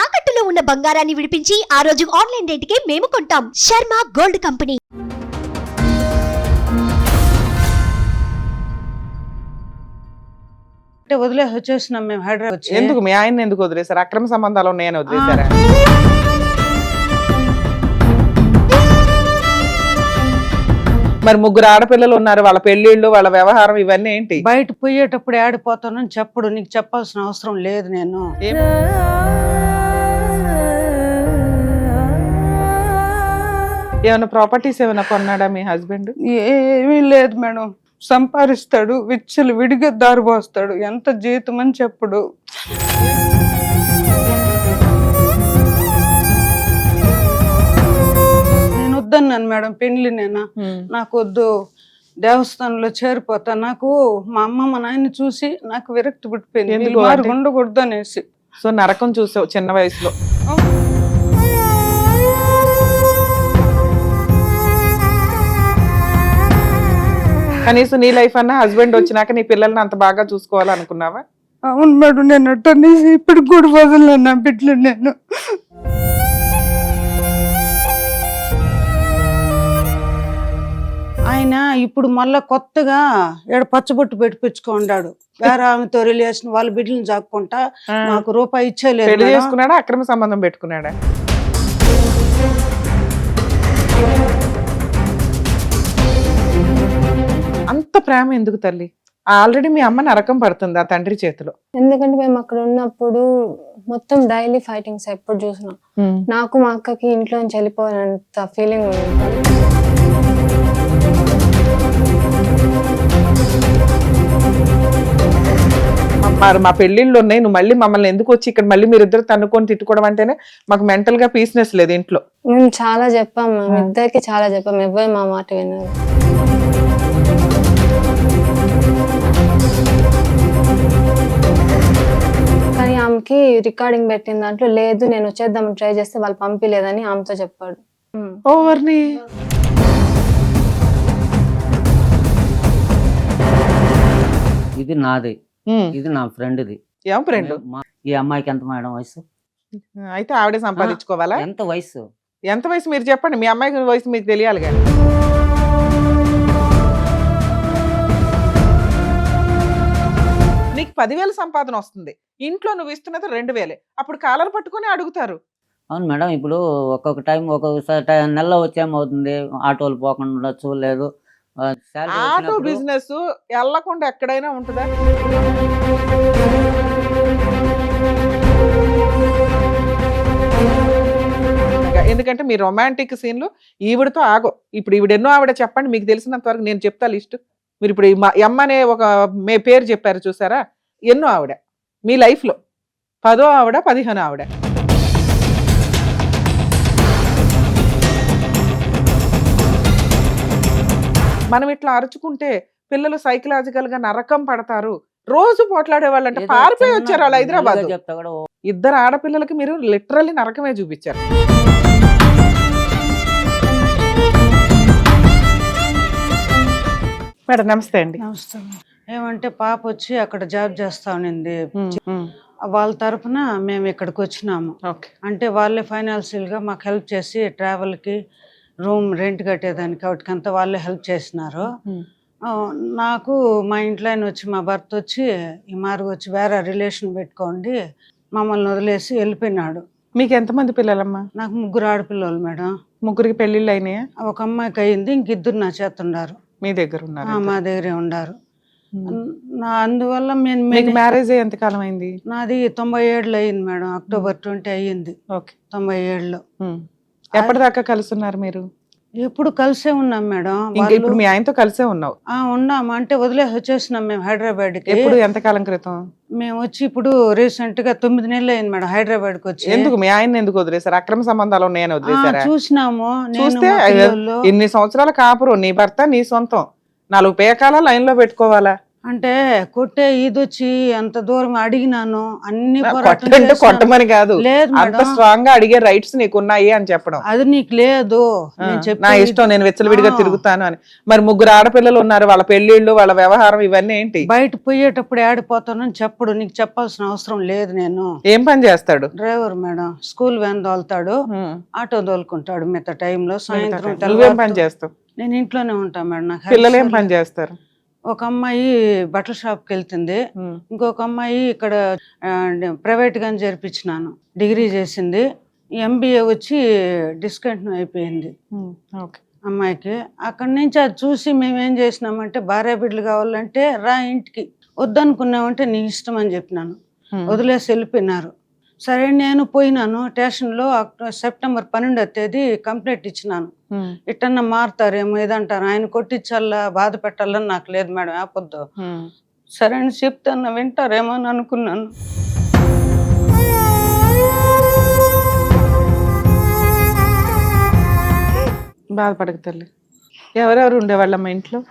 తాకట్టులో ఉన్న బంగారాన్ని విడిపించి ఆ రోజు ఆన్లైన్ రేటుకే మేము కొంటాం. Sharma gold company. అంటే వదిలేసి వచ్చేసినాం మేము హైదరాబాద్ వచ్చి. ఎందుకు మీ ఆయన ఎందుకు వదిలేశారు? అక్రమ సంబంధాలు ఉన్నాయని వదిలేశారా? మరి ముగ్గురు ఆడపిల్లలు ఉన్నారు, వాళ్ళ పెళ్లిళ్ళు, వాళ్ళ వ్యవహారం ఇవన్నీ ఏంటి? బయట పోయేటప్పుడు ఆడిపోతానని చెప్పడు, నీకు చెప్పాల్సిన అవసరం లేదు. నేను ఏమైనా ప్రాపర్టీస్ ఏమైనా కొన్నాడా మీ హస్బెండ్? ఏమీ లేదు మేడం. సంపాదిస్తాడు, విచ్చలు విడిగా దారి పోస్తాడు, ఎంత జీతం అని చెప్పడు. నేను వద్దన్నాను మేడం పెళ్లి. నాకు వద్దు, దేవస్థానంలో చేరిపోతా. నాకు మా అమ్మ మా నాయన్ని చూసి నాకు విరక్తి పుట్టిపోయింది, ఉండకూడదు అనేసి. సో నరకం చూసావు చిన్న వయసులో. కనీసం నీ లైఫ్ అన్నా హస్బెండ్ వచ్చినాక నీ పిల్లల్ని అంత బాగా చూసుకోవాలనుకున్నావా? అవును మేడం, నేను అట్టనేసి ఇప్పుడు కూడా వదలను నా బిడ్డలు. నేను ఆయన ఇప్పుడు మళ్ళా కొత్తగా పచ్చబొట్టు పెట్టించుకున్నాడు. వేరే ఆమెతో రిలేషన్, వాళ్ళ బిడ్డలను జాక్కుంటా నాకు రూపాయి ఇచ్చేలేదు. పెళ్లి చేసుకున్నాడా? అక్రమ సంబంధం పెట్టుకున్నాడా? అంత ప్రేమ ఎందుకు తల్లి? ఆల్రెడీ మీ అమ్మ నరకం పడుతుంది ఆ తండ్రి చేతిలో. ఎందుకంటే మేము అక్కడ ఉన్నప్పుడు మొత్తం డైలీ ఫైటింగ్స్ ఎప్పుడు చూసినా. నాకు మా అక్కకి ఇంట్లో నుంచి వెళ్ళిపోవాలంత ఫీలింగ్ ఉంది. మా పెళ్లిళ్ళు ఉన్నాయి, నువ్వు మళ్ళీ మమ్మల్ని ఎందుకు వచ్చి ఇక్కడ మళ్ళీ మీరిద్దరు తన్నుకొని తిట్టుకోవడం అంటేనే మాకు మెంటల్ గా పీస్నెస్ లేదు ఇంట్లో. మేము చాలా చెప్పాం, మేము ఇద్దరికి చాలా చెప్పాం, ఎవరు మా మాట విన్నారు. కానీ ఆమెకి రికార్డింగ్ పెట్టిన దాంట్లో లేదు, నేను వచ్చేద్దాం ట్రై చేస్తే వాళ్ళు పంపిలేదని ఆమెతో చెప్పాడు. ఓవర్ని ఇది నాది, ఇది నా ఫ్రెండ్ది. ఏం ఫ్రెండ్? ఈ అమ్మాయికి ఎంత మేడం వయసు? అయితే ఆవిడే సంపాదించుకోవాలా? ఎంత వయసు? ఎంత వయసు మీరు చెప్పండి, మీ అమ్మాయికి వయసు మీకు తెలియాలి కానీ. నీకు 10,000 సంపాదన వస్తుంది, ఇంట్లో నువ్వు ఇస్తున్నది 2,000. అప్పుడు కాలర్ పట్టుకొని అడుగుతారు. అవును మేడం, ఇప్పుడు ఒక్కొక్క టైం ఒక్కొక్కసారి నెలలో వచ్చేమవుతుంది, ఆటోలు పోకుండా ఉండొచ్చు, లేదు ఆటో బిజినెస్ వెళ్ళకుండా ఎక్కడైనా ఉంటుందా? ఎందుకంటే మీ రొమాంటిక్ సీన్లు ఈవిడతో ఆగో. ఇప్పుడు ఈవిడెన్నో ఆవిడ చెప్పండి, మీకు తెలిసినంత వరకు నేను చెప్తా లిస్ట్. మీరు ఇప్పుడు ఎమ్మ అనే ఒక పేరు చెప్పారు చూసారా, ఎన్నో ఆవిడ మీ లైఫ్ లో. 10వ ఆవిడ, 15 ఆవిడ. మనం ఇట్లా అరుచుకుంటే పిల్లలు సైకలాజికల్ గా నరకం పడతారు. రోజు పోట్లాడే వాళ్ళంటే పారిపోయి వచ్చారు వాళ్ళు హైదరాబాద్. ఇద్దరు ఆడపిల్లలకి మీరు లిటరల్లీ నరకమే చూపించారు. మేడం నమస్తే అండి. నమస్తే. ఏమంటే పాప వచ్చి అక్కడ జాబ్ చేస్తా ఉన్నింది, వాళ్ళ తరఫున మేము ఇక్కడికి వచ్చినాము. అంటే వాళ్ళే ఫైనాన్షియల్ గా మాకు హెల్ప్ చేసి ట్రావెల్ కి, రూమ్ రెంట్ కట్టేదానికి వాటికంతా వాళ్ళే హెల్ప్ చేసినారు. నాకు మా ఇంట్లో వచ్చి మా భర్త వచ్చి ఈ మార్గం వచ్చి వేరే రిలేషన్ పెట్టుకోండి మమ్మల్ని వదిలేసి వెళ్ళిపోయినాడు. మీకు ఎంతమంది పిల్లలమ్మా? నాకు 3 ఆడపిల్లలు మేడం. ముగ్గురికి పెళ్లిళ్ళు అయినాయా? ఒక అమ్మాయికి అయింది, ఇంకిద్దరు నా చేత ఉన్నారు. మీ దగ్గర ఉన్నారు? మా దగ్గరే ఉండారు. అందువల్ల మ్యారేజ్ ఎంత కాలం అయింది? నాది 97లో అయింది మేడం, అక్టోబర్ 20 అయ్యింది. 97లో. ఎప్పటిదాకా కలుసున్నారు మీరు? ఎప్పుడు కలిసే ఉన్నాం మేడం. ఇప్పుడు మీ ఆయనతో కలిసే ఉన్నావు? ఉన్నాము, అంటే వదిలేసి వచ్చేసినాం మేము హైదరాబాద్ కి. ఎప్పుడు, ఎంత కాలం క్రితం? మేము వచ్చి ఇప్పుడు రీసెంట్ గా 9 నెలలు అయింది మేడం హైదరాబాద్ కి వచ్చి. ఎందుకు మీ ఆయన ఎందుకు వదిలేశారు? అక్రమ సంబంధాలు ఉన్నాయని వదిలేశారా? చూసినాము. చూస్తే ఇన్ని సంవత్సరాల కాపురం, నీ భర్త నీ సొంతం, 4 పేకాల లైన్ లో పెట్టుకోవాలా? అంటే కొట్టే ఈదొచ్చి అంత దూరం అడిగినాను, అన్ని పోరాటం కొట్టంటే చేసినాను. కొట్టమని కాదు, లేదు అంత మేడం, స్ట్రాంగ్ గా అడిగే రైట్స్ నీకు ఉన్నాయి అని చెప్పడం. అది నీకు లేదు, నేను నా చెప్పేది ఇష్టం, నేను విచ్చలవిడిగా ఆ. తిరుగుతాను అని. మరి 3 ఆడపిల్లలు ఉన్నారు, వాళ్ళ పెళ్లిళ్ళు, వాళ్ళ వ్యవహారం ఇవన్నీ ఏంటి? బయట పోయేటప్పుడు ఆడిపోతానని చెప్పడు, నీకు చెప్పాల్సిన అవసరం లేదు. నేను ఏం పని చేస్తాడు? డ్రైవర్ మేడం, స్కూల్ వ్యాన్ తోలుతాడు, ఉమ్. ఆటో తోలుకుంటాడు మిగతా టైంలో. సాయంత్రం నువ్వేం తెల్లవారుతో పని చేస్తావు? నేను ఇంట్లోనే ఉంటాను మేడం. నాకు పిల్లలు ఏం health పని చేస్తారు? ఒక అమ్మాయి బట్టల షాప్కి వెళ్తుంది, ఉమ్. ఇంకొక అమ్మాయి ఇక్కడ ప్రైవేట్ గానే చేర్పించినాను, డిగ్రీ చేసింది. ఎంబీఏ వచ్చి డిస్కంటిన్యూ అయిపోయింది ఉమ్. ఓకే. అమ్మాయికి. అక్కడి నుంచి అది చూసి మేము ఏం చేసినామంటే, భార్య బిడ్డలు కావాలంటే రా ఇంటికి, వద్దనుకున్నామంటే నీ ఇష్టం అని చెప్పినాను. ఉమ్. వదిలేసి వెళ్ళిపోయినారు. సరే నేను పోయినాను స్టేషన్లో. సెప్టెంబర్ 12వ తేదీ కంప్లైంట్ ఇచ్చినాను. ఉమ్. ఇట్టన్నా మారుతారేమో ఏదంటారు, ఆయన కొట్టించాలా బాధ పెట్టాలని నాకు లేదు మేడం, ఆపొద్దు. ఉమ్. సరే అని చెప్తాను, వింటారేమో అని అనుకున్నాను. బాధపడక తల్లి. ఎవరెవరు ఉండేవాళ్ళమ్మ ఇంట్లో?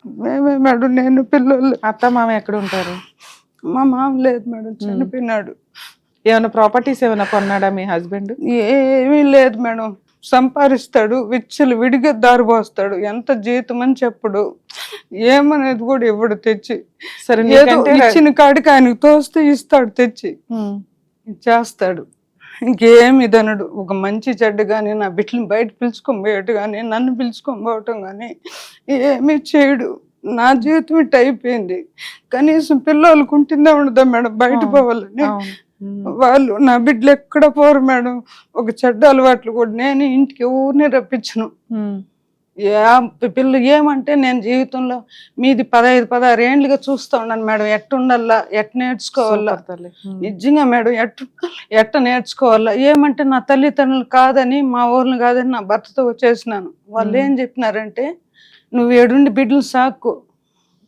మేమే మేడం, నేను, పిల్లలు. అత్త మామ ఎక్కడ ఉంటారు? మా మామ లేదు మేడం, చనిపోయినాడు. ఏమైనా ప్రాపర్టీస్ ఏమైనా కొన్నాడా మీ హస్బెండ్? ఏమీ లేదు మేడం, సంపాదిస్తాడు, విచ్చలు విడిగా దారిపోస్తాడు, ఎంత జీతం అని చెప్పడు, ఏమనేది కూడా ఇవ్వడు తెచ్చి. సరే, ఏదో నీకంటే ఇచ్చిన కాడికి ఆయనకు తోస్తే ఇస్తాడు తెచ్చి, ఉమ్. చేస్తాడు. ఇంకేమి ఇదనడు. ఒక మంచి చెడ్డ కానీ, నా బిడ్డని బయట పిలుచుకొని పోయేటు కానీ, నన్ను పిలుచుకొని పోవటం కానీ ఏమీ చేయడు. నా జీవితం ఇట్ట అయిపోయింది. కనీసం పిల్లలకు ఉంటుందా ఉండదా మేడం బయట పోవాలని. అవును. ఉమ్. వాళ్ళు నా బిడ్డలు ఎక్కడ పోరు మేడం. ఒక చెడ్డ అలవాట్లు కూడా నేను ఇంటికి ఊరిని రప్పించను. ఉమ్. పిల్లలు ఏమంటే, నేను జీవితంలో మీది 15-16 ఏండ్లుగా చూస్తూ ఉన్నాను మేడం, ఎట్ట ఉండాలా, ఎట్ట నేర్చుకోవాలా. సూపర్ తల్లి. ఉమ్. నిజంగా మేడం, ఎట్ట నేర్చుకోవాలా. ఏమంటే నా తల్లిదండ్రులు కాదని, మా ఊర్లు కాదని నా భర్తతో వచ్చేసినాను. వాళ్ళు ఏం చెప్పినారంటే, నువ్వు ఏడుండి బిడ్డలు సాక్కు.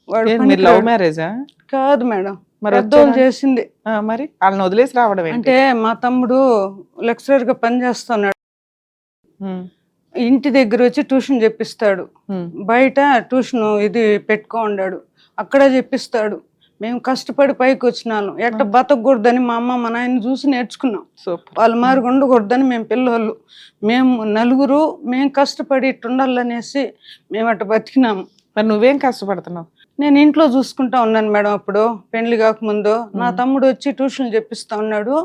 వాడు ఏంది, మీరు లవ్ మ్యారేజా? కాదు మేడం, మరి పెద్దోళ్ళు వచ్చారా? చేసింది. మరి వాళ్ళని వదిలేసి రావడం ఏంటి? అంటే మా తమ్ముడు లెక్చరర్ గా పనిచేస్తున్నాడు, ఉమ్. ఇంటి దగ్గర వచ్చి ట్యూషన్ చెప్పిస్తాడు, ఉమ్. బయట ట్యూషన్ ఇది పెట్టుకోండాడు, అక్కడ చెప్పిస్తాడు. మేము కష్టపడి పైకి వచ్చినాను, ఎట్ట బతకూడదని మా అమ్మ మా నాయన చూసి నేర్చుకున్నాం. సూపర్. వాళ్ళ మారి ఉండకూడదని మేము పిల్లలు, మేము నలుగురు, మేము కష్టపడి ఇట్టు ఉండాలనేసి మేము అట్ట బతికినాము. మరి నువ్వేం కష్టపడుతున్నావు? నేను ఇంట్లో చూసుకుంటా ఉన్నాను మేడం. అప్పుడు పెళ్లి కాకముందు నా తమ్ముడు వచ్చి ట్యూషన్లు చెప్పిస్తా ఉన్నాడు,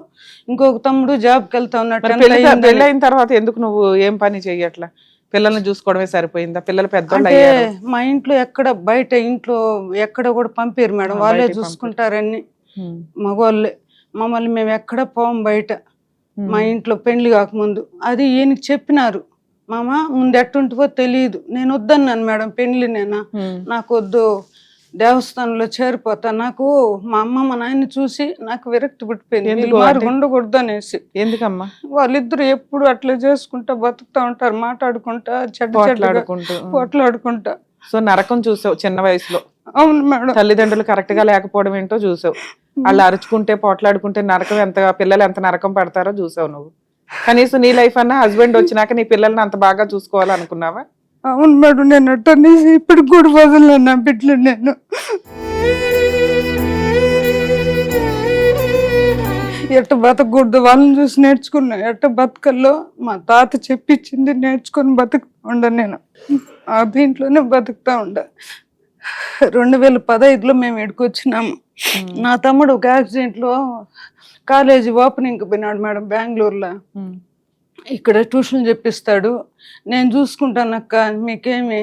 ఇంకొక తమ్ముడు జాబ్కి వెళ్తా ఉన్నాడు. మరి 10th అయ్యిందని. పెళ్ళైన తర్వాత ఎందుకు నువ్వు ఏం పని చెయ్యట్లా? పిల్లల్ని చూసుకోవడమే సరిపోయిందా? పిల్లలు పెద్దోళ్ళు అంటే అయ్యారు. మా ఇంట్లో ఎక్కడ బయట ఇంట్లో ఎక్కడ కూడా పంపిరు మేడం, వాళ్ళే బయటికి చూసుకుంటారని. ఉమ్. మగవాళ్ళే, మమ్మల్ని మేము ఎక్కడ పోం బయట. ఉమ్. మా ఇంట్లో పెళ్లి కాకముందు అది ఈయనకి చెప్పినారు. మామ ముందు ఎట్టుంటుందో తెలియదు. నేను వద్దన్నాను మేడం, పెళ్లి నేను ఉమ్. నాకు వద్దు, దేవస్థానంలో చేరిపోతా. నాకు మా అమ్మ మా నాయన్ని చూసి నాకు విరక్తి పుట్టిపోయింది, ఎందుకు వీళ్ళు మారి అంటే? ఉండకూడదు అనేసి. ఎందుకమ్మా? వాళ్ళిద్దరు ఎప్పుడు అట్లా చేసుకుంటా బతుకుతా ఉంటారు, మాట్లాడుకుంటా, చెడ్డ చెడ్డగా పోట్లాడుకుంటూ. పోట్లాడుకుంటా. సో నరకం చూసావు చిన్న వయసులో. అవును మేడం. తల్లిదండ్రులు కరెక్ట్ గా లేకపోవడం ఏంటో చూసావు. వాళ్ళు అరుచుకుంటే పోట్లాడుకుంటే నరకం ఎంత, పిల్లలు ఎంత నరకం పడతారో చూసావు నువ్వు. కనీసం నీ లైఫ్ అన్నా హస్బెండ్ వచ్చినాక నీ పిల్లల్ని అంత బాగా చూసుకోవాలనుకున్నావా? అవును మేడం, నేను అట్టనేసి ఇప్పుడు కూడా వదలను నా బిడ్డలు. నేను ఎట్ట బతకూడదు వాళ్ళని చూసి నేర్చుకున్నా, ఎట్ట బతకల్లో మా తాత చెప్పించింది నేర్చుకొని బతుకుతా ఉండ. నేను ఆ దీంట్లోనే బతుకుతా ఉండ. 2015లో మేము ఇక్కడికి వచ్చినాము. నా తమ్ముడు ఒక యాక్సిడెంట్లో కాలేజీ ఓపెనింగ్కి పోయినాడు మేడం బెంగళూరులో. ఉమ్. ఇక్కడ ట్యూషన్ చెప్పిస్తాడు, నేను చూసుకుంటానక్క, మీకేమి,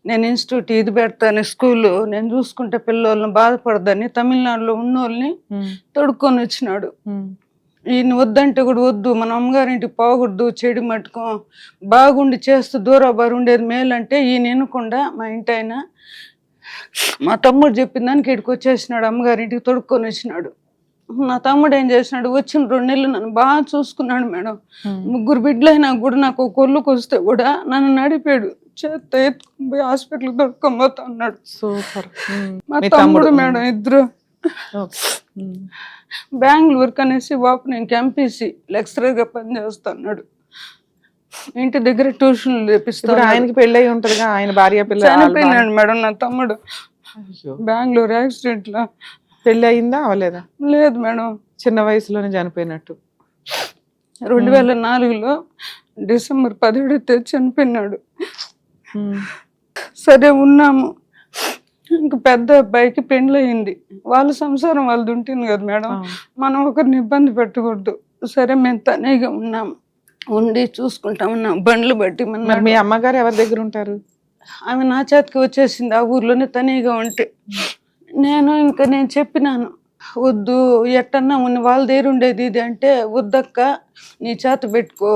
నేను ఇన్స్టిట్యూట్ ఇది పెడతాను, స్కూలు నేను చూసుకుంటే పిల్లల్ని బాధపడదని తమిళనాడులో ఉన్నోళ్ళని ఉమ్. తొడుక్కొని వచ్చినాడు. ఉమ్. ఈయన వద్దంటే కూడా వద్దు, మన అమ్మగారింటికి పోకూడదు, చెడు మట్టుకో బాగుండి చేస్తూ దూరాబారు ఉండేది మేలంటే ఈయన వినకుండా మా ఇంటి ఆయన మా తమ్ముడు చెప్పిన దానికి ఇక్కడికి వచ్చేసినాడు, అమ్మగారింటికి తొడుక్కొని వచ్చినాడు. నా తమ్ముడు ఏం చేసినాడు, వచ్చిన 2 నెలలు నన్ను బాగా చూసుకున్నాడు మేడం. 3 బిడ్డలైనా కూడా నాకు కొల్లుకు వస్తే కూడా నన్ను నడిపాడు, చేత్తో ఎత్తుకుని పోయి హాస్పిటల్కి తొడుక్కొని పోతా ఉన్నాడు. సూపర్. మా తమ్ముడు మేడం ఇద్దరు బెంగళూరుకి అనేసి ఓపెనింగ్ ఎంపీసీ లెక్చరర్గా పనిచేస్తున్నాడు. ఇంటి దగ్గర ట్యూషన్లు ఇప్పుడు చేపిస్తాడు. ఆయనకి పెళ్ళయి ఉంటదిగా, ఆయన భార్య పిల్ల చనిపోయినాడు మేడం నా తమ్ముడు. బెంగళూరు యాక్సిడెంట్ లో. పెళ్లి అయిందా అవలేదా? లేదు మేడం, చిన్న వయసులోనే చనిపోయినట్టు. 2004లో డిసెంబర్ 17 చనిపోయినాడు. సరే ఉన్నాము, ఇంక పెద్ద అబ్బాయికి పెండ్లయింది, వాళ్ళ సంసారం వాళ్ళది ఉంటుంది కదా మేడం, మనం ఒకరిని ఇబ్బంది పెట్టకూడదు. సరే మేము తనీగా ఉన్నాము, ఉండి చూసుకుంటా ఉన్నాం బండ్లు బట్టి. మరి మీ అమ్మగారు ఎవరి దగ్గర ఉంటారు? ఆమె నా చేతికి వచ్చేసింది ఆ ఊర్లోనే తనీగా ఉంటే. నేను చెప్పినాను, వద్దు ఎట్టన్నా ఉన్న వాళ్ళ దగ్గర ఉండేది ఇది అంటే, వద్దక్క నీ చేత పెట్టుకో,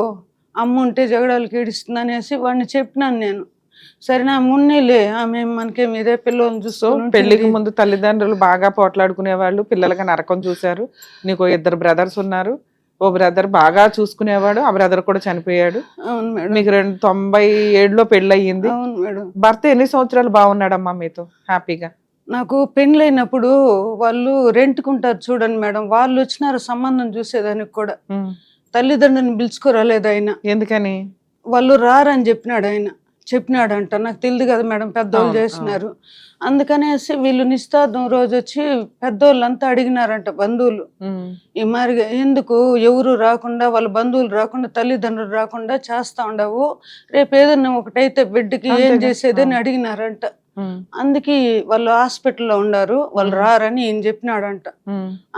అమ్మ ఉంటే జగడాలకి ఏడుస్తుంది అనేసి వాడిని చెప్పినాను నేను. సరే నా మున్నేలే, ఆమె మనకేమి ఇదే పిల్లల్ని చూస్తూ. పెళ్లికి ముందు తల్లిదండ్రులు బాగా పోట్లాడుకునే వాళ్ళు, పిల్లలకి నరకం చూశారు. నీకు 2 బ్రదర్స్ ఉన్నారు, ఓ బ్రదర్ బాగా చూసుకునేవాడు, ఆ బ్రదర్ కూడా చనిపోయాడు. అవును మేడం. మీకు 97లో పెళ్లి అయ్యింది. అవును మేడం. భర్త ఎన్ని సంవత్సరాలు బాగున్నాడమ్మా మీతో హ్యాపీగా? నాకు పెళ్ళైనప్పుడు వాళ్ళు రెంట్కుంటారు చూడండి మేడం, వాళ్ళు వచ్చినారు సంబంధం చూసేదానికి కూడా. తల్లిదండ్రులను పిలుచుకోరాలేదు ఆయన. ఎందుకని? వాళ్ళు రారని చెప్పినాడంట, నాకు తెలియదు కదా మేడం, పెద్దోళ్ళు చేసినారు. అందుకనేసి వీళ్ళు నిస్తార్థం రోజు వచ్చి పెద్దోళ్ళంతా అడిగినారంట బంధువులు, ఈ మారిగా ఎందుకు ఎవరు రాకుండా, వాళ్ళ బంధువులు రాకుండా, తల్లిదండ్రులు రాకుండా చేస్తా ఉండవు, రేపు ఏదన్నా ఒకటైతే బిడ్డకి ఏం చేసేదని అడిగినారంట. అందుకే వాళ్ళు హాస్పిటల్లో ఉన్నారు, వాళ్ళు రారని ఈయన చెప్పినాడంట.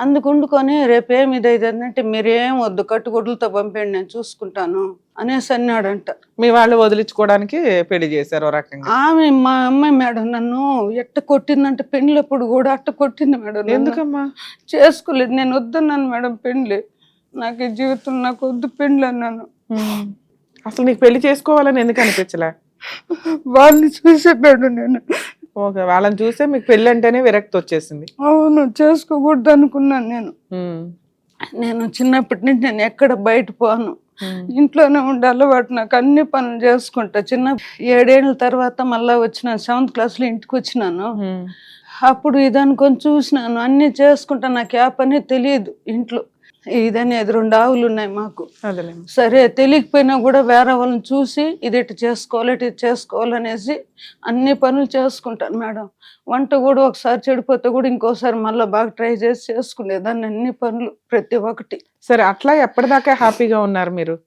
అందుకు వండుకొని రేపు ఏమి ఇదైందంటే, మీరేం వద్దు కట్టుగొడ్లతో పంపేయండి నేను చూసుకుంటాను అనేసి అన్నాడంట. మీ వాళ్ళు వదిలించుకోవడానికి పెళ్లి చేశారు రకంగా. ఆమె మా అమ్మాయి మేడం నన్ను ఎట్ట కొట్టిందంటే, పెళ్ళప్పుడు కూడా అట్ట కొట్టింది మేడం. ఎందుకమ్మా? చేసుకోలేదు, నేను వద్దన్నాను మేడం పెళ్ళి, నాకు ఈ జీవితం నాకు వద్దు పెళ్ళి అన్నాను. అసలు నీకు పెళ్లి చేసుకోవాలని ఎందుకు అనిపించలే? వాళ్ళని చూసే మేడం నేను. ఓకే, వాళ్ళని చూస్తే మీకు పెళ్లి అంటేనే విరక్తి వచ్చేసింది. అవును, చేసుకోకూడదు అనుకున్నాను నేను చిన్నప్పటి నుంచి నేను ఎక్కడ బయట పోను, ఇంట్లోనే ఉండే అలవాటు నాకు, అన్ని పనులు చేసుకుంటా. 7 ఏళ్ళ తర్వాత మళ్ళా వచ్చినాను, 7th క్లాస్లో ఇంటికి వచ్చినాను. అప్పుడు ఇదనుకొని చూసినాను, అన్ని చేసుకుంటా, నాకు ఏ పని తెలియదు ఇంట్లో. ఇదనేది 2 ఆవులు ఉన్నాయి మాకు. సరే తెలియకపోయినా కూడా వేరే వాళ్ళని చూసి ఇది ఇటు చేసుకోవాలనేసి అన్ని పనులు చేసుకుంటాను మేడం. వంట కూడా ఒకసారి చెడిపోతే కూడా ఇంకోసారి మళ్ళీ బాగా ట్రై చేసి చేసుకునేదాన్ని, అన్ని పనులు ప్రతి ఒక్కటి. సరే, అట్లా ఎప్పటిదాకా హ్యాపీగా ఉన్నారు మీరు?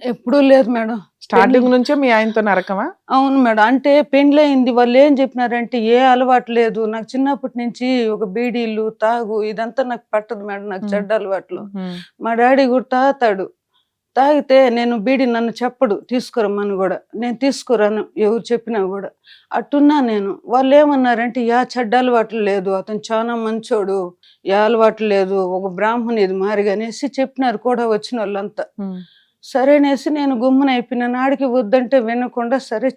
ఎప్పుడూ లేదు మేడం, స్టార్టింగ్ నుంచే మీ ఆయనతో నరకమా? అవును మేడం. అంటే పెండ్లయింది, వాళ్ళు ఏం చెప్పినారంటే ఏ అలవాటు లేదు నాకు, చిన్నప్పటి నుంచి ఒక బీడీలు తాగు ఇదంతా నాకు పట్టదు మేడం, నాకు చెడ్డ అలవాట్లు. మా డాడీ కూడా తాగితే నేను బీడీ నన్ను చెప్పడు తీసుకురమ్మని కూడా, నేను తీసుకురాను ఎవరు చెప్పినా కూడా, అట్టున్నా నేను. వాళ్ళు ఏమన్నారంటే యా చెడ్డ అలవాట్లు లేదు, అతను చాలా మంచోడు, ఏ అలవాట్లు లేదు, ఒక బ్రాహ్మణి ఇది మారిగా అనేసి చెప్పినారు కూడా వచ్చిన వాళ్ళంతా. సరేనేసి నేను గుమ్మన అయిపోయినాను, ఆడికి వద్దంటే వినకుండా సరే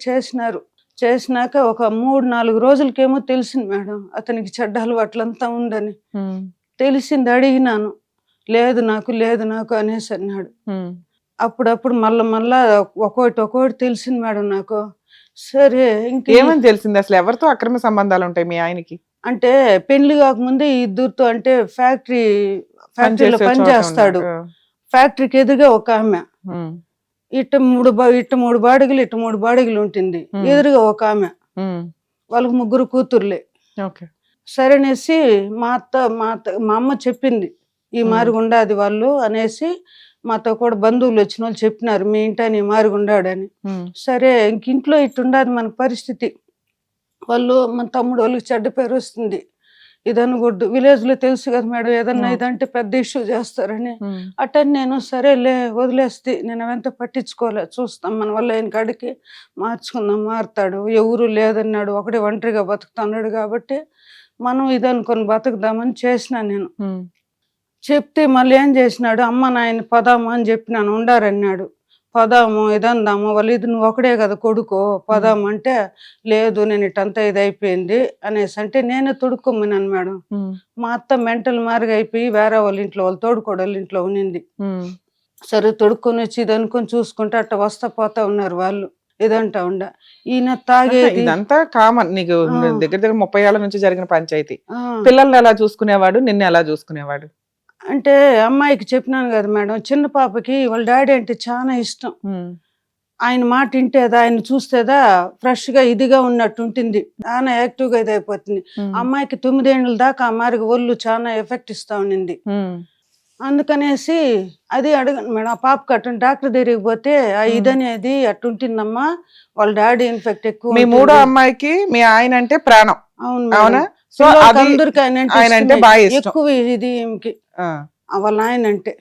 చేసినాక ఒక 3-4 రోజులకేమో తెలిసింది మేడం అతనికి చెడ్డ అలవాట్లంతా ఉందని. తెలిసింది, అడిగినాను, లేదు నాకు అనేసి అన్నాడు. అప్పుడప్పుడు మళ్ళా ఒక్కొక్కటి తెలిసింది మేడం నాకు. సరే ఇంకేమని తెలిసింది? అసలు ఎవరితో అక్రమ సంబంధాలు ఉంటాయి మీ ఆయనకి? అంటే పెళ్లి కాకముందే ఇద్దరితో, అంటే ఫ్యాక్టరీలో పని చేస్తాడు, ఫ్యాక్టరీకి ఎదురుగా ఒక ఆమె, ఇటు 3 బాడిగలు ఇటు 3 బాడిగలు ఉంటుంది, ఎదురుగా ఒక ఆమె, వాళ్ళకి 3 కూతుర్లే. సరేనేసి మా అమ్మ చెప్పింది ఈ మారుగుండా అది వాళ్ళు అనేసి, మాతో కూడా బంధువులు వచ్చిన వాళ్ళు చెప్పినారు మీ ఇంటని మారుగుండాడని. సరే ఇంట్లో ఇట్టుండదు మన పరిస్థితి, వాళ్ళు మన తమ్ముడు వాళ్ళకి చెడ్డ పేరు వస్తుంది, ఇదనకూడదు, విలేజ్ లో తెలుసు కదా మేడం ఏదన్నా ఇదంటే పెద్ద ఇష్యూ చేస్తారని. అటని నేను సరేలే వదిలేస్తే, నేను అవంతా పట్టించుకోలే, చూస్తాం మన వల్ల ఆయన కాడికి మారుతాడు, ఎవరు లేదన్నాడు, ఒకటే ఒంటరిగా బతుకుతున్నాడు కాబట్టి మనం ఇదనుకొని బతుకుదామని చేసిన నేను. చెప్తే మళ్ళీ ఏం చేసినాడు, అమ్మ నాయన పదాము అని చెప్పినాను, ఉండారన్నాడు. పదాము ఇదందాము, వాళ్ళు ఇది నువ్వు ఒకడే కదా కొడుకో పదాము అంటే, లేదు నేను ఇటంతా ఇది అయిపోయింది అనేసి అంటే నేనే తొడుక్కొమ్మినాను మేడం. మా అత్త మెంటల్ మారిగా అయిపోయి వేరే వాళ్ళ ఇంట్లో, వాళ్ళు తోడుకోడళ్ళ ఇంట్లో ఉన్నింది. సరే తొడుక్కొని వచ్చి ఇది అనుకొని చూసుకుంటే అట్ట వస్తా పోతా ఉన్నారు వాళ్ళు, ఇదంటా ఉండ. ఈయన తాగేది ఇదంతా కామన్, నీకు దగ్గర 30 ఏళ్ల నుంచి జరిగిన పంచాయతీ. పిల్లల్ని ఎలా చూసుకునేవాడు, నిన్ను ఎలా చూసుకునేవాడు? అంటే అమ్మాయికి చెప్పినాను కదా మేడం, చిన్న పాపకి వాళ్ళ డాడీ అంటే చాలా ఇష్టం. ఆయన మాట వింటేదా, ఆయన చూస్తేదా ఫ్రెష్ గా ఇదిగా ఉన్నట్టు ఉంటుంది, చాలా యాక్టివ్ గా ఇదైపోతుంది. అమ్మాయికి 9 ఏళ్ళ దాకా అమ్మాయికి ఒళ్ళు చాలా ఎఫెక్ట్ ఇస్తా ఉండింది. అందుకనేసి అది అడగను మేడం. ఆ పాపకి అటు డాక్టర్ దగ్గరికి పోతే ఇదనేది అట్టుంటుందమ్మా, వాళ్ళ డాడీ ఇన్ఫెక్ట్ ఎక్కువ మీ ఉంటుంది. మూడో అమ్మాయికి మీ ఆయన అంటే ప్రాణం, అవును అవునా? మేడం. సో పిల్లలకి అది అందరికీ ఆయన అంటే ఆయన అంటే ఇష్టమే. బాగా ఇష్టం. ఎక్కువ ఇది ఈమెకి, ఆ, వాళ్ళ ఆయన అంటే.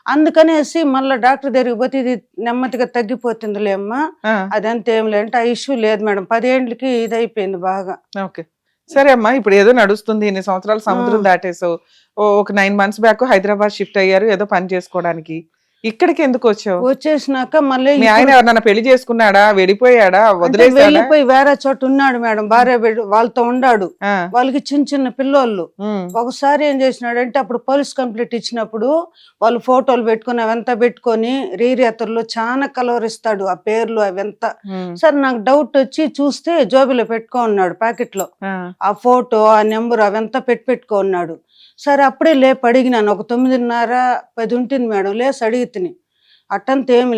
అందుకనేసి మళ్ళీ డాక్టర్ దగ్గరికి పోతే ఇది నెమ్మదిగా తగ్గిపోతుందిలే అమ్మా, ఆ, అదంతా ఏం లేదు అంటే ఆ ఇష్యూ లేదు మేడం. 10 ఏళ్ళకి ఇది అయిపోయింది బాగా. ఓకే. సరే అమ్మా, ఇప్పుడు ఏదో నడుస్తుంది, ఇన్ని సంవత్సరాలు సముద్రం దాటేసావు. ఒక 9 months బ్యాక్ హైదరాబాద్ షిఫ్ట్ అయ్యారు ఏదో పని చేసుకోవడానికి. ఇక్కడికి ఎందుకు వచ్చావు? వచ్చేసినాక మళ్ళీ మీ ఆయన ఎవరన్నా పెళ్లి చేసుకున్నాడా, వెళ్ళిపోయాడా, అంటే వదిలేసాడా? వెళ్ళిపోయి వేరే చోట ఉన్నాడు మేడం, భార్య వాళ్ళతో ఉన్నాడు. ఆ, వాళ్ళకి చిన్న చిన్న పిల్లోళ్ళు. ఉమ్, ఒకసారి ఏం చేసినాడంటే అప్పుడు పోలీస్ కంప్లైంట్ ఇచ్చినప్పుడు వాళ్ళు ఫోటోలు పెట్టుకుని అవంతా పెట్టుకొని రీరేతర్లో చాలా కలవరిస్తాడు ఆ పేర్లు అవంతా. ఉమ్, సరే నాకు డౌట్ వచ్చి చూస్తే జోబిలో పెట్టుకో ఉన్నాడు ప్యాకెట్ లో, ఆ, ఆ ఫోటో ఆ నెంబర్ అవంతా పెట్టుకో ఉన్నాడు. సరే అప్పుడే లేపు అడిగినాను, ఒక 9:30, 10 ఉంటుంది మేడం. లేసి అడిగితిని, అట్టంతా ఏమి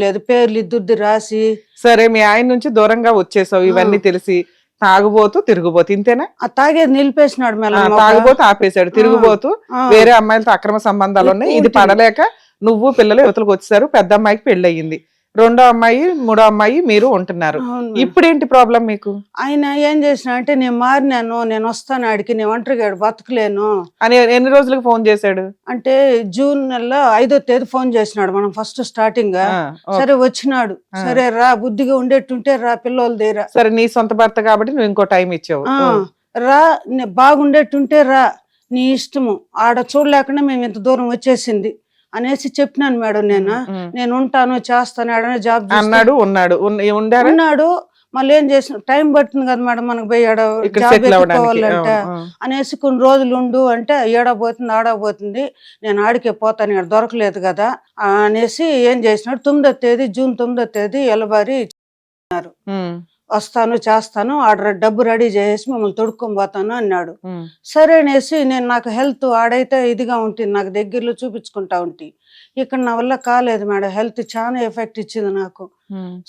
లేదు పేర్లు ఇద్దరిది రాసి. సరే మీ ఆయన నుంచి దూరంగా వచ్చేసావు ఇవన్నీ తెలిసి. తాగుబోతూ తిరుగుబోతు ఇంతేనా? ఆ తాగేది నిలిపేసినాడు ఆ, మేడం. తాగుబోతూ ఆపేశాడు, తిరుగుబోతూ వేరే అమ్మాయిలతో అక్రమ సంబంధాలు ఉన్నాయి. ఇది పడలేక నువ్వు పిల్లలు యువతలకు వచ్చేసారు. పెద్ద అమ్మాయికి పెళ్లి అయ్యింది, రెండో అమ్మాయి మూడో అమ్మాయి మీరు ఉంటున్నారు. ఇప్పుడేంటి ప్రాబ్లం మీకు? ఆయన ఏం చేసిన అంటే నేను మారినాను, నేను వస్తాను ఆడికి, నేను ఒంటరిగా బతకలేను అని ఎన్ని రోజులకు ఫోన్ చేశాడు? అంటే జూన్ నెల 5వ తేదీ ఫోన్ చేసినాడు మనం ఫస్ట్ స్టార్టింగ్ గా. సరే వచ్చినాడు, సరే రా బుద్ధిగా ఉండేట్టుంటే రా పిల్లల దగ్గర. సరే నీ సొంత భర్త కాబట్టి నువ్వు ఇంకో టైం ఇచ్చావు. రా బాగుండేట్టుంటే రా, నీ ఇష్టము, ఆడ చూడలేకుండా మేము ఇంత దూరం వచ్చేసింది అనేసి చెప్పినాను మేడం. నేను ఉంటాను చేస్తాను, ఆడనే జాబ్ అన్నాడు. ఉన్నాడు. మళ్ళీ ఏం చేసిన టైం పడుతుంది కదా మేడం మనకు పోయి జాబ్ ఎత్తుకోవాలంటే అనేసి కొన్ని రోజులు ఉండు అంటే ఏడబోతుంది ఆడబోతుంది, నేను ఆడికే పోతాను, ఇక్కడ దొరకలేదు కదా అనేసి ఏం చేసినాడు. 9వ తేదీ జూన్ 9వ తేదీ ఎలబారి వస్తాను చేస్తాను, ఆడ డబ్బు రెడీ చేసి మిమ్మల్ని తొడుక్కొని పోతాను అన్నాడు. సరే అనేసి నేను నాకు హెల్త్ ఆడైతే ఇదిగా ఉంటుంది, నాకు దగ్గరలో చూపించుకుంటా ఉంటే, ఇక్కడ నా వల్ల కాలేదు మేడం, హెల్త్ చాలా ఎఫెక్ట్ ఇచ్చింది నాకు.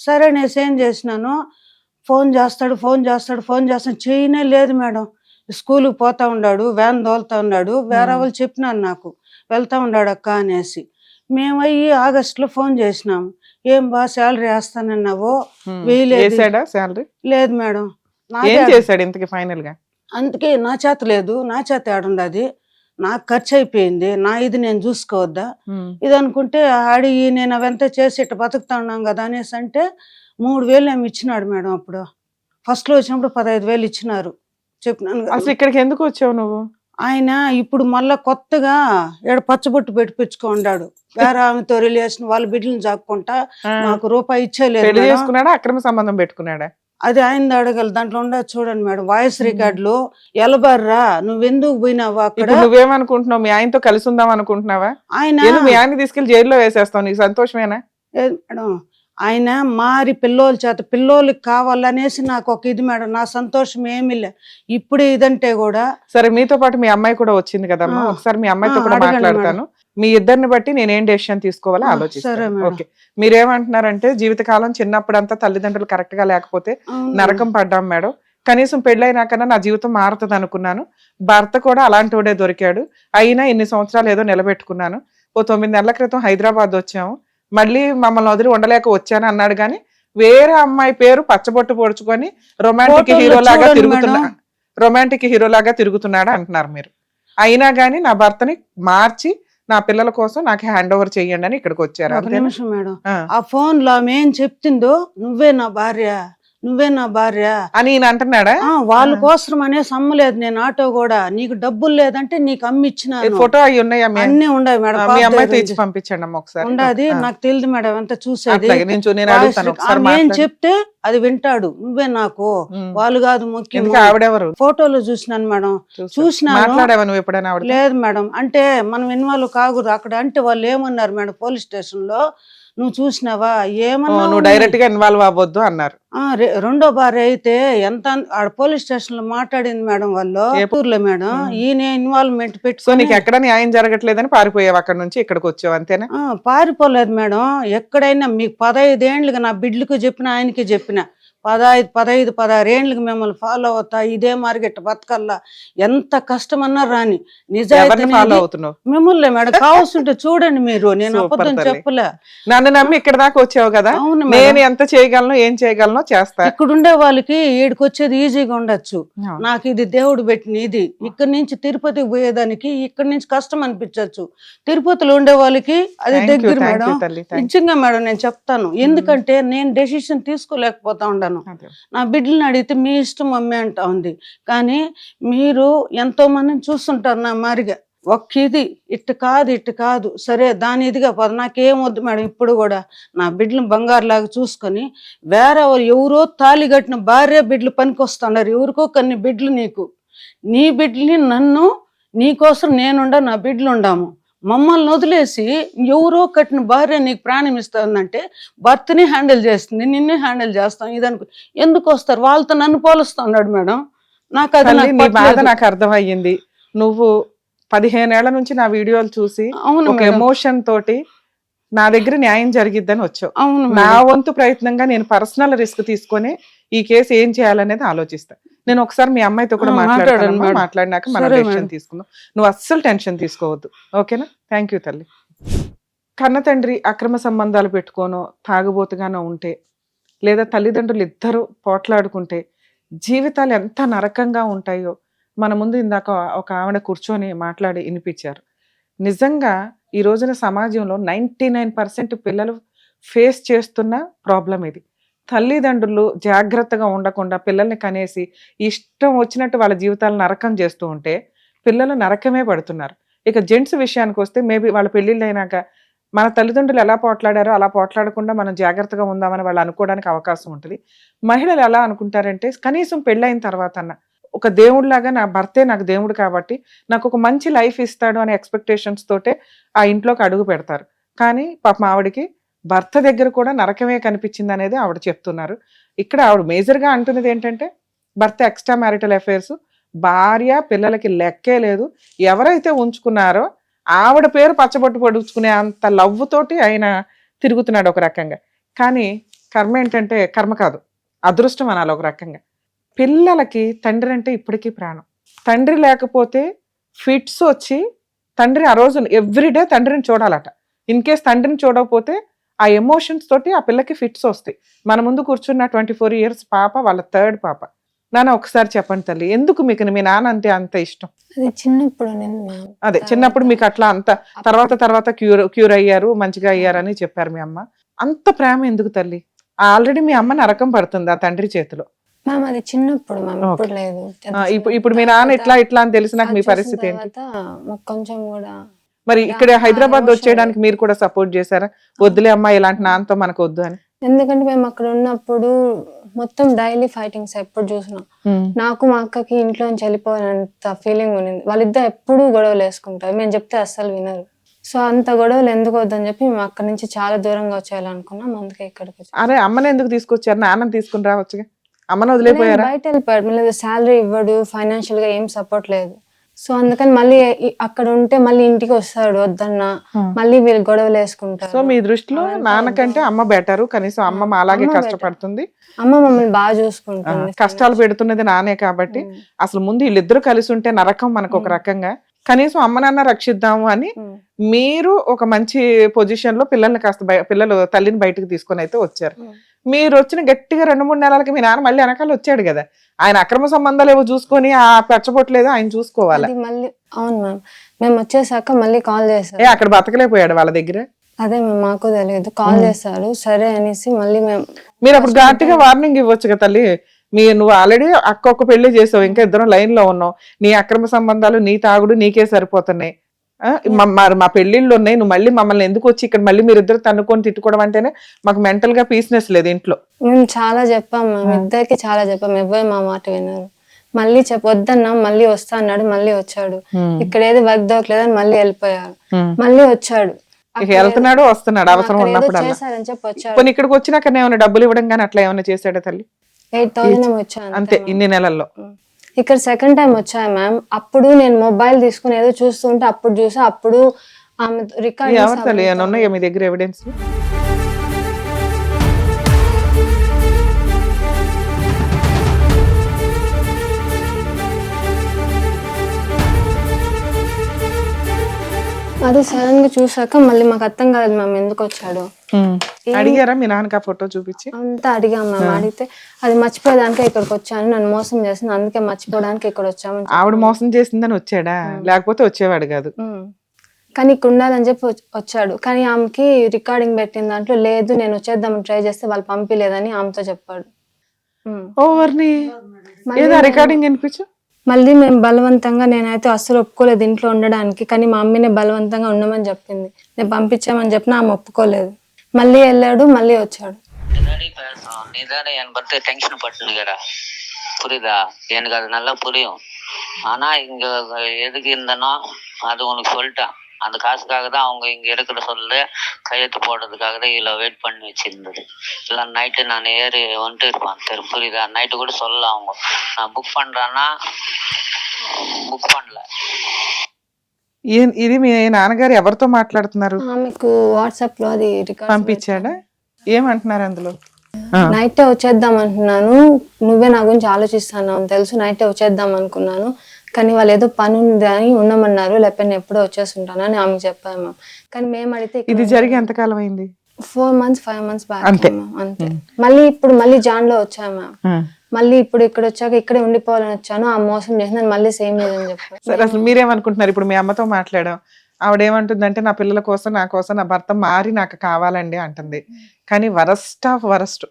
సరే అనేసి ఏం చేసినాను, ఫోన్ చేస్తాడు చేయనే లేదు మేడం. స్కూల్కి పోతా ఉన్నాడు, వ్యాన్ తోలుతా ఉన్నాడు, వేరే వాళ్ళు చెప్పినాను నాకు వెళ్తా ఉన్నాడు అక్క అనేసి. మేమయ్యి ఆగస్టులో ఫోన్ చేసినాము, ఏం బా శాలరీ వేస్తానన్నావో శాలరీ లేదు మేడం. ఏం చేశాడు ఇంతకి ఫైనల్ గా? అందుకే నా చేత లేదు, నా చేత ఏడుండది, నాకు ఖర్చు అయిపోయింది, నా ఇది నేను చూసుకోవద్దా ఇది అనుకుంటే అడిగి నేను అవంతా చేసి ఇట్లా బతుకుతా ఉన్నాం కదా అనేసి అంటే 3,000 ఏమి ఇచ్చినాడు మేడం. అప్పుడు ఫస్ట్ లో వచ్చినప్పుడు 15,000 ఇచ్చినారు చెప్పినాను. అసలు ఇక్కడికి ఎందుకు వచ్చావు నువ్వు? ఆయన ఇప్పుడు మళ్ళా కొత్తగా పచ్చబొట్టు పెట్టించుకున్నాడు, వేరే ఆమెతో రిలేషన్, వాళ్ళ బిడ్డలను జాక్కుంటా నాకు రూపాయి ఇచ్చేలేదు. పెళ్లి చేసుకున్నాడా, అక్రమ సంబంధం పెట్టుకున్నాడా? అది ఆయన అడగలు, దాంట్లో ఉండదు చూడండి మేడం, వాయిస్ రికార్డులు. ఎలబర్రా నువ్వెందుకు పోయినావా అక్కడ? నువ్వేమనుకుంటున్నావు, మీ ఆయనతో కలిసి ఉందాం అనుకుంటున్నావా? ఆయన మీ ఆయన తీసుకెళ్లి జైల్లో వేసేస్తావు, నీకు సంతోషమేనా? మేడం ఆయన మారి పిల్లోల చేత పిల్లోలకి కావాలనేసి నాకు ఒక ఇది మేడం, నా సంతోషం ఏమి లే ఇప్పుడు ఇదంటే కూడా. సరే మీతో పాటు మీ అమ్మాయి కూడా వచ్చింది కదమ్మా, ఒకసారి మీ అమ్మాయితో కూడా మాట్లాడతాను. మీ ఇద్దరిని బట్టి నేనేం డెసిషన్ తీసుకోవాలో ఆలోచిస్తాను. ఓకే, మీరేమంటున్నారంటే జీవితకాలం చిన్నప్పుడంతా తల్లిదండ్రులు కరెక్ట్ గా లేకపోతే నరకం పడ్డాం మేడం, కనీసం పెళ్ళైనాకన్నా నా జీవితం మారుతుంది అనుకున్నాను, భర్త కూడా అలాంటి వాడే దొరికాడు, అయినా ఇన్ని సంవత్సరాలు ఏదో నిలబెట్టుకున్నాను. ఓ 9 నెలల క్రితం హైదరాబాద్ వచ్చాము, మళ్ళీ మమ్మల్ని వదిలి ఉండలేక వచ్చాను అన్నాడు. కానీ వేరే అమ్మాయి పేరు పచ్చబొట్టు పొడుచుకొని రొమాంటిక్ హీరోలాగా తిరుగుతున్నాడు అంటున్నారు మీరు. అయినా గానీ నా భర్తని మార్చి నా పిల్లల కోసం నాకు హ్యాండ్ ఓవర్ చెయ్యండి అని ఇక్కడికి వచ్చారు. నిమిషం మేడం, ఆ ఫోన్ లో ఆమె ఏం చెప్తుందో, నువ్వే నా భార్య అని ఈయన అంటున్నాడా? వాళ్ళ కోసం అనే సమ్మలేదు నేను ఆటో కూడా, నీకు డబ్బులు లేదంటే నీకు అమ్మిచ్చిన ఫోటో అవి ఉన్నాయా? అన్ని ఉన్నాయి మేడం, మీ అమ్మాయితో ఇచ్చి పంపించండి అమ్మ ఒకసారి. ఉండదు, నాకు తెలియదు మేడం అంతా చూసేది. ఏం చెప్తే అది వింటాడు, నువ్వే నాకు, వాళ్ళు కాదు ముఖ్యం. ఆవిడెవరు? ఫోటోలో చూసినాను మేడం, చూసినాను. లేదు మేడం, అంటే మనం ఇన్వాల్వ్ కాకూడదు అక్కడ. అంటే వాళ్ళు ఏమన్నారు మేడం పోలీస్ స్టేషన్ లో, నువ్వు చూసినావా ఓ, ఏమన్నా నువ్వు డైరెక్ట్ గా ఇన్వాల్వ్ అవ్వద్దు అన్నారు. రెండో భార్య అయితే ఎంత ఆడ పోలీస్ స్టేషన్ లో మాట్లాడింది మేడం వాళ్ళు ఊర్లో మేడం, ఈయన ఇన్వాల్వ్మెంట్ సో పెట్టుకొని నీకు ఎక్కడ న్యాయం జరగట్లేదని పారిపోయావు అక్కడ నుంచి ఇక్కడికి వచ్చావు అంతేనా? పారిపోలేదు మేడం. ఎక్కడైనా మీకు 15 ఏండ్లుగా నా బిడ్డలకు చెప్పిన ఆయనకి చెప్పిన 15, 16 ఏండ్లకి మిమ్మల్ని ఫాలో అవుతా ఇదే మార్కెట్ బతకల్లా ఎంత కష్టమన్నా రాని నిజాయితీ ఫాలో అవుతున్నావు? మిమ్మల్ని మేడం కావాల్సింటే చూడండి మీరు, నేను Super అబద్ధం తల్లి. చెప్పలే. నన్ను నమ్మి ఇక్కడ దాకా వచ్చావు కదా, అవును నేను మేడం. ఎంత చేయగలను ఏం చేయగలను చేస్తా. ఇక్కడ ఉండే వాళ్ళకి ఈడికి వచ్చేది ఈజీగా ఉండొచ్చు, నాకు ఇది దేవుడు పెట్టిన ఇది. ఇక్కడ నుంచి తిరుపతికి పోయేదానికి ఇక్కడ నుంచి కష్టం అనిపించవచ్చు, తిరుపతిలో ఉండే వాళ్ళకి అది దగ్గర మేడం. నిజంగా మేడం నేను చెప్తాను, ఎందుకంటే నేను డెసిషన్ తీసుకోలేకపోతా ఉన్నాను. నా బిడ్డలను అడిగితే మీ ఇష్టం మమ్మీ అంటా ఉంది, కానీ మీరు ఎంతో మందిని చూస్తుంటారు నా మారిగా. ఇది ఇట్టు కాదు సరే దాని ఇదిగా పద, నాకేం వద్దు మేడం. ఇప్పుడు కూడా నా బిడ్డలు బంగారులాగా చూసుకొని వేరే ఎవరో తాళి కట్టిన భార్య బిడ్డలు పనికొస్తున్నారు, ఎవరికో కొన్ని బిడ్డలు నీకు, నీ బిడ్డని నన్ను నీకోసం నేనుండా నా బిడ్డలు ఉండాము. మమ్మల్ని వదిలేసి ఎవరో కట్టిన భార్య నీకు ప్రాణం ఇస్తుందంటే భర్తని హ్యాండిల్ చేస్తుంది, నిన్నే హ్యాండిల్ చేస్తాం ఇదనుకో. ఎందుకు వస్తారు వాళ్ళతో నన్ను పోలుస్తున్నాడు మేడం. నాకు అది నీ బాధ నాకు అర్థమయ్యింది. నువ్వు 15 ఏళ్ల నుంచి నా వీడియోలు చూసి ఒక ఎమోషన్ తోటి నా దగ్గర న్యాయం జరిగిద్దని వచ్చావు. అవును, నా వంతు ప్రయత్నంగా నేను పర్సనల్ రిస్క్ తీసుకొని ఈ కేసు ఏం చేయాలనేది ఆలోచిస్తా. నేను ఒకసారి మీ అమ్మాయితో కూడా మాట్లాడినాక మనం డెసిషన్ తీసుకుందాం. నువ్వు అస్సలు టెన్షన్ తీసుకోవద్దు, ఓకేనా? థ్యాంక్ యూ తల్లి. కన్న తండ్రి అక్రమ సంబంధాలు పెట్టుకోనో తాగుబోతుగానో ఉంటే, లేదా తల్లిదండ్రులు ఇద్దరు పోట్లాడుకుంటే జీవితాలు ఎంత నరకంగా ఉంటాయో మన ముందు ఇందాక ఒక ఆవిడ కూర్చొని మాట్లాడి వినిపించారు. నిజంగా ఈ రోజున సమాజంలో 99% పిల్లలు ఫేస్ చేస్తున్న ప్రాబ్లం ఇది. తల్లిదండ్రులు జాగ్రత్తగా ఉండకుండా పిల్లల్ని కనేసి ఇష్టం వచ్చినట్టు వాళ్ళ జీవితాలు నరకం చేస్తూ ఉంటే పిల్లలు నరకమే పడుతున్నారు. ఇక జెంట్స్ విషయానికి వస్తే మేబీ వాళ్ళ పెళ్ళిళ్ళు అయినాక మన తల్లిదండ్రులు ఎలా పోట్లాడారో అలా పోట్లాడకుండా మనం జాగ్రత్తగా ఉందామని వాళ్ళు అనుకోవడానికి అవకాశం ఉంటుంది. మహిళలు ఎలా అనుకుంటారంటే కనీసం పెళ్ళైన తర్వాత అన్న ఒక దేవుడిలాగా నా భర్తే నాకు దేవుడు కాబట్టి నాకు ఒక మంచి లైఫ్ ఇస్తాడు అనే ఎక్స్పెక్టేషన్స్ తోటే ఆ ఇంట్లోకి అడుగు పెడతారు. కానీ పాపం ఆవిడకి భర్త దగ్గర కూడా నరకమే కనిపించింది అనేది ఆవిడ చెప్తున్నారు. ఇక్కడ ఆవిడ మేజర్గా అంటున్నది ఏంటంటే భర్త ఎక్స్ట్రా మ్యారిటల్ అఫైర్స్, భార్య పిల్లలకి లెక్కే లేదు. ఎవరైతే ఉంచుకున్నారో ఆవిడ పేరు పచ్చబొట్టు పొడుచుకునే అంత లవ్ తోటి ఆయన తిరుగుతున్నాడు ఒక రకంగా. కానీ కర్మ ఏంటంటే కర్మ కాదు, అదృష్టం అనాలి ఒక రకంగా. పిల్లలకి తండ్రి అంటే ఇప్పటికీ ప్రాణం. తండ్రి లేకపోతే ఫిట్స్ వచ్చి తండ్రి ఆ రోజు ఎవ్రీడే తండ్రిని చూడాలట. ఇన్ కేస్ తండ్రిని చూడకపోతే ఆ ఎమోషన్స్ తోటి ఆ పిల్లకి ఫిట్స్ వస్తాయి. మన ముందు కూర్చున్న 24 years పాప, వాళ్ళ 3rd పాప. నాన్న ఒకసారి చెప్పండి తల్లి, ఎందుకు మీకు మీ నాన్న అంటే అంత ఇష్టం? అదే చిన్నప్పుడు మీకు అట్లా అంత తర్వాత క్యూర్ అయ్యారు, మంచిగా అయ్యారని చెప్పారు మీ అమ్మ. అంత ప్రేమ ఎందుకు తల్లి? ఆల్రెడీ మీ అమ్మ నరకం పడుతుంది ఆ తండ్రి చేతిలో. అది చిన్నప్పుడు లేదు. ఇప్పుడు మీ నాన్న ఇట్లా అని తెలిసినాక మీ పరిస్థితి ఏంటి? కొంచెం కూడా మరి ఇక్కడ హైదరాబాద్ వచ్చేయడానికి మీరు కూడా సపోర్ట్ చేశారా? వద్దులే అమ్మా ఇలాంటి నాన్నతో మనకు వద్దు అని. ఎందుకంటే మేము అక్కడ ఉన్నప్పుడు మొత్తం డైలీ ఫైటింగ్స్ ఎప్పుడు చూసినాం. నాకు మా అక్కకి ఇంట్లో నుంచి వెళ్ళిపోయినంత ఫీలింగ్ ఉంది. వాళ్ళిద్దరు ఎప్పుడు గొడవలు వేసుకుంటారు, మేము చెప్తే అస్సలు వినరు. సో అంత గొడవలు ఎందుకు వద్దని చెప్పి మేము అక్కడ నుంచి చాలా దూరంగా వచ్చేయాలనుకున్నాం. అందుకే ఇక్కడికి వచ్చాం. అరే అమ్మని ఎందుకు తీసుకొచ్చారు? నాన్నని తీసుకుని రావచ్చుగా. అమ్మని వదిలేపోయారా? బయట వెళ్ళిపోయాడు, మళ్ళీ శాలరీ ఇవ్వడు, ఫైనాన్షియల్ గా ఏం సపోర్ట్ లేదు. సో అందుకని మళ్ళీ అక్కడ ఉంటే మళ్ళీ ఇంటికి వస్తాడు వద్దన్నా, మళ్ళీ వీళ్ళు గొడవలు వేసుకుంటారు. సో మీ దృష్టిలో నాన్నకంటే అమ్మ బెటరు, కనీసం అమ్మ అలాగే కష్టపడుతుంది, అమ్మ మమ్మల్ని బాగా చూసుకుంటుంది. కష్టాలు పెడుతున్నది నానే కాబట్టి అసలు ముందు వీళ్ళిద్దరు కలిసి ఉంటే నరకం మనకు ఒక రకంగా. కనీసం అమ్మ నాన్న రక్షిద్దాము అని మీరు ఒక మంచి పొజిషన్ లో పిల్లల్ని కాస్త పిల్లలు తల్లిని బయటకు తీసుకొని అయితే వచ్చారు. మీరు వచ్చిన గట్టిగా 2-3 నెలలకి మీ నాన్న మళ్ళీ వెనకాల వచ్చాడు కదా. ఆయన అక్రమ సంబంధాలు ఏవో చూసుకొని ఆ పెచ్చబొట్టలేదు ఆయన చూసుకోవాలి. అవును మ్యామ్, మేము వచ్చేసాక మళ్ళీ కాల్ చేశారు. అక్కడ బతకలేకపోయాడు వాళ్ళ దగ్గర. అదే మేము మాకు తెలియదు, కాల్ చేశారు సరే అనేసి మళ్ళీ మీరు అప్పుడు గట్టిగా వార్నింగ్ ఇవ్వచ్చు కదా తల్లి. నువ్వు ఆల్రెడీ అక్క ఒక్క పెళ్లి చేసావు, ఇంకా ఇద్దరం లైన్ లో ఉన్నావు, నీ అక్రమ సంబంధాలు నీ తాగుడు నీకే సరిపోతున్నాయి, మా పెళ్లిళ్ళు ఉన్నాయి, నువ్వు మళ్ళీ మమ్మల్ని ఎందుకు వచ్చి ఇక్కడ మళ్ళీ మీరిద్దరు తన్నుకొని తిట్టుకోవడం అంటేనే మాకు మెంటల్ గా పీస్నెస్ లేదు ఇంట్లో. మేము చాలా చెప్పాం, మేము ఇద్దరికి చాలా చెప్పాం, ఎవరు మా మాట విన్నారు. మళ్ళీ వద్దన్నా మళ్ళీ వస్తా అన్నాడు, మళ్ళీ వచ్చాడు. ఇక్కడ ఏది వర్క్ దొరకలేదని మళ్ళీ వెళ్ళిపోయారు, మళ్ళీ వచ్చాడు. ఇక వెళ్తున్నాడు వస్తున్నాడు అవసరం అక్కడ ఏదో ఉన్నప్పుడు చేశారని చెప్పి వచ్చాడు. కొన్ని ఇక్కడికి వచ్చినాక ఏమైనా డబ్బులు ఇవ్వడం కానీ అట్లా ఏమైనా చేశాడా తల్లి? 8,000 వచ్చాను అంతే ఇన్ని నెలల్లో. ఇక్కడ సెకండ్ టైం వచ్చాయి మ్యామ్. అప్పుడు నేను మొబైల్ తీసుకుని ఏదో చూస్తుంటే అప్పుడు చూసా, అప్పుడు ఆమె ఎవరు తల్లి ఏమైనా ఉన్నాయా మీ దగ్గర ఎవిడెన్స్? అది సడన్ గా చూసాక మళ్ళీ మాకు అర్థం కాలేదు మ్యామ్ ఎందుకు వచ్చాడు. అడిగారా మీ నాన్నకి ఆ ఫోటో చూపించి? అంతా అడిగాం మ్యామ్. అడిగితే అది మర్చిపోయేదానికి ఇక్కడికి వచ్చాను, నన్ను మోసం చేసింది, అందుకే మర్చిపోవడానికి ఇక్కడ వచ్చాము. ఆవిడ మోసం చేసిందని వచ్చాడా? లేకపోతే వచ్చేవాడు కాదు. కానీ ఇక్కడ ఉండాలని చెప్పి వచ్చాడు. కానీ ఆమెకి రికార్డింగ్ పెట్టిన దాంట్లో లేదు, నేను వచ్చేద్దామని ట్రై చేస్తే వాళ్ళు పంపిలేదని ఆమెతో చెప్పాడు. ఓవర్ని రికార్డింగ్ వినిపించు. మళ్ళీ మేము బలవంతంగా, నేనైతే అస్సలు ఒప్పుకోలేదు ఇంట్లో ఉండడానికి, కానీ మా అమ్మనే బలవంతంగా ఉండమని చెప్పింది. నేను పంపించామని చెప్పిన ఆమె ఒప్పుకోలేదు. మళ్ళీ వెళ్ళాడు, మళ్ళీ వచ్చాడు. நீதானே என் பத்தி டென்ஷன் பட்டுனுக்கிற, புரியுதா? எனக்கு அது நல்லா புரியும். ஆனா இங்க எதுக்கு இருந்தனோ அது உனக்கு சொல்லிட்டேன். அந்த காசுக்காக தான் அவங்க இங்க இருக்கிற சொல்லு கையெழுத்து போடுறதுக்காக தான் இவ்வளோ வெயிட் பண்ணி வச்சிருந்தது. இல்லை நைட்டு நான் ஏறி வந்துட்டு இருப்பேன் தெரு, புரியுதா? நைட்டு கூட சொல்லலாம் அவங்க, நான் புக் பண்றேன்னா బుక్ పడలే. ఇది మీ నాన్నగారు ఎవరితో మాట్లాడుతున్నారు? ఆమెకు వాట్సాప్ లో అది రికార్డ్ పంపించాడా? ఏమంటున్నారు అందులో? నైటే వచ్చేద్దాం అంటున్నాను, నువ్వే నా గురించి ఆలోచిస్తాను తెలుసు, నైటే వచ్చేద్దాం అనుకున్నాను, కానీ వాళ్ళు ఏదో పని ఉంది అని ఉండమన్నారు, లేకపోతే నేను ఎప్పుడో వచ్చేస్తుంటాను అని ఆమె చెప్పాము. కానీ మేము అడిగితే ఇది జరిగి ఎంతకాలం అయింది? 4 months 5 months బ్యాక్ అంతే. మళ్ళీ ఇప్పుడు మళ్ళీ జాన్ లో వచ్చాము. మళ్ళీ ఇప్పుడు ఇక్కడ వచ్చాక ఇక్కడే ఉండిపోవాలని వచ్చాను, ఆ మోసం చేసిన మళ్ళీ సేమ్ లేదని చెప్పాను. సరే, అసలు మీరేమనుకుంటున్నారు? ఇప్పుడు మీ అమ్మతో మాట్లాడాం, ఆవిడ ఏమంటుందంటే నా పిల్లల కోసం, నా కోసం, నా భర్త మారి నాకు కావాలండి అంటుంది. కానీ వరస్ట్ ఆఫ్ వరస్ట్,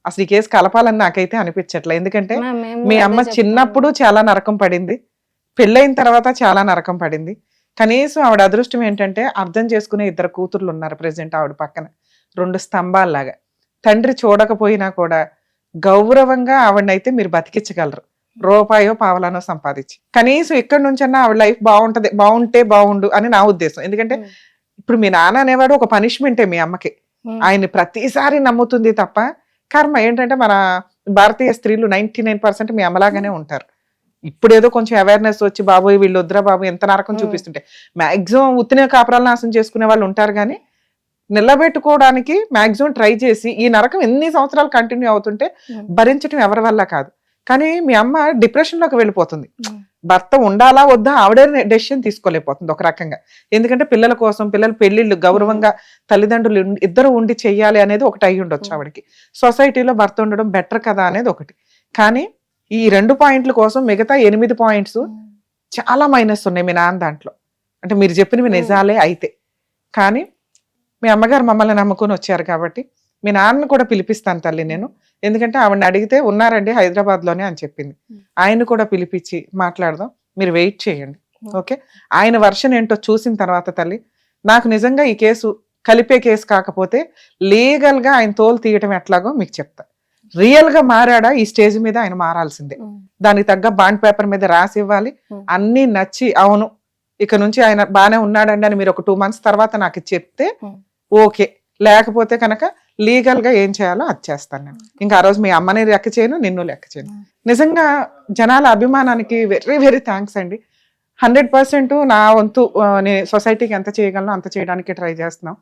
అసలు ఈ కేసు కలపాలని నాకైతే అనిపించట్లే. ఎందుకంటే మీ అమ్మ చిన్నప్పుడు చాలా నరకం పడింది, పెళ్ళైన తర్వాత చాలా నరకం పడింది. కనీసం ఆవిడ అదృష్టం ఏంటంటే అర్థం చేసుకునే 2 కూతుర్లు ఉన్నారు ప్రెసెంట్ ఆవిడ పక్కన, 2 స్తంభాల్లాగా. తండ్రి చూడకపోయినా కూడా గౌరవంగా ఆవిడనైతే మీరు బతికించగలరు, రూపాయో పావలానో సంపాదించి. కనీసం ఇక్కడ నుంచన్నా ఆవిడ లైఫ్ బాగుంటే బాగుండు అని నా ఉద్దేశం. ఎందుకంటే ఇప్పుడు మీ నాన్న అనేవాడు ఒక పనిష్మెంటే మీ అమ్మకి. ఆయన్ని ప్రతిసారి నమ్ముతుంది తప్ప, కర్మ ఏంటంటే మన భారతీయ స్త్రీలు 99% మీ అమ్మలాగానే ఉంటారు. ఇప్పుడు ఏదో కొంచెం అవేర్నెస్ వచ్చి బాబోయ్ వీళ్ళు వద్దురా బాబు ఎంత నరకం చూపిస్తుంటే మాక్సిమం ఉత్తినే కాపురాలు నాశనం చేసుకునే వాళ్ళు ఉంటారు. కానీ నిలబెట్టుకోవడానికి మాక్సిమం ట్రై చేసి ఈ నరకం ఎన్ని సంవత్సరాలు కంటిన్యూ అవుతుంటే భరించడం ఎవరి వల్ల కాదు. కానీ మీ అమ్మ డిప్రెషన్ లోకి వెళ్ళిపోతుంది. భర్త ఉండాలా వద్దా ఆవిడే డెసిషన్ తీసుకోలేకపోతుంది ఒక రకంగా. ఎందుకంటే పిల్లల కోసం, పిల్లల పెళ్లిళ్ళు గౌరవంగా తల్లిదండ్రులు ఇద్దరు ఉండి చెయ్యాలి అనేది ఒకటి అయ్యి ఉండొచ్చు ఆవిడకి. సొసైటీలో భర్త ఉండడం బెటర్ కదా అనేది ఒకటి. కానీ ఈ 2 పాయింట్ల కోసం మిగతా 8 పాయింట్స్ చాలా మైనస్ ఉన్నాయి మీ నాన్న దాంట్లో. అంటే మీరు చెప్పినవి నిజాలే అయితే. కానీ మీ అమ్మగారు మమ్మల్ని నమ్ముకొని వచ్చారు కాబట్టి మీ నాన్నను కూడా పిలిపిస్తాను తల్లి నేను. ఎందుకంటే ఆవిడని అడిగితే ఉన్నారండి హైదరాబాద్లోనే అని చెప్పింది. ఆయన కూడా పిలిపించి మాట్లాడదాం, మీరు వెయిట్ చేయండి. ఓకే, ఆయన వర్షన్ ఏంటో చూసిన తర్వాత తల్లి నాకు నిజంగా ఈ కేసు కలిపే కేసు కాకపోతే లీగల్గా ఆయన తోలు తీయటం ఎట్లాగో మీకు చెప్తా. రియల్ గా మారాడా ఈ స్టేజ్ మీద ఆయన మారాల్సిందే. దానికి తగ్గ బాండ్ పేపర్ మీద రాసి ఇవ్వాలి. అన్ని నచ్చి అవును ఇక నుంచి ఆయన బానే ఉన్నాడండి అని మీరు ఒక 2 months తర్వాత నాకు చెప్తే ఓకే, లేకపోతే కనుక లీగల్ గా ఏం చేయాలో అది చేస్తాను నేను. ఇంకా ఆ రోజు మీ అమ్మని లెక్క చేయను, నిన్ను లెక్క చేయను. నిజంగా జనాల అభిమానానికి వెరీ వెరీ థ్యాంక్స్ అండి. 100% నా వంతు నేను సొసైటీకి ఎంత చేయగలను అంత చేయడానికి ట్రై చేస్తున్నాం.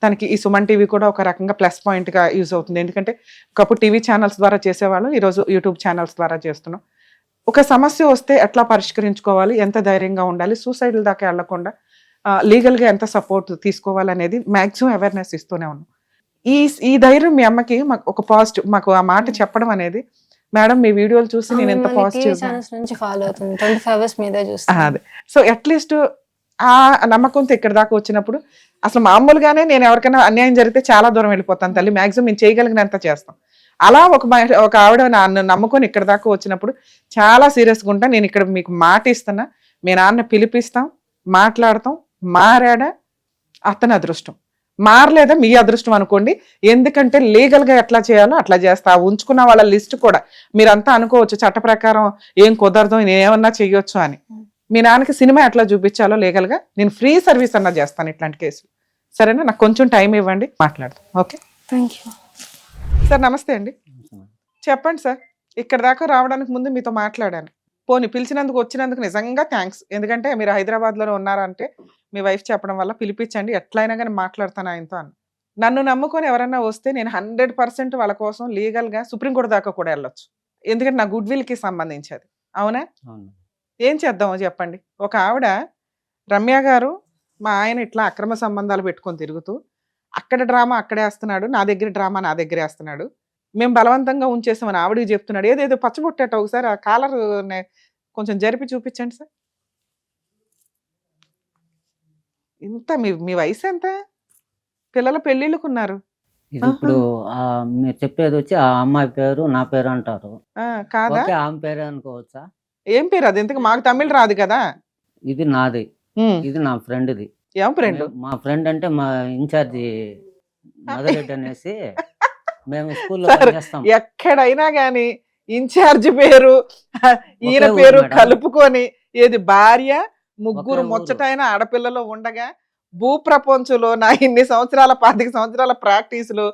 దానికి ఈ సుమన్ టీవీ కూడా ఒక రకంగా ప్లస్ పాయింట్ గా యూజ్ అవుతుంది. ఎందుకంటే ఒకప్పుడు టీవీ ఛానల్స్ ద్వారా చేసేవాళ్ళు, ఈరోజు యూట్యూబ్ ఛానల్స్ ద్వారా చేస్తున్నాం. ఒక సమస్య వస్తే ఎట్లా పరిష్కరించుకోవాలి, ఎంత ధైర్యంగా ఉండాలి, సూసైడ్ల దాకా వెళ్లకుండా లీగల్గా ఎంత సపోర్ట్ తీసుకోవాలి అనేది మ్యాక్సిమం అవేర్నెస్ ఇస్తూనే ఉన్నాం. ఈ ధైర్యం మీ అమ్మకి ఒక పాజిటివ్ మాకు ఆ మాట చెప్పడం అనేది, మేడం మీ వీడియోలు చూసి నేను ఎంత పాజిటివ్ అదే. సో అట్లీస్ట్ ఆ నమ్మకంతో ఇక్కడ దాకా వచ్చినప్పుడు అసలు మామూలుగానే నేను ఎవరికైనా అన్యాయం జరిగితే చాలా దూరం వెళ్ళిపోతాను తల్లి, మాక్సిమం నేను చేయగలిగినంత చేస్తాం. అలా ఒక ఆవిడ నన్ను నమ్ముకొని ఇక్కడ దాకా వచ్చినప్పుడు చాలా సీరియస్గా ఉంటా. నేను ఇక్కడ మీకు మాట ఇస్తున్నా, మీ నాన్న పిలిపిస్తాం, మాట్లాడతాం. మారాడా అతని అదృష్టం, మారలేదా మీ అదృష్టం అనుకోండి. ఎందుకంటే లీగల్ గా ఎట్లా చేయాలో అట్లా చేస్తా. ఉంచుకున్న వాళ్ళ లిస్ట్ కూడా మీరంతా అనుకోవచ్చు చట్ట ప్రకారం ఏం కుదరదు, నేనేమన్నా చెయ్యొచ్చు అని. మీ నాన్నకి సినిమా ఎట్లా చూపించాలో లీగల్ గా నేను ఫ్రీ సర్వీస్ అన్నా చేస్తాను. ఇట్లాంటి కేసులు సరేనా, నాకు కొంచెం టైం ఇవ్వండి, మాట్లాడదాం. Okay thank you. సార్ నమస్తే అండి. చెప్పండి సార్, ఇక్కడ దాకా రావడానికి ముందు మీతో మాట్లాడాను. పోనీ పిలిచినందుకు వచ్చినందుకు నిజంగా థ్యాంక్స్. ఎందుకంటే మీరు హైదరాబాద్లోనే ఉన్నారంటే మీ వైఫ్ చెప్పడం వల్ల పిలిపించండి, ఎట్లయినా కానీ మాట్లాడతాను ఆయనతో అని. నన్ను నమ్ముకొని ఎవరన్నా వస్తే నేను 100% వాళ్ళ కోసం లీగల్గా సుప్రీంకోర్టు దాకా కూడా వెళ్ళొచ్చు. ఎందుకంటే నా గుడ్ విల్కి సంబంధించేది. అవునా? అవును. ఏం చేద్దామో చెప్పండి. ఒక ఆవిడ రమ్య గారు మా ఆయన ఇట్లా అక్రమ సంబంధాలు పెట్టుకొని తిరుగుతూ అక్కడ డ్రామా అక్కడే వేస్తున్నాడు, నా దగ్గర డ్రామా నా దగ్గరే వేస్తున్నాడు, మేము బలవంతంగా ఉంచేసామని ఆవిడికి చెప్తున్నాడు. ఏదేదో పచ్చబొట్టేట ఒకసారి ఆ కాలర్ కొంచెం జరిపి చూపించండి సార్. ఇంత మీ వయసు ఎంత? పిల్లల పెళ్ళిళ్ళకున్నారు. ఇది ఇప్పుడు మీరు చెప్పేది వచ్చి ఆ అమ్మాయి పేరు నా పేరు అంటారు. కాదా? ఓకే, ఆమె పేరే అనుకోవచ్చా? ఏం పేరు అది? ఎందుకు మాకు తమిళ్ రాదు కదా. ఇది నాది, ఇది నా ఫ్రెండ్ది. ఏం ఫ్రెండ్? మా ఫ్రెండ్ అంటే మా ఇన్ఛార్జి మదరెడ్డి అనేసి మేము స్కూల్లో పనిచేస్తాం. ఎక్కడైనా గాని ఇన్ఛార్జ్ పేరు ఈయన ఒకే పేరు ఊరు మేడం. కలుపుకొని ఏది భార్య ముగ్గురు ఒకే ఊరు. ముచ్చటైన ఆడపిల్లలు ఉండగా భూప్రపంచంలో నా ఇన్ని సంవత్సరాల 25 సంవత్సరాల ప్రాక్టీసులు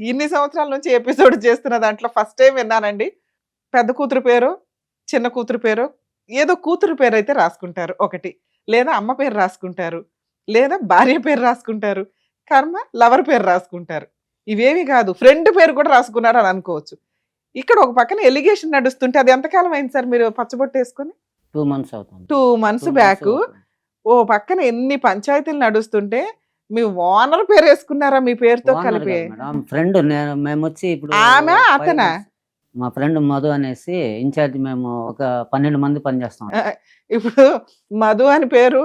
ఇన్ని సంవత్సరాల నుంచి ఎపిసోడ్ చేస్తున్న దాంట్లో ఫస్ట్ టైం విన్నానండి. పెద్ద కూతురు పేరు చిన్న కూతురు పేరు ఏదో కూతురు పేరు అయితే రాసుకుంటారు ఒకటి, లేదా అమ్మ పేరు రాసుకుంటారు, లేదా భార్య పేరు రాసుకుంటారు, కర్మ లవర్ పేరు రాసుకుంటారు. ఇవేమి కాదు, ఫ్రెండ్ పేరు కూడా రాసుకున్నారు అని అనుకోవచ్చు. ఇక్కడ ఒక పక్కన ఎలిగేషన్ నడుస్తుంటే అది ఎంతకాలం అయింది సార్ మీరు పచ్చబొట్టు వేసుకొని? 2 months అవుతుంది. 2 months బ్యాక్. ఓ పక్కన ఎన్ని పంచాయతీలు నడుస్తుంటే మీ ఓనర్ పేరు వేసుకున్నారా మీ పేరుతో కలిపి? ఫ్రెండ్ మేము వచ్చి ఇప్పుడు ఆమె అతనా? మా ఫ్రెండ్ మధు అనేసి ఇన్ఛార్జ్, మేము ఒక 12 మంది పనిచేస్తాం. ఇప్పుడు మధు అని పేరు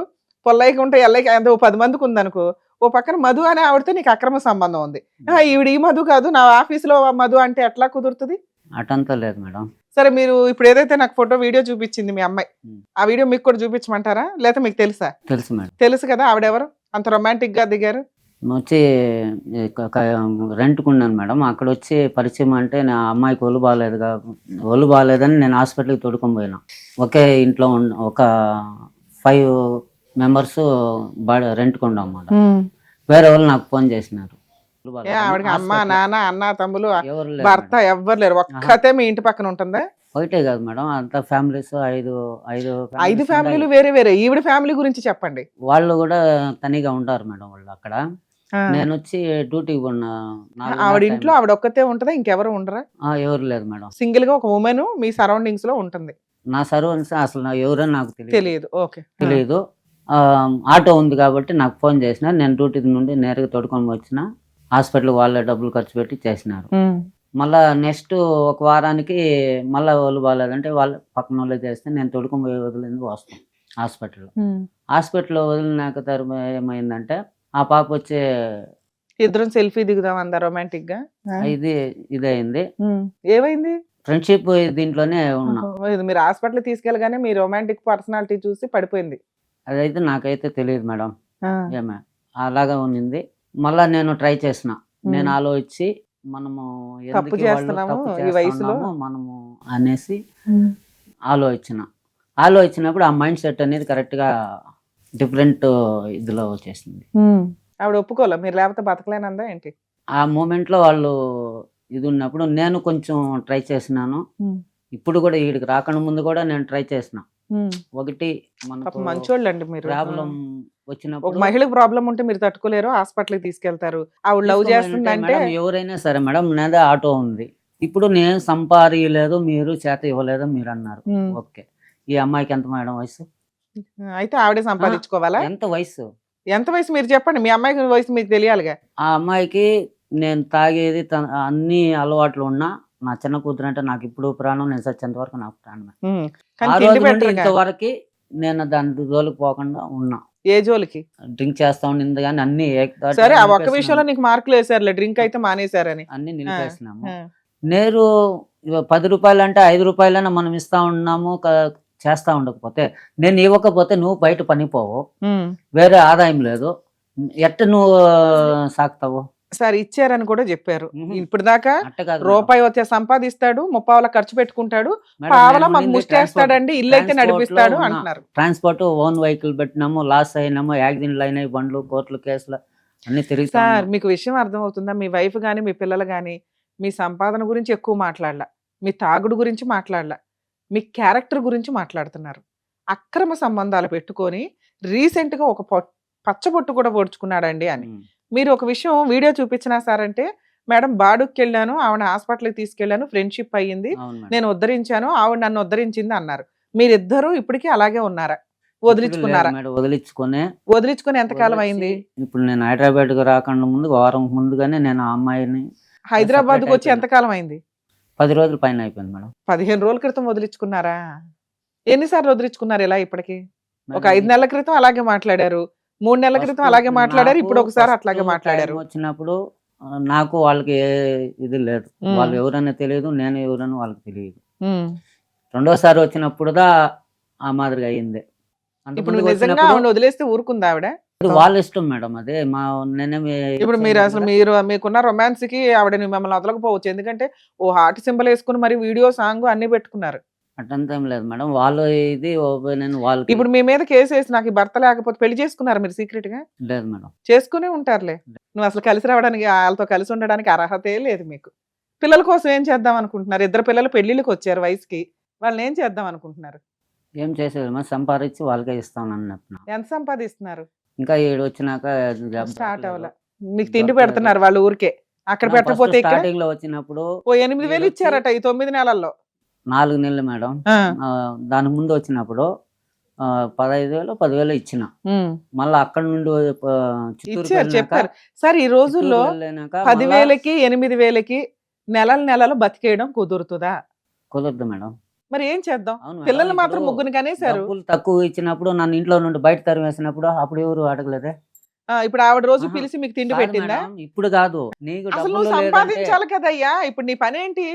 పొల్లైకి ఉంటే ఎల్లకి ఓ 10 మందికి ఉందనుకో, ఓ పక్కన మధు అనే ఆవిడతో నీకు అక్రమ సంబంధం ఉంది. ఈవిడ ఈ మధు కాదు, నా ఆఫీసులో మధు అంటే ఎట్లా కుదురుతుంది? అటంతా లేదు మేడం. సరే, మీరు ఇప్పుడు ఏదైతే నాకు ఫోటో వీడియో చూపించింది మీ అమ్మాయి, ఆ వీడియో మీకు కూడా చూపించమంటారా, లేకపోతే మీకు తెలుసా? తెలుసు మేడం. తెలుసు కదా. ఆవిడెవరు అంత రొమాంటిక్ గా దిగారు? వచ్చి రెంట్కి ఉన్నాను మేడం. అక్కడ వచ్చి పరిచయం అంటే నా అమ్మాయికి ఒళ్ళు బాగాలేదని నేను హాస్పిటల్కి తోడుకొని పోయినా. ఒకే ఇంట్లో ఒక 5 members రెంట్కి ఉన్నాం అన్నమాట. వేరే వాళ్ళు నాకు ఫోన్ చేసినారు. ఆవిడకి అమ్మ నాన్న అన్న తమ్ములు ఎవరు భర్త ఎవ్వరు లేరు, ఒక్కతే మీ ఇంటి పక్కన ఉంటుందా? ఒకటే కాదు మేడం, అంతా ఫ్యామిలీస్ 5 ఫ్యామిలీలు వేరే వేరే. ఈవిడ ఫ్యామిలీ గురించి చెప్పండి. వాళ్ళు కూడా తనిగా ఉంటారు మేడం. వాళ్ళు అక్కడ నేను వచ్చి డ్యూటీకి ఉన్నా. ఆవిడ ఇంట్లో ఆవిడ ఒక్కతే ఉంటుందా, ఇంకెవరు ఉండరా? ఎవరు లేదు మేడం. సింగిల్ గా ఒక ఉమెన్ మీ సరౌండింగ్స్ లో ఉంటుంది. నా సర్వెంట్స్ అసలు ఎవరని నాకు తెలియదు. ఓకే, తెలియదు. ఆటో ఉంది కాబట్టి నాకు ఫోన్ చేసిన. నేను డ్యూటీ నుండి నేరుగా తోడుకొని వచ్చిన. హాస్పిటల్ వాళ్ళే డబ్బులు ఖర్చు పెట్టి చేసినారు. మళ్ళా నెక్స్ట్ ఒక వారానికి మళ్ళీ వాళ్ళు బాగాలేదంటే వాళ్ళ పక్కన వాళ్ళే చేస్తే నేను తోడుకొని పోయి వదిలింది వస్తాం హాస్పిటల్లో వదిలినాక తర్వాత ఏమైందంటే ఆ పాప వచ్చే ఇద్దరం సెల్ఫీ దిగుదాం అందా రొమాంటిక్ గా. ఇదైంది. ఏమైంది? ఫ్రెండ్షిప్ దీంట్లోనే ఉన్నా. మీరు హాస్పిటల్ తీసుకెళ్ళగానే మీ రొమాంటిక్ పర్సనాలిటీ చూసి పడిపోయింది. అదైతే నాకైతే తెలియదు మేడం. ఏమే అలాగా ఉన్నింది. మళ్ళా నేను ట్రై చేసిన. నేను ఆలోచించి మనము తప్పు చేస్తున్నాము ఈ వయసులో మనము అనేసి ఆలోచించినప్పుడు ఆ మైండ్ సెట్ అనేది కరెక్ట్ గా డిఫరెంట్ ఇదిలో వచ్చేసింది. ఆవిడ ఒప్పుకోలే మీరు లేకపోతే బతకలేనందా ఏంటి? ఆ మూమెంట్ లో వాళ్ళు ఇది ఉన్నప్పుడు నేను కొంచెం ట్రై చేసినాను. ఇప్పుడు కూడా వీడికి రాకుండా ముందు కూడా నేను ట్రై చేసిన. ఒకటి మంచోళ్ళండి మీరు. ప్రాబ్లం వచ్చినప్పుడు ఒక మహిళకు ప్రాబ్లం ఉంటే మీరు తట్టుకోలేరు, హాస్పిటల్కి తీసుకెళ్తారు. ఆవిడ లవ్ చేస్తుందంటే ఎవరైనా సరే మేడం, నేనే ఆటో ఉంది. ఇప్పుడు నేను సంపాదించలేదు, మీరు చేత ఇవ్వలేదు మీరు అన్నారు. ఓకే, ఈ అమ్మాయికి ఎంత మేడం వయసు? అయితే ఆవిడే సంపాదించుకోవాలా? ఎంత వయసు మీరు చెప్పండి. మీ అమ్మాయికి వయసు మీకు తెలియాలిగా. ఆ అమ్మాయికి నేను తాగేది అన్ని అలవాట్లు ఉన్నా, నా చిన్న కూతురు అంటే నాకు ఇప్పుడు ప్రాణం, నేను చచ్చేంత వరకు నాకు ప్రాణమే. ఇంతవరకు నేను దాని జోలికి పోకుండా ఉన్నా. ఏ జోలికి? డ్రింక్ చేస్తా ఉండింది కానీ అన్ని. సరే, ఆ ఒక్క విషయంలో నీకు మార్కులు వేసారులే, డ్రింక్ అయితే మానేశారని. అన్ని నిలిపేసినాము. నేను 10 రూపాయలు అంటే 5 రూపాయలైనా మనం ఇస్తా ఉన్నాము. చేస్తా ఉండకపోతే నేను ఇవ్వకపోతే నువ్వు బయట పనిపోవు, వేరే ఆదాయం లేదు, ఎట్ట నువ్వు సాగుతావు? సరే, ఇచ్చారని కూడా చెప్పారు. ఇప్పుడు దాకా రూపాయి వచ్చే సంపాదిస్తాడు, 30 ఖర్చు పెట్టుకుంటాడు, పావలా మాకు ముష్టేస్తాడండి, ఇల్లు అయితే నడిపిస్తాడు అంటున్నారు. ట్రాన్స్పోర్ట్ ఓన్ వెహికల్ పెట్టినాము, లాస్ అయినాము, యాక్సిడెంట్లు అయినాయి, బండ్లు, కోర్టులు, కేసులు అన్ని తిరిగి సార్ మీకు విషయం అర్థమవుతుందా? మీ వైఫ్ గాని మీ పిల్లలు గాని మీ సంపాదన గురించి ఎక్కువ మాట్లాడలా, మీ తాగుడు గురించి మాట్లాడలా, మీ క్యారెక్టర్ గురించి మాట్లాడుతున్నారు. అక్రమ సంబంధాలు పెట్టుకొని రీసెంట్ గా ఒక పచ్చబొట్టు కూడా పొడుచుకున్నాడండి అని. మీరు ఒక విషయం వీడియో చూపించినా సార్ అంటే, మేడం బాడుకి వెళ్ళాను, ఆవిడ హాస్పిటల్కి తీసుకెళ్ళాను, ఫ్రెండ్షిప్ అయ్యింది, నేను ఉద్ధరించాను, ఆవిడ నన్ను ఉద్ధరించింది అన్నారు. మీరిద్దరూ ఇప్పటికీ అలాగే ఉన్నారా? వదిలించుకున్నారా? వదిలించుకుని ఎంతకాలం అయింది? ఇప్పుడు నేను హైదరాబాద్ కు రాకుండా ముందు వారం ముందుగానే నేను ఆ అమ్మాయిని హైదరాబాద్ కు వచ్చి ఎంతకాలం అయింది? 10 రోజుల పైన అయిపోయింది మేడం. 15 రోజుల క్రితం వదిలించుకున్నారా? ఎన్నిసార్లు వదిలించుకున్నారు ఇలా ఇప్పటికి? ఒక 5 నెలల క్రితం అలాగే మాట్లాడారు, 3 నెలల క్రితం అలాగే మాట్లాడారు, ఇప్పుడు ఒకసారి అట్లాగే మాట్లాడారు. వచ్చినప్పుడు నాకు వాళ్ళకి ఇది లేదు, వాళ్ళు ఎవరన్నా తెలియదు, నేను ఎవరని వాళ్ళకి తెలియదు. రెండోసారి వచ్చినప్పుడుదా ఆ మాదిరిగా అయింది. ఇప్పుడు నిజంగా ఆవిడ వదిలేస్తే ఊరుకుందా ఆవిడ? వాళ్ళ ఇష్టం మేడం, అదే మా నేనేమి. ఇప్పుడు మీరు అసలు మీకున్న రొమాన్స్ కి ఆవిడ మిమ్మల్ని వదలకపోవచ్చు, ఎందుకంటే ఓ హార్ట్ సింబల్ వేసుకుని మరి వీడియో సాంగ్ అన్ని పెట్టుకున్నారు. అటంతా ఏం లేదు మేడం, వాళ్ళు ఇది నేను వాళ్ళకి. ఇప్పుడు మీ మీద కేసు వేసి నాకు ఈ భర్త లేకపోతే పెళ్లి చేసుకున్నారు మీరు సీక్రెట్ గా? లేదు మేడం. చేసుకునే ఉంటారులే. నువ్వు అసలు కలిసి రావడానికి, వాళ్ళతో కలిసి ఉండడానికి అర్హతే లేదు మీకు. పిల్లల కోసం ఏం చేద్దాం అనుకుంటున్నారు? 2 పిల్లలు పెళ్లిళ్ళకి వచ్చారు వయసుకి, వాళ్ళని ఏం చేద్దాం అనుకుంటున్నారు? ఏం చేసేది, సంపాదించి వాళ్ళకే ఇస్తాను అన్నప్పుడు. ఎంత సంపాదిస్తున్నారు? ఇంకా 7 వచ్చినాక స్టార్ట్ అవ్వాల. మీకు తిండి పెడుతున్నారు వాళ్ళు ఊరికే, అక్కడ పెట్టకపోతే స్టార్టింగ్ లో వచ్చినప్పుడు ఓ 8,000 ఇచ్చారట ఈ 9 నెలల్లో. 4 నెలలు మేడం. దాని ముందు వచ్చినప్పుడు 15,000 10,000 ఇచ్చిన. మళ్ళీ అక్కడ నుండి ఇచ్చారు, చెప్పారు సార్. ఈ రోజుల్లో 10,000కి 8,000కి నెలలు బతికేయడం కుదురుతుందా? కుదరదు మేడం. మరి ఏం చేద్దాం? పిల్లలు మాత్రం ముగ్గురు కనేసారు. తక్కువ ఇచ్చినప్పుడు నన్ను ఇంట్లో నుండి బయట తరిమేసినప్పుడు అప్పుడు ఎవరు అడగలేదే. ఇప్పుడు ఆవిడ రోజు పిలిచి మీకు తిండి పెట్టిందా? ఇప్పుడు కాదు, నీకు అసలు నువ్వు సంపాదించాలి కదయ్యా. ఇప్పుడు నీ పని ఏంటి?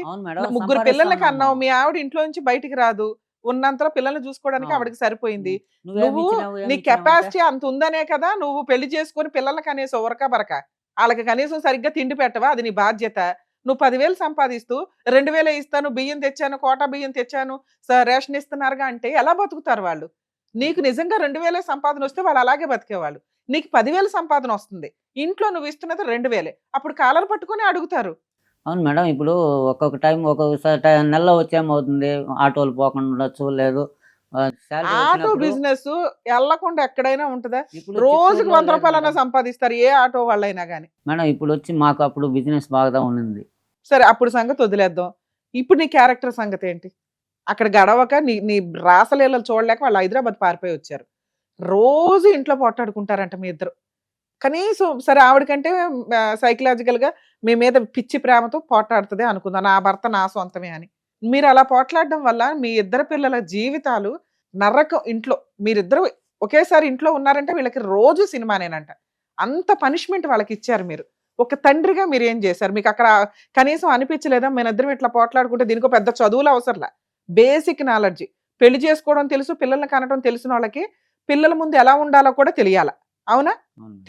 ముగ్గురు పిల్లలకి అన్నావు, మీ ఆవిడ ఇంట్లో నుంచి బయటికి రాదు, ఉన్నంతలో పిల్లల్ని చూసుకోవడానికి ఆవిడకి సరిపోయింది. నువ్వు నీ కెపాసిటీ అంత ఉందనే కదా నువ్వు పెళ్లి చేసుకుని పిల్లలకి కనీసం ఉరక బరక వాళ్ళకి కనీసం సరిగ్గా తిండి పెట్టవా? అది నీ బాధ్యత. నువ్వు 10,000 సంపాదిస్తూ 2,000 ఇస్తాను, బియ్యం తెచ్చాను, కోటా బియ్యం తెచ్చాను, రేషన్ ఇస్తున్నారుగా అంటే ఎలా బతుకుతారు వాళ్ళు? నీకు నిజంగా 2,000 సంపాదన వస్తే వాళ్ళు అలాగే బతికేవాళ్ళు. నీకు 10,000 సంపాదన వస్తుంది, ఇంట్లో నువ్వు ఇస్తున్నది 2,000, అప్పుడు కాలర్ పట్టుకుని అడుగుతారు. అవును మేడం. ఇప్పుడు ఒక్కొక్క టైం ఒక్కొక్కసారి నెలలో వచ్చేమవుతుంది, ఆటోలు పోకుండా ఉండొచ్చు, లేదు ఆటో బిజినెస్ వెళ్ళకుండా ఎక్కడైనా ఉంటుందా? రోజుకి 100 రూపాయలన్నా సంపాదిస్తారు ఏ ఆటో వాళ్ళైనా గానీ మేడం. ఇప్పుడు వచ్చి మాకు అప్పుడు బిజినెస్ బాగా ఉన్నింది. సరే, అప్పుడు సంగతి వదిలేద్దాం. ఇప్పుడు నీ క్యారెక్టర్ సంగతి ఏంటి? అక్కడ గడవక నీ రాసలీలలు చూడలేక వాళ్ళు హైదరాబాద్ పారిపోయి వచ్చారు. రోజు ఇంట్లో పోట్లాడుకుంటారంట మీ ఇద్దరు. కనీసం సరే, ఆవిడకంటే సైకలాజికల్ గా మీ మీద పిచ్చి ప్రేమతో పోట్లాడుతుంది అనుకుందాం, నా భర్త నా సొంతమే అని. మీరు అలా పోట్లాడడం వల్ల మీ ఇద్దరు పిల్లల జీవితాలు నరకం. ఇంట్లో మీరిద్దరు ఒకేసారి ఇంట్లో ఉన్నారంటే వీళ్ళకి రోజు సినిమానేనంట. అంత పనిష్మెంట్ వాళ్ళకి ఇచ్చారు మీరు. ఒక తండ్రిగా మీరు ఏం చేశారు? మీకు అక్కడ కనీసం అనిపించలేదా మేమిద్దరం ఇట్లా పోట్లాడుకుంటే దీనికో పెద్ద చదువులు అవసరంలా, బేసిక్ నాలెడ్జ్, పెళ్లి చేసుకోవడం తెలుసు, పిల్లల్ని కనడం తెలిసిన వాళ్ళకి పిల్లల ముందు ఎలా ఉండాలో కూడా తెలియాల, అవునా?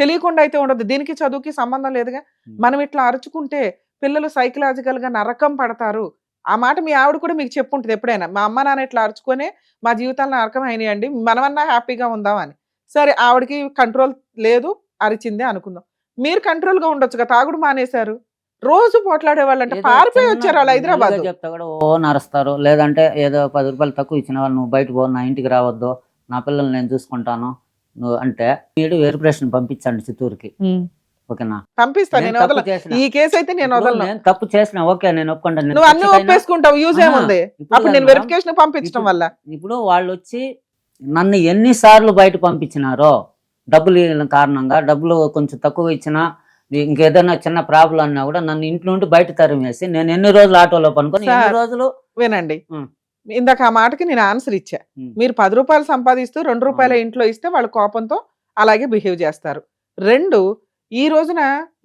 తెలియకుండా అయితే ఉండదు. దీనికి చదువుకి సంబంధం లేదుగా. మనం ఇట్లా అరుచుకుంటే పిల్లలు సైకలాజికల్ గా నరకం పడతారు. ఆ మాట మీ ఆవిడ కూడా మీకు చెప్పుంటది ఎప్పుడైనా, మా అమ్మ నాన్న ఇట్లా అరుచుకునే మా జీవితాలు నరకం అయినాయండి, మనమన్నా హ్యాపీగా ఉందాం అని. సరే, ఆవిడకి కంట్రోల్ లేదు, అరిచిందే అనుకుందాం. మీరు కంట్రోల్ గా ఉండొచ్చుగా, తాగుడు మానేశారు, రోజు పోట్లాడే వాళ్ళంటే పారిపోయి వచ్చారు వాళ్ళు హైదరాబాద్. చెప్తా కూడా ఓ నరుస్తారు, లేదంటే ఏదో 10 రూపాయలు తక్కువ ఇచ్చిన వాళ్ళు నువ్వు బయట పో, నా ఇంటికి రావద్దు, నా పిల్లలు నేను చూసుకుంటాను నువ్వు అంటే వీడు వెరిఫికేషన్ పంపించండి చిత్తూరుకి. ఓకేనా? పంపిస్తాను. నేను వదలను, ఈ కేసు అయితే నేను వదలను. తప్పు చేసిన ఓకే, నేను ఒప్పుకుంటాను. నువ్వు అన్ని ఒప్పేసుకుంటావు, యూజ్ ఏముంది అప్పుడు నేను వెరిఫికేషన్ పంపించడం వల్ల? ఇప్పుడు వాళ్ళు వచ్చి నన్ను ఎన్నిసార్లు బయట పంపించినారో డబ్బులు కారణంగా, డబ్బులు కొంచెం తక్కువ ఇచ్చినా ఇంకేదైనా చిన్న ప్రాబ్లం అన్నా కూడా నన్ను ఇంట్లో నుండి బయట తరిమేసి నేను ఎన్ని రోజులు ఆటోలో పనుకొని ఎన్ని రోజులు. వినండి, ఇందాక ఆ మాటకి నేను ఆన్సర్ ఇచ్చా. మీరు 10 రూపాయలు సంపాదిస్తూ 2 రూపాయల ఇంట్లో ఇస్తే వాళ్ళు కోపంతో అలాగే బిహేవ్ చేస్తారు. 2, ఈ రోజున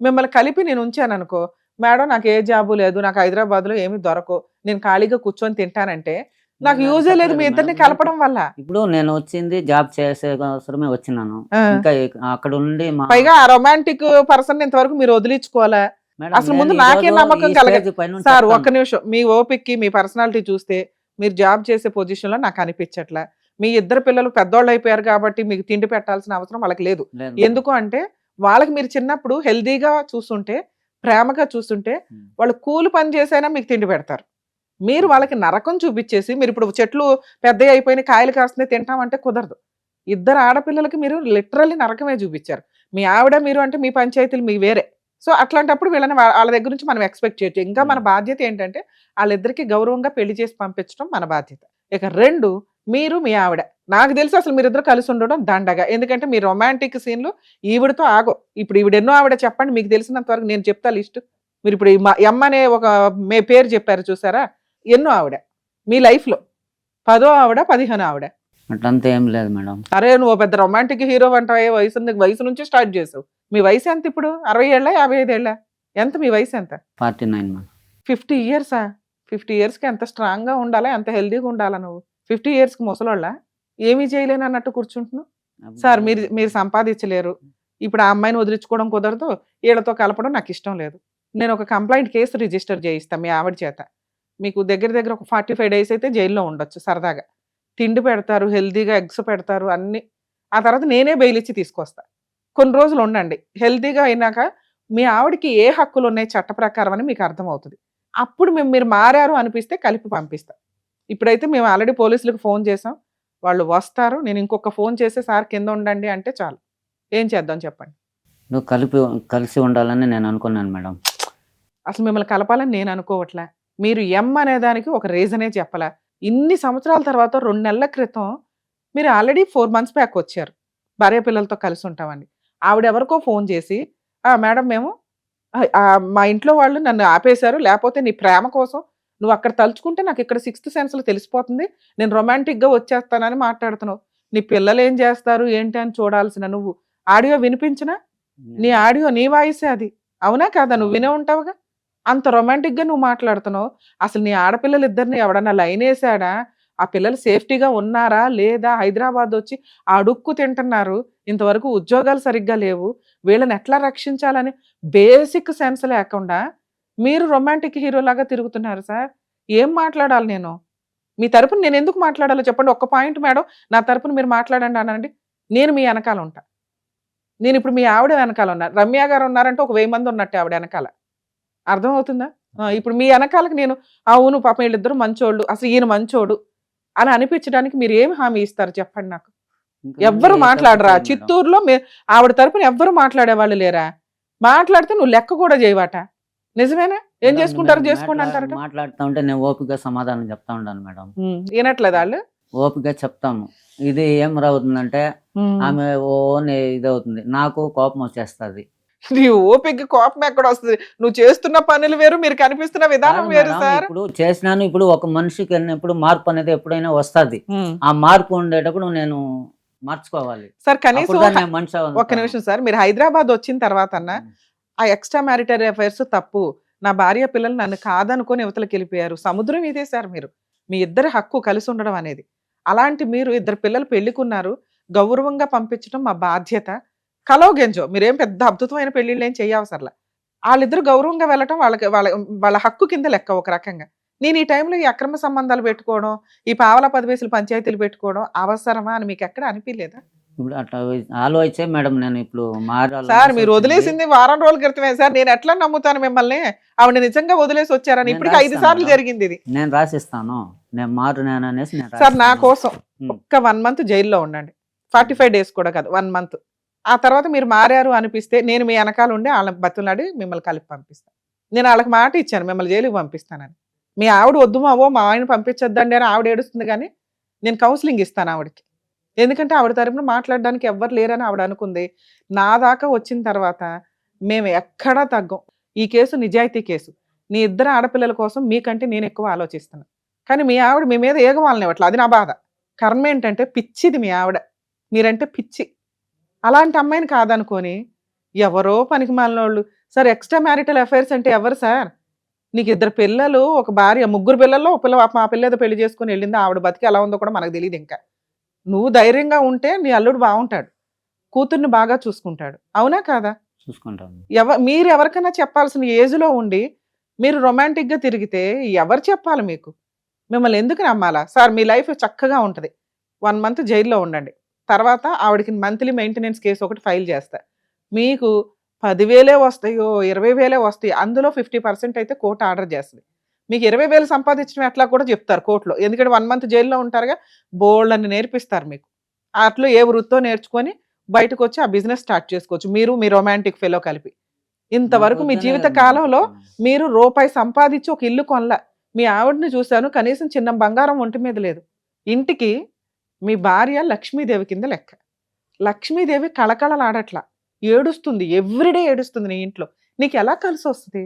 మిమ్మల్ని కలిపి నేను ఉంచాను అనుకో, మేడం నాకు ఏ జాబు లేదు, నాకు హైదరాబాద్ లో ఏమి దొరకవు, నేను ఖాళీగా కూర్చొని తింటానంటే నాకు యూజే లేదు మీ ఇద్దరిని కలపడం వల్ల. ఇప్పుడు నేను వచ్చింది జాబ్ చేసే అవసరమే వచ్చినాను, ఇంకా అక్కడ ఉండి పైగా ఆ రొమాంటిక్ పర్సన్ ఇంతవరకు మీరు వదిలించుకోవాలా? అసలు ముందు నాకే నమ్మకం కలగదు సార్. ఒక్క నిమిషం, మీ ఓపిక్కి మీ పర్సనాలిటీ చూస్తే మీరు జాబ్ చేసే పొజిషన్ లో నాకు అనిపించట్లా. మీ ఇద్దరు పిల్లలు పెద్దోళ్ళు అయిపోయారు కాబట్టి మీకు తిండి పెట్టాల్సిన అవసరం వాళ్ళకి లేదు. ఎందుకు అంటే వాళ్ళకి మీరు చిన్నప్పుడు హెల్దీగా చూస్తుంటే, ప్రేమగా చూస్తుంటే వాళ్ళు కూలి పని చేసైనా మీకు తిండి పెడతారు. మీరు వాళ్ళకి నరకం చూపించేసి మీరు ఇప్పుడు చెట్లు పెద్దవి అయిపోయిన కాయలు కాస్తున్నాయి తింటామంటే కుదరదు. ఇద్దరు ఆడపిల్లలకి మీరు లిటరల్లీ నరకమే చూపించారు. మీ ఆవిడ మీరు అంటే మీ పంచాయతీలు మీ వేరే. సో అట్లాంటప్పుడు వీళ్ళని వాళ్ళ దగ్గర నుంచి మనం ఎక్స్పెక్ట్ చేయొచ్చు. ఇంకా మన బాధ్యత ఏంటంటే వాళ్ళిద్దరికి గౌరవంగా పెళ్లి చేసి పంపించడం మన బాధ్యత. ఇక 2 మీరు మీ ఆవిడ. నాకు తెలిసి అసలు మీరిద్దరు కలిసి ఉండడం దండగా. ఎందుకంటే మీ రొమాంటిక్ సీన్లు ఈవిడతో ఆగో. ఇప్పుడు ఈవిడెన్నో ఆవిడ చెప్పండి మీకు తెలిసినంత వరకు నేను చెప్తా లిస్ట్. మీరు ఇప్పుడు ఎమ్మ అనే ఒక పేరు చెప్పారు చూసారా, ఎన్నో ఆవిడ మీ లైఫ్ లో 10వ ఆవిడ 15 ఆవిడ. అట్లంతా ఏం లేదు మేడం. అరే నువ్వు పెద్ద రొమాంటిక్ హీరో అంటావే, వయసు నుంచి స్టార్ట్ చేసావు. మీ వయసు ఎంత ఇప్పుడు? 60 ఏళ్ళ 55 ఏళ్ళ ఎంత మీ వయసు ఎంత? 49 మేడం. 50 ఇయర్సా? 50 ఇయర్స్కి ఎంత స్ట్రాంగ్ గా ఉండాలా, ఎంత హెల్దీగా ఉండాలా నువ్వు? 50 ఇయర్స్కి ముసలోళ్ళ ఏమీ చేయలేను అన్నట్టు కూర్చుంటున్నావు. సార్ మీరు సంపాదించలేరు, ఇప్పుడు ఆ అమ్మాయిని వదిలించుకోవడం కుదరదు, వీళ్ళతో కలపడం నాకు ఇష్టం లేదు, నేను ఒక కంప్లైంట్ కేసు రిజిస్టర్ చేయిస్తాను మీ ఆవిడ చేత. మీకు దగ్గర దగ్గర ఒక 45 డేస్ అయితే జైల్లో ఉండొచ్చు సరదాగా. తిండి పెడతారు, హెల్దీగా ఎగ్స్ పెడతారు అన్ని. ఆ తర్వాత నేనే బెయిల్ ఇచ్చి తీసుకొస్తా. కొన్ని రోజులు ఉండండి, హెల్దీగా అయినాక మీ ఆవిడకి ఏ హక్కులు ఉన్నాయి చట్ట ప్రకారం అని మీకు అర్థమవుతుంది. అప్పుడు మీరు మారారు అనిపిస్తే కలిపి పంపిస్తా. ఇప్పుడైతే మేము ఆల్రెడీ పోలీసులకు ఫోన్ చేసాం, వాళ్ళు వస్తారు. నేను ఇంకొక ఫోన్ చేసి సార్ కింద ఉండండి అంటే చాలు. ఏం చేద్దాం చెప్పండి? నువ్వు కలిసి ఉండాలని నేను అనుకున్నాను మేడం. అసలు మిమ్మల్ని కలపాలని నేను అనుకోవట్లే. మీరు అనే దానికి ఒక రీజనే చెప్పలా. ఇన్ని సంవత్సరాల తర్వాత 2 నెలల క్రితం మీరు ఆల్రెడీ 4 months బ్యాక్ వచ్చారు భార్య పిల్లలతో కలిసి ఉంటామని. ఆవిడెవరికో ఫోన్ చేసి మేడం మేము మా ఇంట్లో వాళ్ళు నన్ను ఆపేశారు, లేకపోతే నీ ప్రేమ కోసం నువ్వు అక్కడ తలుచుకుంటే నాకు ఇక్కడ 6th సెన్స్లో తెలిసిపోతుంది, నేను రొమాంటిక్గా వచ్చేస్తానని మాట్లాడుతున్నావు. నీ పిల్లలు ఏం చేస్తారు ఏంటి అని చూడాల్సిన నువ్వు ఆడియో వినిపించినా నీ ఆడియో నీ వాయిసే అది, అవునా కాదా? నువ్వు వినే ఉంటావుగా. అంత రొమాంటిక్గా నువ్వు మాట్లాడుతున్నావు. అసలు నీ ఆడపిల్లలు ఇద్దరిని ఎవడన్నా లైన్ వేసాడా? ఆ పిల్లలు సేఫ్టీగా ఉన్నారా లేదా? హైదరాబాద్ వచ్చి అడుక్కు తింటున్నారు, ఇంతవరకు ఉద్యోగాలు సరిగ్గా లేవు, వీళ్ళని ఎట్లా రక్షించాలని బేసిక్ సెన్స్ లేకుండా మీరు రొమాంటిక్ హీరోలాగా తిరుగుతున్నారు సార్. ఏం మాట్లాడాలి నేను? మీ తరపున నేను ఎందుకు మాట్లాడాలో చెప్పండి. ఒక్క పాయింట్ మేడం, నా తరపున మీరు మాట్లాడండి అనండి, నేను మీ వెనకాల ఉంటా. నేను ఇప్పుడు మీ ఆవిడ వెనకాల ఉన్నా, రమ్య గారు ఉన్నారంటే ఒక 1000 మంది ఉన్నట్టే ఆవిడ వెనకాల. అర్థమవుతుందా? ఇప్పుడు మీ వెనకాలకి నేను అవును పాపం వీళ్ళిద్దరు మంచోళ్ళు, అసలు ఈయన మంచోడు అని అనిపించడానికి మీరు ఏమి హామీ ఇస్తారు చెప్పండి నాకు? ఎవ్వరు మాట్లాడరా? చిత్తూరులో ఆవిడ తరపున ఎవ్వరు మాట్లాడేవాళ్ళు లేరా? మాట్లాడితే నువ్వు లెక్క కూడా చేయవాట. నిజమేనా? ఏం చేసుకుంటారు చేసుకోండి అంటారట. మాట్లాడుతూ ఉంటే నేను ఓపికగా సమాధానం చెప్తా ఉంటాను మేడం. వినట్లేదు వాళ్ళు. ఓపికగా చెప్తాము. ఇది ఏం రావుతుందంటే ఆమె ఇదవుతుంది, నాకు కోపం వచ్చేస్తుంది. నీ ఓపిక కోపం ఎక్కడ వస్తుంది? నువ్వు చేస్తున్న పనులు వేరు, మీరు కనిపిస్తున్న విధానం వేరు సార్. ఇప్పుడు చేసినాను, ఇప్పుడు ఒక మనిషికి వెళ్ళినప్పుడు మార్పు అనేది ఎప్పుడైనా వస్తుంది. ఆ మార్పు ఉండేటప్పుడు నేను మార్చుకోవాలి సార్. కనీసం మనిషి. ఒక్క నిమిషం సార్, మీరు హైదరాబాద్ వచ్చిన తర్వాత ఆ ఎక్స్ట్రా మ్యారిటరీ అఫైర్స్ తప్పు, నా భార్య పిల్లలు నన్ను కాదనుకొని యువతలకు వెళ్ళిపోయారు, సముద్రం ఇదే సార్. మీరు మీ ఇద్దరి హక్కు కలిసి ఉండడం అనేది. అలాంటి మీరు ఇద్దరు పిల్లలు పెళ్లికున్నారు, గౌరవంగా పంపించడం మా బాధ్యత. కలో గెంజో మీరేం పెద్ద అద్భుతమైన పెళ్లిళ్ళు ఏం చేయవసరలా. వాళ్ళిద్దరు గౌరవంగా వెళ్ళటం వాళ్ళకి వాళ్ళ హక్కు కింద లెక్క ఒక రకంగా. నేను ఈ టైంలో ఈ అక్రమ సంబంధాలు పెట్టుకోవడం, ఈ పావలా 10 పైసలు పంచాయతీలు పెట్టుకోవడం అవసరమా అని మీకు ఎక్కడ అనిపించలేదా? ఇప్పుడు అట్లా ఆలోచించే మేడం నేను ఇప్పుడు సార్ మీరు వదిలేసింది వారం రోజుల క్రితమే సార్. నేను ఎట్లా నమ్ముతాను మిమ్మల్ని? ఆవిడ నిజంగా వదిలేసి వచ్చారని ఇప్పటికి 5 సార్లు జరిగింది ఇది. నేను రాసిస్తాను, నేను మారునేను అనేసి. సార్ నా కోసం ఒక్క 1 month జైల్లో ఉండండి, 45 days కూడా కాదు, 1 month. ఆ తర్వాత మీరు మారారు అనిపిస్తే నేను మీ వెనకాల ఉండి వాళ్ళని బతులాడి మిమ్మల్ని కలిపి పంపిస్తాను. నేను వాళ్ళకి మాట ఇచ్చాను మిమ్మల్ని జైలుకి పంపిస్తానని. మీ ఆవిడ వద్దు మావో మా ఆయన పంపించొద్దండి అని ఆవిడ ఏడుస్తుంది, కానీ నేను కౌన్సిలింగ్ ఇస్తాను ఆవిడకి. ఎందుకంటే ఆవిడ తరపున మాట్లాడడానికి ఎవ్వరు లేరని ఆవిడ అనుకుంది. నా దాకా వచ్చిన తర్వాత మేము ఎక్కడా తగ్గం. ఈ కేసు నిజాయితీ కేసు. నీ ఇద్దరు ఆడపిల్లల కోసం మీకంటే నేను ఎక్కువ ఆలోచిస్తున్నాను, కానీ మీ ఆవిడ మీ మీద ఏగవాలనివ్వట్లేదు. అది నా బాధ. కర్మ ఏంటంటే పిచ్చిది మీ ఆవిడ, మీరంటే పిచ్చి. అలాంటి అమ్మాయిని కాదనుకొని ఎవరో పనికి మాలినోళ్ళు. సార్ ఎక్స్ట్రా మ్యారిటల్ అఫైర్స్ అంటే ఎవరు సార్? నీకు 2 పిల్లలు, ఒక భార్య, 3 పిల్లల్లో ఒక పిల్ల, మా పిల్ల ఏదో పెళ్లి చేసుకుని వెళ్ళింది, ఆవిడ బతికి ఎలా ఉందో కూడా మనకు తెలియదు. ఇంకా నువ్వు ధైర్యంగా ఉంటే నీ అల్లుడు బాగుంటాడు, కూతుర్ని బాగా చూసుకుంటాడు, అవునా కాదా? చూసుకుంటాను. మీరు ఎవరికైనా చెప్పాల్సిన ఏజ్లో ఉండి మీరు రొమాంటిక్గా తిరిగితే ఎవరు చెప్పాలి మీకు? మిమ్మల్ని ఎందుకు నమ్మాలా? సార్ మీ లైఫ్ చక్కగా ఉంటుంది. 1 month జైల్లో ఉండండి, తర్వాత ఆవిడకి మంత్లీ మెయింటెనెన్స్ కేసు ఒకటి ఫైల్ చేస్తా. మీకు 10,000 వస్తాయో 20,000 వస్తాయి, అందులో 50% అయితే కోర్టు ఆర్డర్ చేస్తుంది. మీకు 20,000 సంపాదించడం ఎట్లా కూడా చెప్తారు కోర్టులో, ఎందుకంటే 1 month జైల్లో ఉంటారుగా, బోల్డ్ అని నేర్పిస్తారు మీకు. అట్లా ఏ వృత్తో నేర్చుకొని బయటకు వచ్చి ఆ బిజినెస్ స్టార్ట్ చేసుకోవచ్చు, మీరు మీ రొమాంటిక్ ఫెలో కలిపి. ఇంతవరకు మీ జీవిత కాలంలో మీరు రూపాయి సంపాదించి ఒక ఇల్లు కొనలా. మీ ఆవిడని చూశాను, కనీసం చిన్న బంగారం ఒంటి మీద లేదు. ఇంటికి మీ భార్య లక్ష్మీదేవి కింద లెక్క. లక్ష్మీదేవి కళకళలాడట్లా, ఏడుస్తుంది, ఎవ్రీడే ఏడుస్తుంది నీ ఇంట్లో. నీకు ఎలా కలిసి వస్తుంది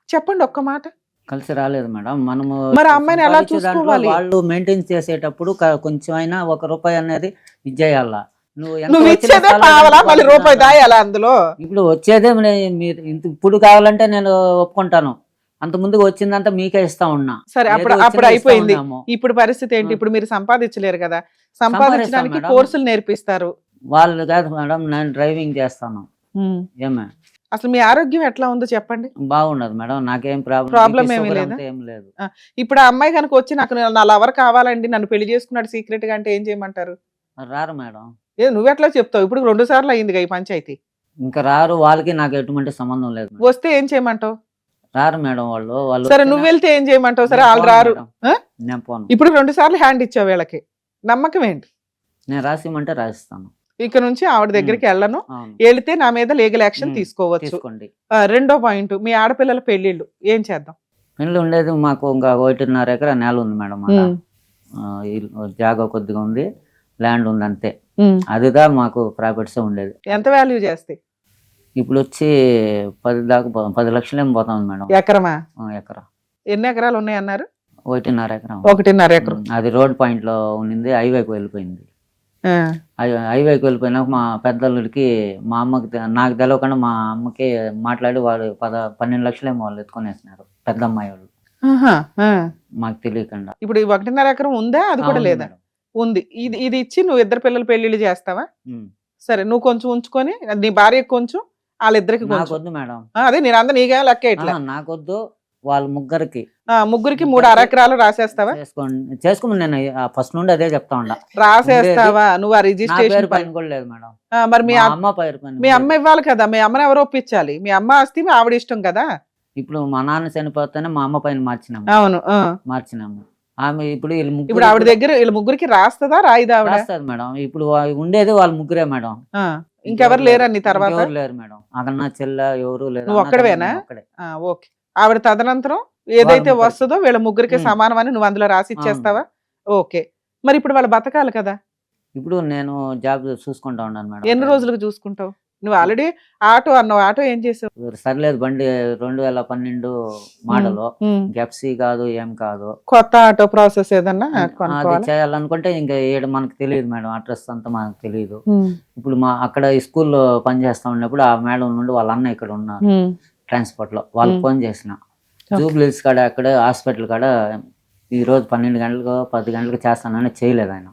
చెప్పండి ఒక్క మాట. కలిసి రాలేదు మేడం. మనము మరి ఆ అమ్మాయిని ఎలా సంపాదించే దాంట్లో చూసుకోవాలి? వాళ్ళు మెయింటైన్ చేసేటప్పుడు కొంచెం అయినా ₹1 అనేది ఇచ్చేయాలా. ఎంత నువ్వు వచ్చినా ఇచ్చేదే చాలా పావలా, మళ్ళీ అనుకుంటున్నాను. రూపాయి దాయాలా అందులో? ఇప్పుడు వచ్చేదే మీరు ఇప్పుడు కావాలంటే నేను ఒప్పుకుంటాను, అంత ముందుకు వచ్చిందంతా మీకే ఇస్తా ఉన్నా. సరే, అప్పుడు ఏదో అప్పుడు వచ్చింది ఇస్తా అయిపోయింది. ఉన్నాము. ఇప్పుడు పరిస్థితి ఏంటి? ఇప్పుడు మీరు సంపాదించలేరు కదా, సంపాదించడానికి మేడం. కోర్సులు నేర్పిస్తారు. వాళ్ళు కాదు మేడం, నేను డ్రైవింగ్ చేస్తాను. ఏమే అసలు మీ ఆరోగ్యం ఎట్లా ఉందో చెప్పండి. బాగున్నది మేడం, నాకేం Problem ప్రాబ్లం ఏమీ లేదా? ఏం లేదు. ఇప్పుడు ఆ అమ్మాయి కనుక వచ్చి నాకు నా లవర్ కావాలండి, నన్ను పెళ్లి చేసుకున్నాడు సీక్రెట్ గా అంటే ఏం చేయమంటారు? రారు మేడం, నువ్వెట్లా చెప్తావు? ఇప్పుడు 2 సార్లు అయిందిగా ఈ పంచాయతీ. ఇంకా రారు. వాళ్ళకి నాకు ఎటువంటి సంబంధం లేదు మేడం. వస్తే ఏం చేయమంటావు? రారు మేడం వాళ్ళు. సరే, వచ్చినా నువ్వు వెళ్తే ఏం చేయమంటావు? సరే, నేను వాళ్ళు పోను రారు. మేడం. ఆ? నేను పోను. ఇప్పుడు 2 సార్లు హ్యాండ్ ఇచ్చావు వీళ్ళకి, నమ్మకం ఏంటి? నేను రాసిమంటే రాసిస్తాను. ఇక నుంచి ఆవిడ దగ్గరికి వెళ్ళను, అవును, వెళితే నా మీద లీగల్ యాక్షన్ తీసుకోవచ్చు. తీసుకోండి. రెండో పాయింట్, మీ ఆడపిల్లల పెళ్లిళ్ళు ఏం చేద్దాం? పెళ్ళి ఉండేది మాకు ఇంకా 1.5 ఎకరా నేల ఉంది మేడం. అలా జాగా కొద్దిగా ఉంది, ల్యాండ్ ఉంది అంతే. అదిగా మాకు ప్రాఫిట్స్ ఉండేది. ఎంత వాల్యూ చేస్తాయి? ఇప్పుడు వచ్చి 10 దాకా 10 లక్షలు ఏం పోతుంది మేడం. ఎకరమా? ఎకరా. ఎన్ని ఎకరాలు ఉన్నాయి అన్నారు? 1.5 ఎకరం. 1.5 ఎకరం. అది రోడ్ పాయింట్ లో ఉన్నింది, హైవేకి వెళ్ళిపోయింది. ఆ. హైవేకి వెళ్ళిపోయినాక మా పెద్దోళ్ళకి, మా అమ్మకి నాకు తెలియకుండా మా అమ్మకి మాట్లాడి వాడు 12 లక్షలు ఏమో వాళ్ళు ఎత్తుకొనేసినారు, పెద్ద అమ్మాయి వాళ్ళు. ఆహా, ఆ. మాకు తెలియకుండా. ఇప్పుడు ఈ 1.5 ఎకరం ఉందా? అది కూడా అవును లేదా? మేడం. ఉంది. ఇది ఇది ఇచ్చి నువ్వు 2 పిల్లల పెళ్లిళ్ళు చేస్తావా? ఉమ్. సరే, నువ్వు కొంచెం ఉంచుకొని నీ భార్యకి కొంచెం, వాళ్ళిద్దరికి కొంచెం. నాకొద్దు మేడం. అదే నేను అందరు నీకే లెక్క ఇట్లా. నాకొద్దు, వాళ్ళ ముగ్గురికి. ముగ్గురికి 3 అరెకరాలు రాసేస్తావా? చేసుకోమని నేను ఫస్ట్ నుండి అదే చెప్తా ఉండా. రాసేస్తావా? నువ్వు ఆ నా రిజిస్ట్రేషన్ పేరు పైన కూడా లేదు మేడం. మరి మీ మా అమ్మ పేరు పైన మీ కూడా అమ్మ ఇవ్వాలి కదా, మీ అమ్మని ఎవరు ఒప్పించాలి? మీ అమ్మ ఆస్తి మీ ఆవిడ ఇష్టం కదా. ఇప్పుడు మా నాన్న చనిపోతేనే మా అమ్మ పైన మార్చినాము. అవును. మార్చినాము. ఆమె ఇప్పుడు ఇప్పుడు ఆవిడ దగ్గర వీళ్ళ ముగ్గురికి రాస్తుందా, రాయిదా ఆవిడ? రాస్తుంది మేడం. ఇప్పుడు ఉండేది వాళ్ళ ముగ్గురే మేడం. ఇంకెవరు లేరా నీ తర్వాత? ఎవరు లేరు మేడం. అన్న చెల్ల ఎవరు లేరు. నువ్వు అన్న ఒక్కడివేనా? తమ్ముడు ఒక్కడే. ఓకే. ఆవిడ తదనంతరం ఏదైతే ముగ్గురికి. వస్తుందో వీళ్ళ ముగ్గురికి సమానం అని నువ్వు అందులో రాసి ఇచ్చేస్తావా? ఓకే. మరి ఇప్పుడు వాళ్ళు బతకాలి కదా. ఇప్పుడు నేను జాబ్ చూసుకుంటా ఉన్నాను మేడం. ఎన్ని రోజులకు చూసుకుంటావు? నువ్వు ఆల్రెడీ ఆటో అన్నావు, ఆటో ఏం చేసావు? సర్లేదు, బండి 2012 మోడల్, ఎఫ్సి కాదు, ఏం కాదు. కొత్త ఆటో ప్రాసెస్ ఏదన్నా అది కొనుక్కోవాలా? చేయాలనుకుంటే ఇంకా ఏడ మనకు తెలియదు మేడం, అడ్రస్ అంతా మనకు తెలియదు. ఇప్పుడు మా అక్కడ ఈ స్కూల్లో పనిచేస్తా ఉన్నప్పుడు ఆ మేడం నుండి వాళ్ళ అన్న ఇక్కడ ఉన్నారు ట్రాన్స్పోర్ట్ లో, వాళ్ళకి ఫోన్ చేసిన. జూబ్లీస్ కాడ అక్కడ హాస్పిటల్ కాడ ఈ రోజు 12 గంటలకు 10 గంటలకు చేస్తానని చేయలేదు ఆయన.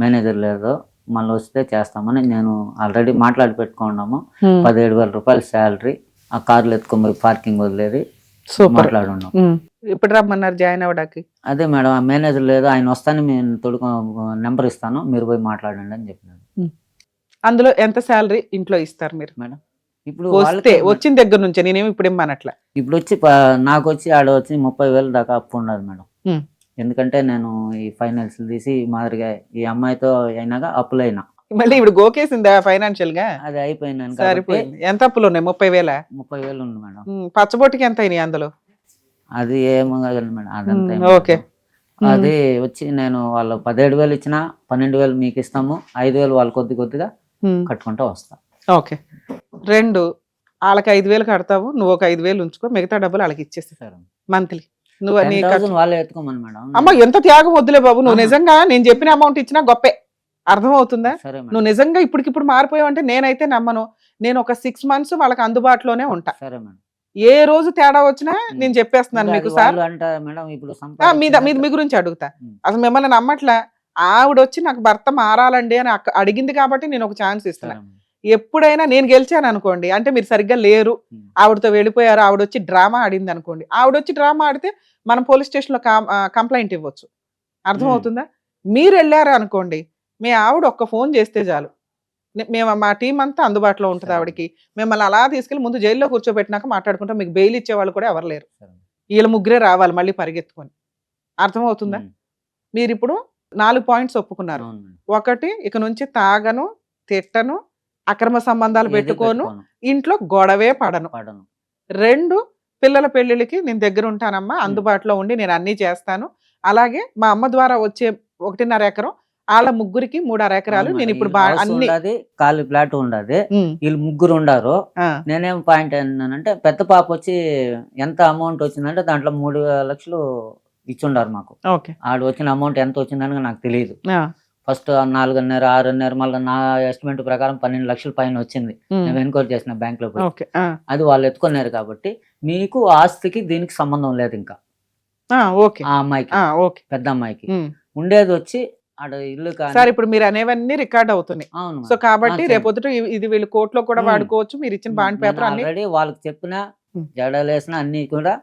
మేనేజర్ లేదు, మళ్ళీ వస్తే చేస్తామని నేను ఆల్రెడీ మాట్లాడి పెట్టుకున్నాము. 17,000 రూపాయలు శాలరీ, ఆ కార్లు ఎత్తుకొని పార్కింగ్ వదిలేది మాట్లాడి ఉన్నాం. ఇప్పుడు రమ్మన్నారు జాయిన్ అవ్వడానికి. అదే మేడం, ఆ మేనేజర్ లేదు, ఆయన వస్తాను నేను తొడుకు నెంబర్ ఇస్తాను, మీరు పోయి మాట్లాడండి అని చెప్పినాడు. అందులో ఎంత శాలరీ ఇంట్లో ఇస్తారు మీరు? మేడం ఇప్పుడు వస్తే వచ్చిన దగ్గర నుంచి నేనేమి ఇప్పుడు ఇమ్మనట్లా. ఇప్పుడు వచ్చి నాకు వచ్చి ఆడ వచ్చి 30,000 దాకా అప్పు ఉన్నది మేడం. ఎందుకంటే నేను ఈ ఫైనాన్స్ తీసి మాదిరిగా ఈ అమ్మాయితో అయినాక అప్పులైనా. మళ్ళీ ఇప్పుడు గోకేసిందా ఫైనాన్షియల్ గా? అది అయిపోయినాను. సరిపోయింది. ఎంత అప్పులు ఉన్నాయి? 30,000? 30,000 ఉంది మేడం. పచ్చబొట్టుకి ఎంత అయినాయి అందులో? అది ఏమో కాదు మేడం, అదంతా ఏం ఓకే. లేదు. అది వచ్చి నేను వాళ్ళు 17,000 ఇచ్చినా 12,000 మీకు ఇస్తాము, 5,000 వాళ్ళు కొద్దిగా కట్టుకుంటూ వస్తా. ఓకే. 2 వాళ్ళకి 5,000 కడతావు, నువ్వు ఒక 5,000 ఉంచుకో, మిగతా డబ్బులు వాళ్ళకి ఇచ్చేస్తారు మంత్లీ. నువ్వు 10,000 వాళ్ళే ఎత్తుకోమని మేడం. అమ్మ ఎంత త్యాగం వద్దులే బాబు. నువ్వు నిజంగా నేను చెప్పిన అమౌంట్ ఇచ్చినా గొప్పే, అర్థమవుతుందా? సరే మేడం. నువ్వు నిజంగా ఇప్పటికిప్పుడు మారిపోయావు అంటే నేనైతే నమ్మను. నేను ఒక 6 months వాళ్ళకి అందుబాటులోనే ఉంటా. సరే మేడం. ఏ రోజు తేడా వచ్చినా నేను చెప్పేస్తున్నాను మీకు సార్. వాళ్ళు అంటారు మేడం ఇప్పుడు మీ గురించి అడుగుతా. అసలు మిమ్మల్ని నమ్మట్లా. ఆవిడ వచ్చి నాకు భర్త మారాలండి అని అడిగింది కాబట్టి నేను ఒక ఛాన్స్ ఇస్తున్నా. ఎప్పుడైనా నేను గెలిచాను అనుకోండి, అంటే మీరు సరిగ్గా లేరు, ఆవిడతో వెళ్ళిపోయారు, ఆవిడ వచ్చి డ్రామా ఆడింది అనుకోండి, ఆవిడ వచ్చి డ్రామా ఆడితే మనం పోలీస్ స్టేషన్ లో కంప్లైంట్ ఇవ్వచ్చు. అర్థమవుతుందా? మీరు వెళ్ళారు అనుకోండి, మీ ఆవిడ ఒక్క ఫోన్ చేస్తే చాలు, మేము మా టీం అంతా అందుబాటులో ఉంటుంది సరే. ఆవిడకి. మిమ్మల్ని అలా తీసుకెళ్ళి ముందు జైల్లో కూర్చోబెట్టినాక మాట్లాడుకుంటాం. మీకు బెయిల్ ఇచ్చేవాళ్ళు కూడా ఎవరు లేరు. సరే. వీళ్ళ ముగ్గురే రావాలి మళ్ళీ పరిగెత్తుకొని. అర్థమవుతుందా? మీరు ఇప్పుడు 4 పాయింట్స్ ఒప్పుకున్నారు. అవును మేడం. ఒకటి, ఇక నుంచి తాగను, తిట్టను, అక్రమ సంబంధాలు ఏది పెట్టుకోను, పెట్టుకోను, ఇంట్లో గొడవే పడను. పడను. 2, పిల్లల పెళ్లిళ్ళకి నేను దగ్గర ఉంటానమ్మా, అందుబాటులో ఉండి నేను అన్నీ చేస్తాను. అలాగే మా అమ్మ ద్వారా వచ్చే 1.5 ఎకరం వాళ్ళ ముగ్గురికి 3.5 ఎకరాలు అవును నేను మేడం. ఇప్పుడు వీళ్ళు house అన్ని ఉండదు, ఖాళీ ఫ్లాట్ ఉండదు. ఉమ్, వీళ్ళు ముగ్గురు ఉండారు. ఆ, నేనేం పాయింట్ అన్నానంటే పెద్ద పాప వచ్చి ఎంత అమౌంట్ వచ్చిందంటే దాంట్లో 3 లక్షలు ఇచ్చుండారు మాకు. ఓకే. ఆడు వచ్చిన అమౌంట్ ఎంత వచ్చిందని నాకు తెలియదు. ఆ, ఫస్ట్ 4.5, 6.5, మళ్ళీ నా ఎస్టిమేట్ ప్రకారం 12 లక్షల పైన వచ్చింది. ఉమ్, నేను ఎన్క్వైరీ చేసిన బ్యాంక్ లో పోయి. ఓకే. ఆ, అది వాళ్ళు ఎత్తుకున్నారు కాబట్టి మీకు ఆస్తికి దీనికి సంబంధం లేదు ఇంకా. ఆ, ఓకే. ఆ అమ్మాయికి, ఆ, ఓకే. పెద్ద అమ్మాయికి ఉమ్. ఉండేది వచ్చి ఆడ ఇల్లు కానీ. సార్ ఇప్పుడు మీరు అనేవన్నీ రికార్డ్ అవుతున్నాయి. అవును సో మేడం. కాబట్టి సరే. రేపొద్దుట ఇది వీళ్ళు కోర్టులో కూడా ఉమ్. వాడుకోవచ్చు. మీరు ఇచ్చిన బాండ్ పేపర్ అన్ని ఆల్రెడీ వాళ్ళకి చెప్పిన ఉమ్. జడలేసిన అన్ని కూడా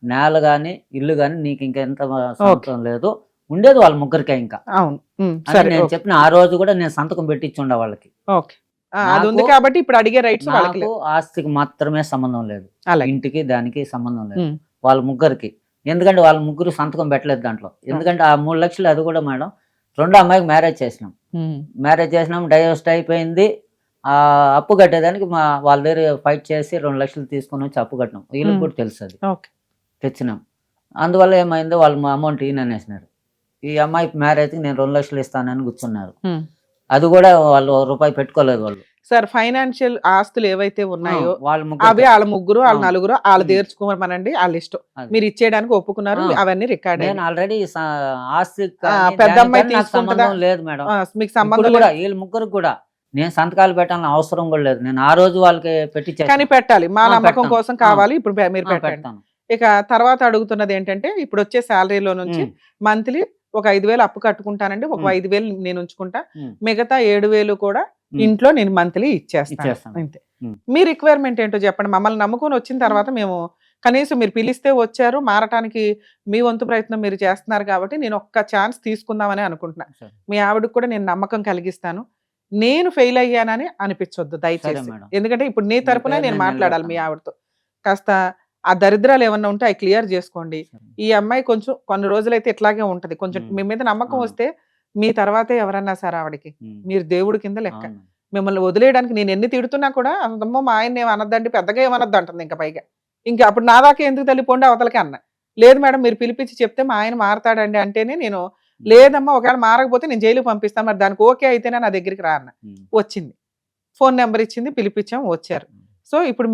నేల గాని ఇల్లు గాని నీకు ఇంకా ఎంత సంవత్సరం లేదు, ఉండేది వాళ్ళ ముగ్గురికే ఇంకా అవును. ఉమ్, అని సరే. నేను ఓకే. చెప్పిన. ఆ రోజు కూడా నేను సంతకం పెట్టించుండే వాళ్ళకి. ఓకే. ఆ, అది ఉంది నాకు- కాబట్టి ఇప్పుడు అడిగే రైట్స్ వాళ్ళకి నాకు లేవు. ఆస్తికి మాత్రమే సంబంధం లేదు, అలాగే. ఇంటికి దానికి సంబంధం లేదు. ఉమ్, వాళ్ళ ముగ్గురికి, ఎందుకంటే వాళ్ళ ముగ్గురు సంతకం పెట్టలేదు దాంట్లో. ఎందుకంటే ఆ 3 లక్షలు అది కూడా మేడం 2 అమ్మాయికి మ్యారేజ్ చేసినాం. ఉమ్, మ్యారేజ్ చేసినాం, డైవర్స్ అయిపోయింది. ఆ అప్పు కట్టేదానికి వాళ్ళ దగ్గర ఫైట్ చేసి 2 లక్షలు తీసుకొని వచ్చి అప్పు కట్టినాం. వీళ్ళకి కూడా తెలుసు అది. ఓకే. తెచ్చినాం. అందువల్ల ఏమైందో వాళ్ళు మా అమౌంట్ ఈయననేసినారు. ఈ అమ్మాయికి మ్యారేజ్కి నేను 2 లక్షలు ఇస్తానని కూర్చున్నారు. ఉమ్. అది కూడా వాళ్ళు రూపాయి పెట్టుకోలేదు వాళ్ళు. సార్ ఫైనాన్షియల్ ఆస్తులు ఏవైతే ఉన్నాయో వాళ్ళ అవి ముగ్గురు. వాళ్ళ ముగ్గురు వాళ్ళ అవును. నలుగురు వాళ్ళు ఉమ్. తీర్చుకోమనండి, వాళ్ళ ఇష్టం. అది. మీరు ఇచ్చేయడానికి ఒప్పుకున్నారు. ఆ. అవన్నీ రికార్డ్ నేను ఆల్రెడీ ఆస్తి పెద్ద అమ్మాయి నాకు తీసుకుంటుందా? సంబంధం లేదు మేడం. మీకు ఇప్పుడు సంబంధం కూడా లేదు. వీళ్ళ ముగ్గురు కూడా నేను సంతకాలు పెట్టాలని అవసరం కూడా లేదు. నేను ఆ రోజు వాళ్ళకి పెట్టించాను. కానీ పెట్టాలి, మా ఆ, నమ్మకం పెడతాను. కోసం కావాలి. ఇప్పుడు మీరు పెట్టండి. పెడతాను. ఇక తర్వాత అడుగుతున్నది ఏంటంటే, ఇప్పుడు వచ్చే శాలరీలో నుంచి ఉమ్. మంత్లీ ఒక 5,000 అప్పు కట్టుకుంటానండి, ఒక ఉమ్. 5,000 నేను ఉంచుకుంటా, ఉమ్. మిగతా 7,000 కూడా ఉమ్. ఇంట్లో నేను మంత్లీ ఇచ్చేస్తాను. ఇచ్చేస్తాను. అంతే. ఉమ్. మీ రిక్వైర్మెంట్ ఏంటో చెప్పండి. మమ్మల్ని నమ్ముకొని వచ్చిన తర్వాత మేము కనీసం మీరు పిలిస్తే వచ్చారు, మారటానికి మీ వంతు ప్రయత్నం మీరు చేస్తున్నారు కాబట్టి నేను ఒక్క ఛాన్స్ తీసుకుందామని అనుకుంటున్నా. సరే. మీ ఆవిడకి కూడా నేను నమ్మకం కలిగిస్తాను. నేను ఫెయిల్ అయ్యానని అనిపించొద్దు సరే దయచేసి. మేడం. ఎందుకంటే ఇప్పుడు నీ తరపున పేరు నేను నేను మాట్లాడాలి మీ నిలబెడతాను. ఆవిడతో. కాస్త ఆ దరిద్రాలు ఏమన్నా ఉంటే అవి క్లియర్ చేసుకోండి. సరే. ఈ అమ్మాయి కొంచెం కొన్ని రోజులైతే ఇట్లాగే ఉంటది. కొంచెం ఉమ్. మీ మీద నమ్మకం అవును. వస్తే మీ తర్వాతే ఎవరన్నా సరే ఆవిడకి. ఉమ్. మీరు దేవుడి కింద లెక్క. అవును. మిమ్మల్ని వదిలేయడానికి నేను ఎన్ని తిడుతున్నా కూడా అమ్మో మా ఆయన ఏం అనద్దండి, పెద్దగా ఏమనద్దు అంటుంది ఇంకా పైగా. ఇంకా అప్పుడు నా దాకా ఎందుకు తల్లిపోండి అవతలకి అన్న. లేదు మేడం మీరు పిలిపించి చెప్తే మా ఆయన మారతాడండి అంటేనే నేను, లేదమ్మా ఒకవేళ మారకపోతే నేను జైలుకి పంపిస్తాను, మరి దానికి ఓకే అయితేనే నా దగ్గరికి రా అన్న. ఉమ్. వచ్చింది, ఫోన్ నెంబర్ ఇచ్చింది, పిలిపించాం, వచ్చారు. సో ఇప్పుడు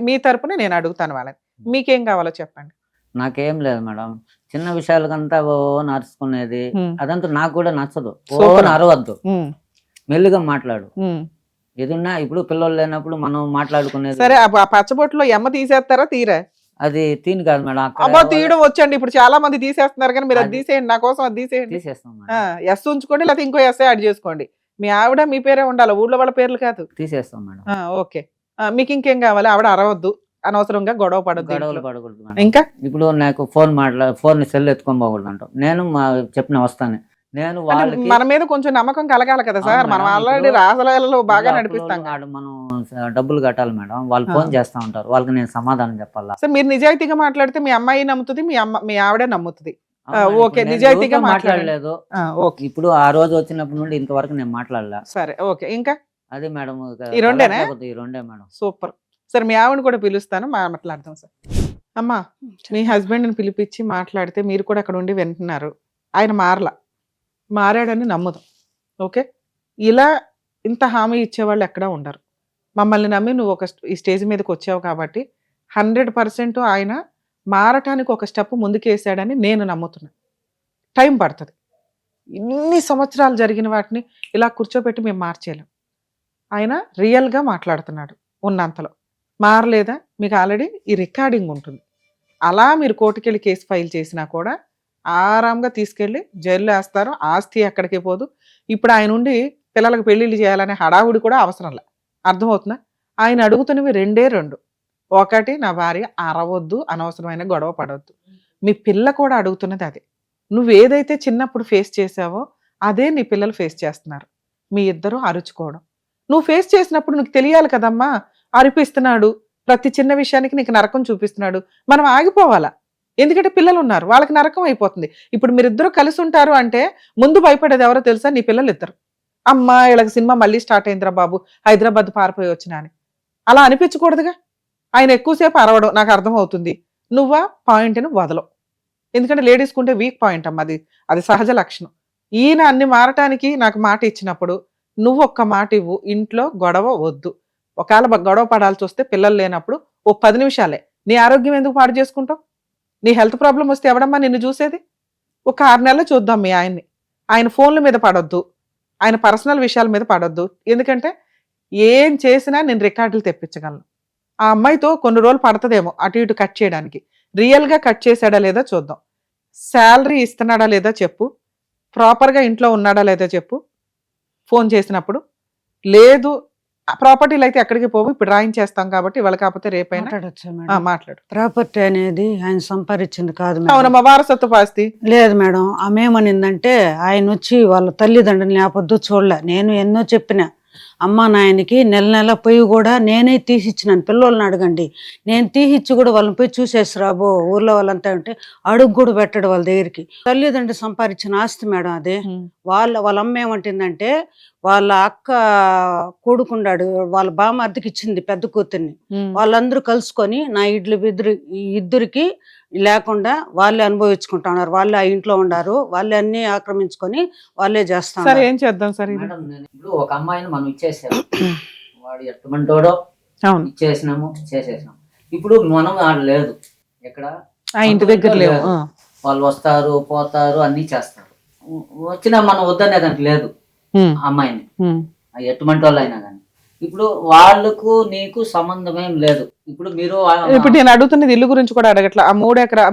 మీ తరపున నేను అడుగుతాను వాళ్ళని, మీకేం కావాలో చెప్పండి. నాకేం లేదు మేడం. చిన్న విషయాలకంతా ఓ నడుచుకునేది ఉమ్, అదంతా నాకు కూడా నచ్చదు. ఓ సూపర్. అరవద్దు, ఉమ్, మెల్లిగా మాట్లాడు. ఉమ్. ఏదున్నా ఇప్పుడు పిల్లలు లేనప్పుడు మనం మాట్లాడుకునేది. సరే ఆ పచ్చబొట్టులో ఎమ్మ తీసేస్తారా తీరా? అది తీని కాదు మేడం. అక్కడ అబ్బా తీయడం వచ్చండి, ఇప్పుడు చాలా మంది తీసేస్తున్నారు కానీ మీరు అది అది- తీసేయండి, నా కోసం అది తీసేయండి. తీసేస్తాం మేడం. ఎస్ ఉంచుకోండి, లేకపోతే ఇంకో ఎస్ యాడ్ చేసుకోండి. మీ ఆవిడ మీ పేరే ఉండాలి, ఊళ్ళో వాళ్ళ పేర్లు కాదు. తీసేస్తాం మేడం. ఓకే. మీకు ఇంకేం కావాలి? ఆవిడ అరవద్దు, అనవసరంగా గొడవ పడద్దు గొడవలు ఇంట్లో. పడకూడదు మేడం. ఇంకా ఇప్పుడు నాకు ఫోన్ సెల్ ఎత్తుకొని పోకూడదు అంటాం. నేను చెప్పిన వస్తాను. నేను అంటే వాళ్ళకి మన మీద కొంచెం నమ్మకం కలగాలి కదా సార్. అవును మనం మేడం. ఆల్రెడీ ఇప్పుడు రాసలలో బాగా ఇప్పుడు నడిపిస్తాం. వాడు మనం డబ్బులు కట్టాలి మేడం. వాళ్ళు ఫోన్ చేస్తా ఉంటారు, వాళ్ళకి నేను సమాధానం చెప్పాలా? సో మీరు నిజాయితీగా మాట్లాడితే మీ అమ్మాయి నమ్ముతుంది, మీ ఆవిడే నమ్ముతుంది. అవును మేడం. ఓకే, ఇప్పుడు నేను నిజాయితీగా ఎవరితో మాట్లాడండి. మాట్లాడలేదు. ఓకే ఇప్పుడు ఆ రోజు వచ్చినప్పటి నుండి ఇంతవరకు నేను మాట్లాడలే. సరే. ఓకే, ఇంకా అదే మేడం. ఈ రెండేనా? ఈ రెండే మేడం. సూపర్. సరే మీ ఆవిడని కూడా పిలుస్తాను, మాట్లాడదాం సార్. అమ్మా, మీ హస్బెండ్ని పిలిపించి మాట్లాడితే మీరు కూడా అక్కడ ఉండి వింటున్నారు. ఆయన మారాడని నమ్ముదాం. ఓకే, ఇలా ఇంత హామీ ఇచ్చేవాళ్ళు ఎక్కడా ఉండరు. మమ్మల్ని నమ్మి నువ్వు ఈ స్టేజ్ మీదకి వచ్చావు కాబట్టి 100% ఆయన మారటానికి ఒక స్టెప్ ముందుకేసాడని నేను నమ్ముతున్నా. టైం పడుతుంది. ఇన్ని సంవత్సరాలు జరిగిన వాటిని ఇలా కూర్చోబెట్టి మేము మార్చేయలేం. ఆయన రియల్గా మాట్లాడుతున్నాడు ఉన్నంతలో. మారలేదా? మీకు ఆల్రెడీ ఈ రికార్డింగ్ ఉంటుంది. అలా మీరు కోర్టుకెళ్ళి కేసు ఫైల్ చేసినా కూడా ఆరాంగా తీసుకెళ్ళి జైల్లో వేస్తారు. ఆస్తి ఎక్కడికి పోదు. ఇప్పుడు ఆయన ఉండి పిల్లలకు పెళ్ళిళ్ళు చేయాలనే హడావుడి కూడా అవసరంలే. అర్థమవుతుందా? ఆయన అడుగుతున్నవి రెండే రెండు. ఒకటి, నా భార్య అరవద్దు, అనవసరమైన గొడవ పడవద్దు. మీ పిల్ల కూడా అడుగుతున్నది అదే. నువ్వేదైతే చిన్నప్పుడు ఫేస్ చేసావో అదే నీ పిల్లలు ఫేస్ చేస్తున్నారు. మీ ఇద్దరు అరుచుకోవడం. నువ్వు ఫేస్ చేసినప్పుడు నీకు తెలియాలి కదమ్మా, అరిపిస్తున్నాడు, ప్రతి చిన్న విషయానికి నీకు నరకం చూపిస్తున్నాడు, మనం ఆగిపోవాలా? ఎందుకంటే పిల్లలు ఉన్నారు, వాళ్ళకి నరకం అయిపోతుంది. ఇప్పుడు మీరిద్దరు కలిసి ఉంటారు అంటే ముందు భయపడేది ఎవరో తెలుసా? నీ పిల్లలు ఇద్దరు. అమ్మా వీళ్ళకి సినిమా మళ్ళీ స్టార్ట్ అయిందిరా బాబు, హైదరాబాద్ పారిపోయి వచ్చినా అని అలా అనిపించకూడదుగా. ఆయన ఎక్కువసేపు అరవడం నాకు అర్థం అవుతుంది, నువ్వా పాయింట్ని వదలవు. ఎందుకంటే లేడీస్కి ఉంటే వీక్ పాయింట్ అమ్మ, అది సహజ లక్షణం. ఈయన అన్ని మారటానికి నాకు మాట ఇచ్చినప్పుడు నువ్వు ఒక్క మాట ఇవ్వు, ఇంట్లో గొడవ వద్దు. ఒకవేళ గొడవ పడాల్సి వస్తే పిల్లలు లేనప్పుడు ఓ 10 నిమిషాలే, నీ ఆరోగ్యం ఎందుకు పాడు చేసుకుంటావు? నీ హెల్త్ ప్రాబ్లం వస్తే ఎవడమ్మా నిన్ను చూసేది? ఒక 6 నెలలు చూద్దాం మీ ఆయన్ని. ఆయన ఫోన్ల మీద పడొద్దు, ఆయన పర్సనల్ విషయాల మీద పడొద్దు. ఎందుకంటే ఏం చేసినా నేను రికార్డులు తెప్పించగలను. ఆ అమ్మాయితో కొన్ని రోజులు పడుతుందేమో అటు ఇటు కట్ చేయడానికి. రియల్గా కట్ చేశాడా లేదా చూద్దాం. శాలరీ ఇస్తున్నాడా లేదా చెప్పు, ప్రాపర్గా ఇంట్లో ఉన్నాడా లేదా చెప్పు ఫోన్ చేసినప్పుడు. లేదు ప్రాపర్టీలు అయితే ఎక్కడికి పోవు, ఇప్పుడు రాయించేస్తాం కాబట్టి ఇవాళ కాకపోతే రేపైనా మాట్లాడొచ్చా మేడం? మాట్లాడు. ప్రాపర్టీ అనేది ఆయన సంపాదించింది కాదు మేడం. అవునమ్మా, వారసత్వ ఆస్తి. లేదు మేడం, ఆమె ఏమనిందంటే ఆయన వచ్చి వాళ్ళ తల్లిదండ్రులు లేకపోద్దు చూడలే. నేను ఎన్నో చెప్పిన, అమ్మ నాయనకి నెల నెల పొయ్యి కూడా నేనే తీసిచ్చినాను, పిల్లల్ని అడగండి, నేను తీసిచ్చి కూడా వాళ్ళని పోయి చూసేసి రాబో ఊర్లో వాళ్ళంతా ఉంటే అడుగు కూడా పెట్టడు వాళ్ళ దగ్గరికి. తల్లిదండ్రులు సంపాదించిన ఆస్తి మేడం అది. వాళ్ళ అమ్మ ఏమంటుందంటే వాళ్ళ అక్క కొడుకున్నాడు, వాళ్ళ బామ్మర్దికి ఇచ్చింది పెద్ద కూతుర్ని, వాళ్ళందరూ కలుసుకొని నా ఇద్దరికి లేకుండా వాళ్ళే అనుభవించుకుంటా ఉన్నారు, వాళ్ళే ఆ ఇంట్లో ఉన్నారు, వాళ్ళే అన్ని ఆక్రమించుకొని వాళ్ళే చేస్తా సరే ఏం చేద్దాం సార్? ఇది మేడం నేను ఇప్పుడు ఒక అమ్మాయిని మనం ఇచ్చేసాము, వాడు ఎటువంటోడో అవును, ఇచ్చేసినాము చేసేసినాము. ఇప్పుడు మనం ఆడ లేదు, ఎక్కడ ఆ ఇంటి దగ్గర లేవు. వాళ్ళు వస్తారు పోతారు అన్ని చేస్తారు, వచ్చినా మనం వద్దనేదానికి లేదు అమ్మాయిని, ఎటువంటి వాళ్ళు అయినా కానీ. ఇప్పుడు వాళ్ళకు నీకు సంబంధం ఏం లేదు. ఇప్పుడు మీరు ఇప్పుడు నేను అడుగుతున్నది ఇల్లు గురించి కూడా అడగట్లా, ఆ 3 ఎకరా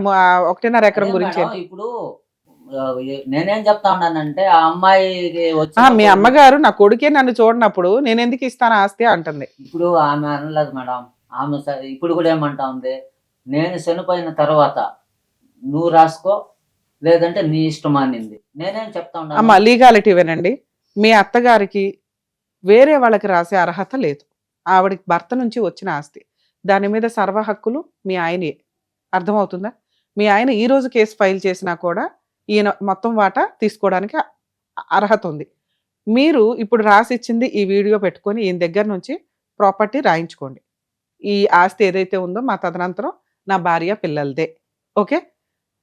1.5 ఎకరం గురించి. ఇప్పుడు నేనేం చెప్తా ఉన్నానంటే ఆ అమ్మాయికి మీ అమ్మగారు నా కొడుకే నన్ను చూడనప్పుడు నేను ఎందుకు ఇస్తాను ఆస్తి అంటుంది. ఇప్పుడు ఆమె అనలేదు మేడం, ఆమె ఇప్పుడు కూడా ఏమంటా ఉంది, నేను చనిపోయిన తర్వాత నువ్వు రాసుకో లేదంటే నీ ఇష్టం అనింది. నేనేం చెప్తా ఉన్నా అమ్మ లీగాలిటీ వినండి, మీ అత్తగారికి వేరే వాళ్ళకి రాసే అర్హత లేదు. ఆవిడకి భర్త నుంచి వచ్చిన ఆస్తి, దాని మీద సర్వ హక్కులు మీ ఆయనే. అర్థమవుతుందా? మీ ఆయన ఈ రోజు కేసు ఫైల్ చేసినా కూడా ఈయన మొత్తం వాటా తీసుకోవడానికి అర్హత ఉంది. మీరు ఇప్పుడు రాసిచ్చింది ఈ వీడియో పెట్టుకొని ఈయన దగ్గర నుంచి ప్రాపర్టీ రాయించుకోండి. ఈ ఆస్తి ఏదైతే ఉందో మా తదనంతరం నా భార్య పిల్లలదే. ఓకే,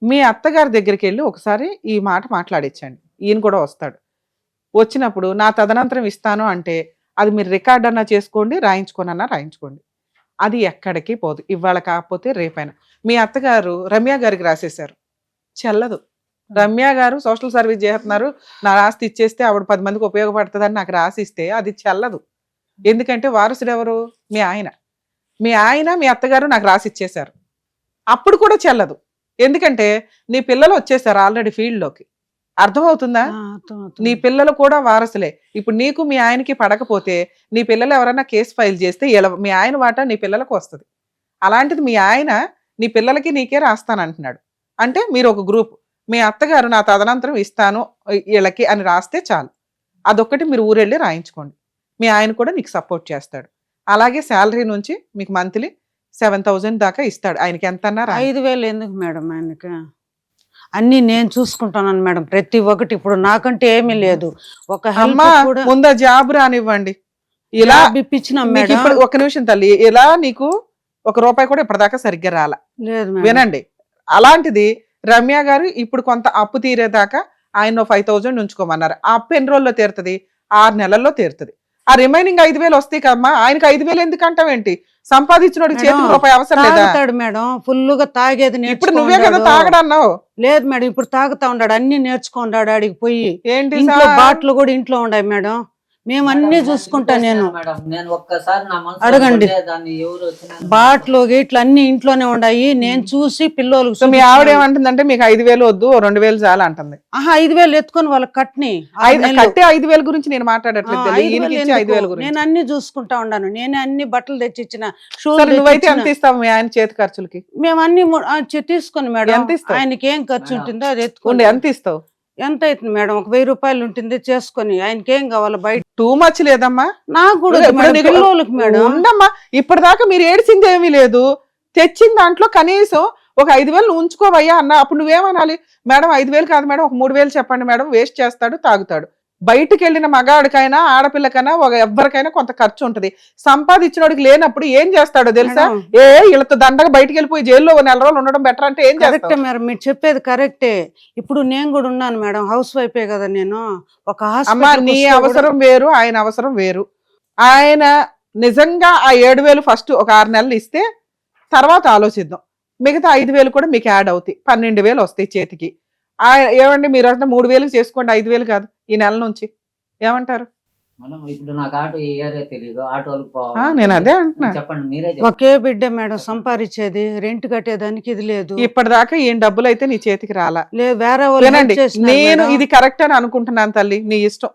మీ అత్తగారి దగ్గరికి వెళ్ళి ఒకసారి ఈ మాట మాట్లాడించండి, ఈయన కూడా వస్తాడు. వచ్చినప్పుడు నా తదనంతరం ఇస్తాను అంటే అది మీరు రికార్డ్ అన్నా చేసుకోండి, రాయించుకోనన్నా రాయించుకోండి, అది ఎక్కడికి పోదు. ఇవాళ కాకపోతే రేపైనా. మీ అత్తగారు రమ్య గారికి రాసేశారు, చెల్లదు. రమ్య గారు సోషల్ సర్వీస్ చేస్తున్నారు, నా ఆస్తి ఇచ్చేస్తే ఆవిడ 10 మందికి ఉపయోగపడుతుందని నాకు రాసిస్తే అది చెల్లదు. ఎందుకంటే వారసుడు ఎవరు? మీ ఆయన. మీ ఆయన మీ అత్తగారు నాకు రాసి ఇచ్చేశారు, అప్పుడు కూడా చెల్లదు. ఎందుకంటే నీ పిల్లలు వచ్చేసారు ఆల్రెడీ ఫీల్డ్లోకి. అర్థమవుతుందా? నీ పిల్లలు కూడా వారసులే. ఇప్పుడు నీకు మీ ఆయనకి పడకపోతే నీ పిల్లలు ఎవరైనా కేసు ఫైల్ చేస్తే మీ ఆయన వాటా నీ పిల్లలకు వస్తుంది. అలాంటిది మీ ఆయన నీ పిల్లలకి నీకే రాస్తానంటున్నాడు అంటే మీరు ఒక గ్రూప్. మీ అత్తగారు నా తదనంతరం ఇస్తాను వీళ్ళకి అని రాస్తే చాలు, అదొక్కటి మీరు ఊరెళ్ళి రాయించుకోండి. మీ ఆయన కూడా నీకు సపోర్ట్ చేస్తాడు. అలాగే శాలరీ నుంచి మీకు మంత్లీ 7,000 దాకా ఇస్తాడు. ఆయనకి ఎంత అన్నారు? 5,000 ఎందుకు మేడం ఆయనకి? అన్ని నేను చూసుకుంటాను మేడం, ప్రతి ఒక్కటి. ఇప్పుడు నాకంటే ఏమీ లేదు, ఒక అమ్మా ముందు జాబ్ రానివ్వండి. ఇలా ఇప్పించినాం నీకు మేడం. ఇప్పుడు ఒక నిమిషం తల్లి, ఇలా నీకు ₹1 కూడా ఇప్పటిదాకా సరిగ్గా రాలా. లేదు వినండి, అలాంటిది రమ్య గారు ఇప్పుడు కొంత అప్పు తీరేదాకా ఆయన 5,000 ఉంచుకోమన్నారు. ఆ అప్పు ఎన్ని రోజుల్లో తీరుతుంది? 6 నెలల్లో తీరుతుంది. ఆ రిమైనింగ్ 5,000 వస్తాయి కదమ్మా. ఆయనకి 5,000 ఎందుకు అంటావేంటి? సంపాదించినోడికి చేతికి రూపాయి అవసరం లేదా? మేడం ఫుల్గా తాగేది. ఇప్పుడు నువ్వే కదా తాగడన్నావు. లేదు మేడం, ఇప్పుడు తాగుతా ఉన్నాడు, అన్ని నేర్చుకున్నాడు. ఆడికి పోయి ఏంటి బాట్లు కూడా ఇంట్లో ఉన్నాయి మేడం, మేము అన్ని చూసుకుంటా. నేను అడగండి, బాట్లు గేట్లు అన్ని ఇంట్లోనే ఉన్నాయి, నేను చూసి పిల్లలు. మీ ఆవిడ ఏమంటుందంటే మీకు 5,000 వద్దు, 2,000 చాలా అంటుంది. 5,000 ఎత్తుకొని వాళ్ళకి కట్ని కట్టే 5,000 గురించి నేను మాట్లాడట్లేదు, 5,000 గురించి. నేను అన్ని చూసుకుంటా ఉన్నాను, నేనే అన్ని బట్టలు తెచ్చిచ్చిన. నువ్వైతే ఎంత ఇస్తావు మీ ఆయన చేతి ఖర్చులకి? మేము అన్ని తీసుకొని మేడం, ఆయనకి ఏం ఖర్చు ఉంటుందో అది ఎత్తుకోండి. ఎంత ఇస్తావు? ఎంత అవుతుంది మేడం? ఒక 1000 రూపాయలు ఉంటుంది చేసుకొని, ఆయనకేం కావాలి బయట? టూ మచ్ లేదమ్మా. నాకు కూడా ఇప్పుడు వద్దు మేడం, నీకు- పిల్లోళ్ళకి మేడం. ఉండమ్మా, ఇప్పటిదాకా మీరు ఏడిసింది ఏమీ లేదు. తెచ్చిన దాంట్లో కనీసం ఒక 5000 నువ్వు ఉంచుకోవయ్యా అన్న. అప్పుడు నువ్వేమనాలి? మేడం 5000 కాదు మేడం, ఒక 3000 చెప్పండి మేడం, వేస్ట్ చేస్తాడు తాగుతాడు. బయటికి వెళ్ళిన మగాడికైనా ఆడపిల్లకైనా ఎవరికైనా కొంత ఖర్చు ఉంటది. సంపాదించినోడికి లేనప్పుడు ఏం చేస్తాడో తెలుసా? మేడం, వీళ్ళతో దండగా బయటికి వెళ్ళిపోయి జైల్లో 4 నెలలు ఉండడం బెటర్ అంటే ఏం కరెక్టే చేస్తావు? మేడం, మీరు చెప్పేది కరెక్టే. ఇప్పుడు నేను కూడా ఉన్నాను మేడం, హౌస్ వైఫే కదా నేను. ఒక అమ్మా, హాస్పిటల్ నీ అవసరం వేరు, ఆయన అవసరం వేరు. ఆయన నిజంగా ఆ 7000 ఫస్ట్ ఒక 6 నెలలు ఇస్తే తర్వాత ఆలోచిద్దాం. మిగతా 5000 కూడా మీకు యాడ్ అవుతాయి, 12000 వస్తాయి చేతికి. ఏమండి మీరు అంటే 3000 చేసుకోండి, 5000 కాదు ఈ నెల నుంచి. ఏమంటారు? మనం ఇప్పుడు నాకు ఆటో ఈ ఏరియా తెలియదు, ఆటోలకు నేను అదే అంటున్నా. చెప్పండి మీరే ఒకే బిడ్డ మేడం సంపాదించేది, రెంట్ కట్టేదానికి ఇది లేదు. ఇప్పటిదాకా ఏం డబ్బులు అయితే నీ చేతికి రాలా. లేదు, వేరే వాళ్ళు వినండి, help చేసినారు నేను మేడం. ఇది కరెక్ట్ అని అనుకుంటున్నాను తల్లి, నీ ఇష్టం.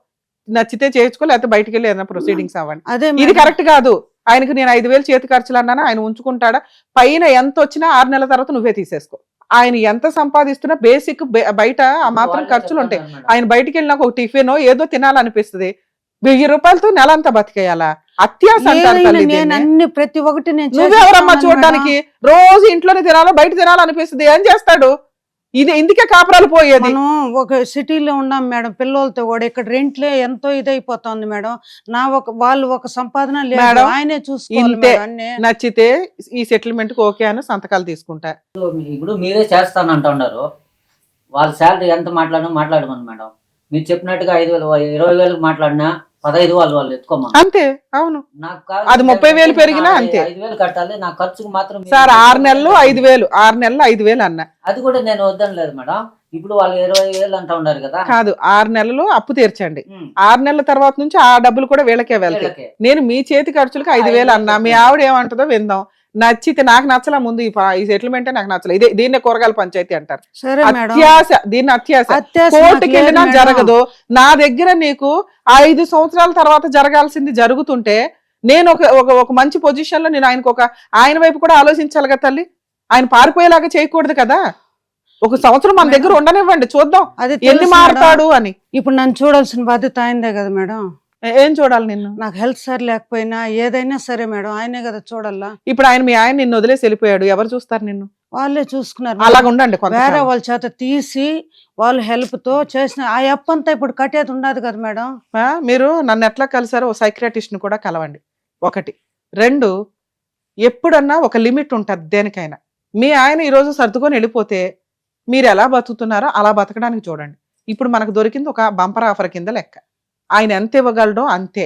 నచ్చితే చేయించుకో, లేకపోతే బయటికి వెళ్ళి ఏదైనా ప్రొసీడింగ్స్ అవ్వండి. అదే ఇది మేడం. కరెక్ట్ కాదు. ఆయనకు నేను 5000 చేతి ఖర్చులు అన్నాను, ఆయన ఉంచుకుంటాడా? పైన ఎంత వచ్చినా 6 నెలల తర్వాత నువ్వే తీసేసుకో. ఆయన ఎంత సంపాదిస్తున్నా బేసిక్ బయట ఆ మాత్రం ఖర్చులు ఉంటాయి. ఆయన బయటికి వెళ్ళినాక ఒక టిఫిన్ ఏదో తినాలనిపిస్తుంది. 1000 రూపాయలతో నెల అంతా బతికేయాలా? అత్యాస అంటారు ఏదైనా తల్లి నేను దీన్ని. అన్ని ప్రతి ఒక్కటి నేను నువ్వెవరమ్మా చేసేస్తాను చూడడానికి? మేడం. రోజు ఇంట్లోనే తినాలో బయట తినాలనిపిస్తుంది, ఏం చేస్తాడు? ఇది ఇందుకే కాపురాలు పోయేది. మనం ఒక సిటీలో ఉన్నాం మేడం, పిల్లలతో కూడా ఇక్కడ రెంట్లే ఎంతో ఇదైపోతుంది మేడం. వాళ్ళు ఒక సంపాదన లేదు, మేడం, ఆయనే చూసుకోవాలి ఇంతే. మేడం అన్నీ. నచ్చితే ఈ సెటిల్మెంట్ కి ఓకే అని సంతకాలు తీసుకుంటా. ఇప్పుడు మీరే చేస్తానంటున్నారు. వాళ్ళ శాలరీ ఎంత మాట్లాడమని మేడం. మీరు చెప్పినట్టుగా 5000 20,000 మాట్లాడినా 15 వాళ్ళు ఎత్తుకోమా. అంతే, అవును. నాకు అది 30,000 పెరిగినా అంతే. 5,000 కట్టాలి, నా ఖర్చుకు మాత్రం సార్ 6 నెలలు 5,000, 6 నెలలు 5,000 అన్న. అది కూడా నేను వద్దనలేదు మేడం. ఇప్పుడు వాళ్ళు 20,000 అంటా ఉన్నారు కదా. కాదు, 6 నెలలు అప్పు తీర్చండి. ఉమ్, 6 నెలల తర్వాత నుంచి ఆ డబ్బులు కూడా వీళ్ళకే వెళ్తాయి. వీళ్ళకే. నేను మీ చేతి ఖర్చులకు 5,000 అన్నా. మీ ఆవిడ ఏమంటుందో విందాం. నచ్చితే, నాకు నచ్చలా ముందు ఈ సెటిల్మెంటే నాకు నచ్చలేదు. ఇదే దీన్నే కూరగాయల పంచాయతీ అంటారు. సరే మేడం, అత్యాశ, దీన్ని అత్యాశ. అత్యాశ కోర్టుకి నాకు లేదు వెళ్ళినా మేడం. జరగదు. నా దగ్గర నీకు 5 సంవత్సరాల తర్వాత జరగాల్సింది జరుగుతుంటే నేను ఒక మంచి పొజిషన్ లో నేను ఆయన వైపు కూడా ఆలోచించాలి కదా తల్లి. ఆయన పారిపోయేలాగా చేయకూడదు కదా. ఒక సంవత్సరం మన దగ్గర ఉండనివ్వండి, చూద్దాం అది ఎన్ని తెలుసు మారుతాడు మేడం. అని. ఇప్పుడు నన్ను చూడాల్సిన బాధ్యత ఆయనదే కదా మేడం. ఏం చూడాలి నిన్ను? నాకు హెల్త్ సరి లేకపోయినా ఏదైనా సరే మేడం, ఆయనే కదా చూడాలా. ఇప్పుడు మీ ఆయన నిన్ను వదిలేసి వెళ్ళిపోయాడు, ఎవరు చూస్తారు నిన్ను? వాళ్ళే చూసుకున్నారు అలాగ మేడం. ఉండండి వేరే కొంతకాలం. వాళ్ళ చేత తీసి వాళ్ళ హెల్ప్ తో చేసిన ఆ అప్పు అంతా ఇప్పుడు కట్టేది ఉండదు కదా మేడం. మీరు నన్ను ఎట్లా కలిసారో ఓ సైక్రియాటిస్ట్ ని కూడా కలవండి. 1, 2, ఎప్పుడన్నా ఒక లిమిట్ ఉంటుంది దేనికైనా. మీ ఆయన ఈ రోజు సర్దుకొని వెళ్ళిపోతే మీరు ఎలా బతుకుతున్నారో అలా బతకడానికి చూడండి. ఇప్పుడు మనకు దొరికింది ఒక బంపర్ ఆఫర్ కింద లెక్క. ఆయన ఎంత ఇవ్వగలడో అంతే.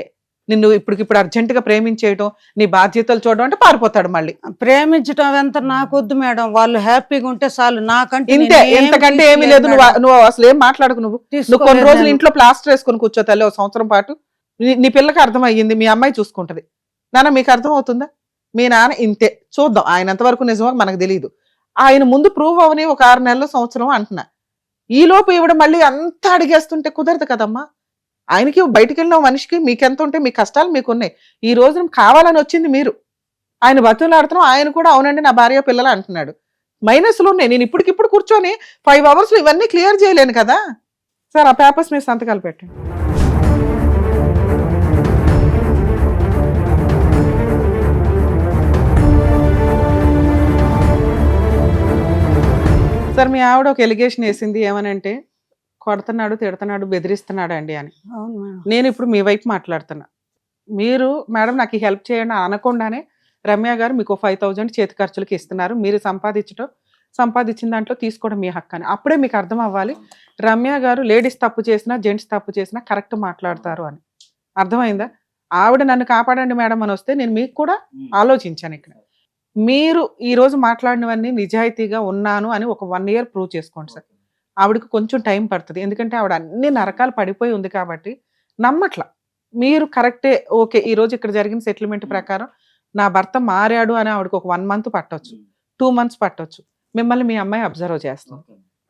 నిన్ను ఇప్పుడు అర్జెంట్ గా ప్రేమించేయడం, నీ బాధ్యతలు చూడడం అంటే పారిపోతాడు మళ్ళీ. ప్రేమించడం ఎంత నాకొద్దు మేడం, వాళ్ళు హ్యాపీగా ఉంటే చాలు. నాకంటే ఇంతే, ఎంతకంటే ఏమీ లేదు. నువ్వు అసలు ఏం మాట్లాడకు. నువ్వు కొన్ని రోజులు ఇంట్లో ప్లాస్టర్ వేసుకొని కూర్చో తల్లి, 1 సంవత్సరం పాటు. నీ పిల్లకి అర్థం అయ్యింది, మీ అమ్మాయి చూసుకుంటది. నాన్న మీకు అర్థం అవుతుందా? మీ నాన్న ఇంతే, చూద్దాం ఆయన ఎంతవరకు నిజమో మనకు తెలియదు. ఆయన ముందు ప్రూవ్ అవని ఒక 6 నెలలు సంవత్సరం అంటున్నా. ఈ లోపు ఇవిడ మళ్ళీ అంతా అడిగేస్తుంటే కుదరదు కదమ్మా. ఆయనకి బయటికి వెళ్ళిన మనిషికి మీకెంత ఉంటే మీ కష్టాలు మీకున్నాయి. ఈ రోజు కావాలని వచ్చింది మీరు. ఆయన బతులాడుతున్నాం, ఆయన కూడా అవునండి నా భార్య పిల్లలు అంటున్నాడు. మైనస్లు ఉన్నాయి. నేను ఇప్పటికిప్పుడు కూర్చొని 5 అవర్స్ ఇవన్నీ క్లియర్ చేయలేను కదా సార్. ఆ పేపర్స్ మీద సంతకాలు పెట్టండి. సార్ మీ ఆవిడ ఒక ఎలిగేషన్ వేసింది, ఏమనంటే కొడుతున్నాడు, తిడుతున్నాడు, బెదిరిస్తున్నాడు అండి అని. అవును మేడం. నేను ఇప్పుడు మీ వైపు మాట్లాడుతున్నా. మీరు మేడం నాకు హెల్ప్ చేయండి అనకుండానే రమ్య గారు మీకు 5,000 చేతి ఖర్చులకి ఇస్తున్నారు. మీరు సంపాదించిన దాంట్లో తీసుకోవడం మీ హక్కు అని. అప్పుడే మీకు అర్థం అవ్వాలి రమ్య గారు లేడీస్ తప్పు చేసినా జెంట్స్ తప్పు చేసినా కరెక్ట్ మాట్లాడతారు అని. అర్థమైందా? ఆవిడ నన్ను కాపాడండి మేడం అని వస్తే నేను మీకు కూడా ఆలోచించాను. ఇక్కడ మీరు ఈ రోజు మాట్లాడినవన్నీ నిజాయితీగా ఉన్నాను అని ఒక 1 year ప్రూవ్ చేసుకోండి సార్. ఆవిడకి కొంచెం టైం పడుతుంది, ఎందుకంటే ఆవిడ అన్ని నరకాలు పడిపోయి ఉంది కాబట్టి నమ్మట్ల. మీరు కరెక్టే, ఓకే ఈ రోజు ఇక్కడ జరిగిన సెటిల్మెంట్ ప్రకారం నా భర్త మారాడు అని ఆవిడకి ఒక 1 month పట్టొచ్చు, 2 months పట్టొచ్చు. మిమ్మల్ని మీ అమ్మాయి అబ్జర్వ్ చేస్తాం.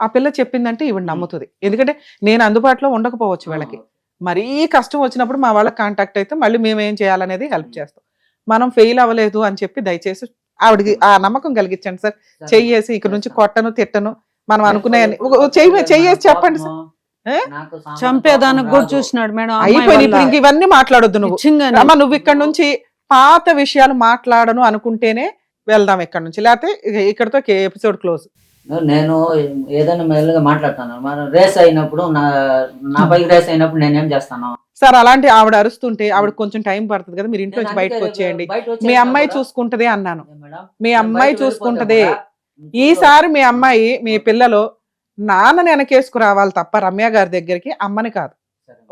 ఆ పిల్ల చెప్పిందంటే ఈవిడ నమ్ముతుంది, ఎందుకంటే నేను అందుబాటులో ఉండకపోవచ్చు వీళ్ళకి. మరీ కష్టం వచ్చినప్పుడు మా వాళ్ళకి కాంటాక్ట్ అయితే మళ్ళీ మేము ఏం చేయాలనేది హెల్ప్ చేస్తాం. మనం ఫెయిల్ అవ్వలేదు అని చెప్పి దయచేసి ఆవిడకి ఆ నమ్మకం కలిగించండి సార్. చెయ్యేసి ఇక్కడ నుంచి కొట్టను తిట్టను మనం అనుకునే చెయ్యేసి చెప్పండి సార్. నాకు సామాన్య చంపేదానికి కోపం కూడా రాదు. చూసినాడు మేడం అమ్మాయి అయిపోయింది. ఇప్పుడు వల్ల. ఇంక ఇవన్నీ మాట్లాడొద్దు నువ్వు. నిజంగానే. అమ్మ నువ్వు ఇక్కడ నుంచి పాత విషయాలు మాట్లాడను అనుకుంటేనే వెళ్దాం ఇక్కడ నుంచి, లేకపోతే ఇక్కడతో ఎపిసోడ్ క్లోజ్. నేను ఏదైనా మెల్లగా మాట్లాడతాను. మనం రేస్ అయినప్పుడు నా బైక్ రేస్ అయినప్పుడు నేనేం చేస్తాను? సార్ అలాంటి ఆవిడ అరుస్తుంటే ఆవిడ కొంచెం టైం పడుతుంది కదా, మీరు ఇంట్లో నుంచి బయటకు వచ్చేయండి. మీ అమ్మాయి చూసుకుంటదే అన్నాను. మీ అమ్మాయి చూసుకుంటదే. ఈసారి మీ అమ్మాయి మీ పిల్లలు నాన్నని వెనకేసుకురావాలి తప్ప రమ్య గారి దగ్గరికి, అమ్మని కాదు.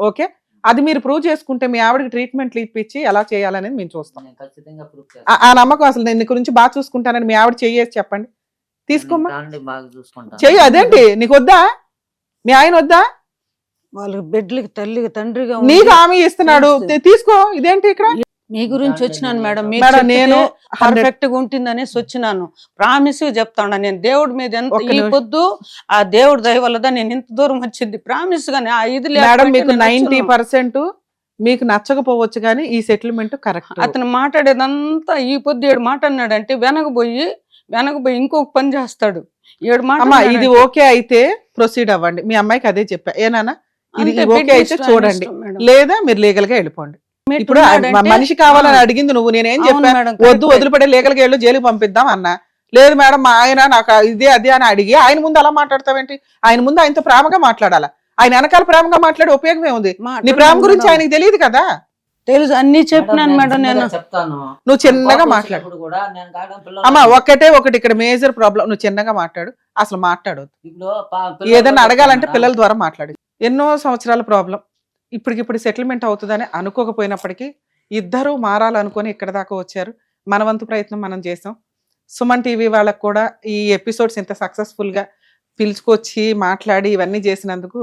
ఓకే, అది మీరు ప్రూవ్ చేసుకుంటే మీ ఆవిడకి ట్రీట్మెంట్లు ఇప్పించి ఎలా చేయాలనేది మేము చూస్తాం. ఖచ్చితంగా ప్రూఫ్ ఆ నమ్మకం అసలు నేను నీ గురించి బాగా చూసుకుంటానని మీ ఆవిడ చెయ్యేసి చెప్పండి. తీసుకోమ్మా బాగా చూసుకుంటాను. చెయ్యి. అదేంటి నీకు వద్దా? మీ ఆయన వద్దా? వాళ్ళకి బిడ్డలకి తల్లికి తండ్రిగా నీకు హామీ ఇస్తున్నాడు, తీసుకో. ఇదేంటి ఇక్కడ? మీ గురించి వచ్చినాను మేడం. మేడం నేను పర్ఫెక్ట్ గా ఉంటుందనేసి వచ్చినాను. ప్రామిస్ చెప్తాను నేను దేవుడి మీద ఎంత ఒక్క ఈ నిమిషం. పొద్దు ఆ దేవుడి దయ వల్లదా నేను ఇంత దూరం వచ్చింది. ప్రామిస్ గానే ఆ ఇది మేడం లేకపోతే మీకు నేను వచ్చును. 90% మీకు నచ్చకపోవచ్చు కానీ ఈ సెటిల్మెంట్ కరెక్ట్. అతను మాట్లాడేదంతా ఈ పొద్దు 7 మాట అన్నాడంటే వెనకబోయి ఇంకొక పని చేస్తాడు. 7 మాట అమ్మా అన్నాడంటే. ఇది ఓకే అయితే ప్రొసీడ్ అవ్వండి. మీ అమ్మాయికి అదే చెప్పా. ఏనానా ఇది అంతే, ఓకే బిడ్డ అయితే ఇష్టం, చూడండి, ఇష్టం మేడం. లేదా మీరు లీగల్ గా వెళ్ళిపోండి. మెట్టు ఇప్పుడు ఉన్నాడంటే- మనిషి కావాలని అడిగింది నువ్వు. నేనేం అవును చెప్పా? మేడం, వద్దు కరెక్టే. వదిలిపడే లీగల్ గా వెళ్ళు, జైలుకి పంపిద్దాం అన్నా. లేదు మేడం మా ఆయన నాకు ఇదే అదే అని అడిగి ఆయన ముందు అలా మాట్లాడతావేంటి? ఆయన ముందు ఆయనతో ప్రేమగా మాట్లాడాలా. ఆయన వెనకాల ప్రేమగా మాట్లాడే ఉపయోగం ఏముంది? నీ ప్రేమ గురించి ఆయనకి తెలియదు కదా. తెలుసు, అన్ని చెప్పినాను మేడం నేను. చెప్తాను. నువ్వు చిన్నగా మాట్లాడు. ఇప్పుడు కూడా నేను కాదు పిల్లలు- అమ్మా ఒకటే ఒకటి ఇక్కడ మేజర్ ప్రాబ్లం. నువ్వు చిన్నగా మాట్లాడు, అసలు మాట్లాడొద్దు. ఇప్పుడు పిల్లలు ఏదైనా కూడా అడగాలంటే చెప్తాను పిల్లల ద్వారా మాట్లాడి. ఎన్నో సంవత్సరాల ప్రాబ్లం ఇప్పటికిప్పుడు సెటిల్మెంట్ అవుతుందని అనుకోకపోయినప్పటికీ ఇద్దరు మారాలనుకొని ఇక్కడ దాకా వచ్చారు. మన వంతు ప్రయత్నం మనం చేసాం. సుమన్ టీవీ వాళ్ళకు కూడా ఈ ఎపిసోడ్స్ ఇంత సక్సెస్ఫుల్ గా పిలుచుకొచ్చి మాట్లాడి ఇవన్నీ చేసినందుకు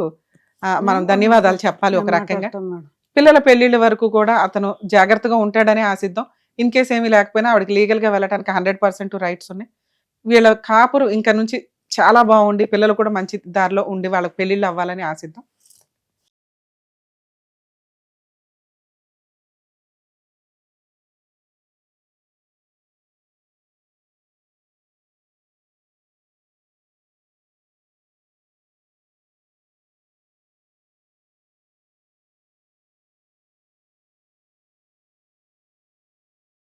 మనం ధన్యవాదాలు చెప్పాలి ఒక రకంగా. మాట్లాడతాం మేడం. పిల్లల పెళ్లిళ్ళ వరకు కూడా అతను జాగ్రత్తగా ఉంటాడని ఆశిద్దాం. ఇన్ కేస్ ఏమీ లేకపోయినా ఆవిడకి లీగల్ గా వెళ్ళడానికి 100% రైట్స్ ఉన్నాయి. వీళ్ళ కాపురు ఇంకా నుంచి చాలా బాగుండి పిల్లలు కూడా మంచి దారిలో ఉండి వాళ్ళకి పెళ్లిళ్ళు అవ్వాలని ఆశిద్దాం.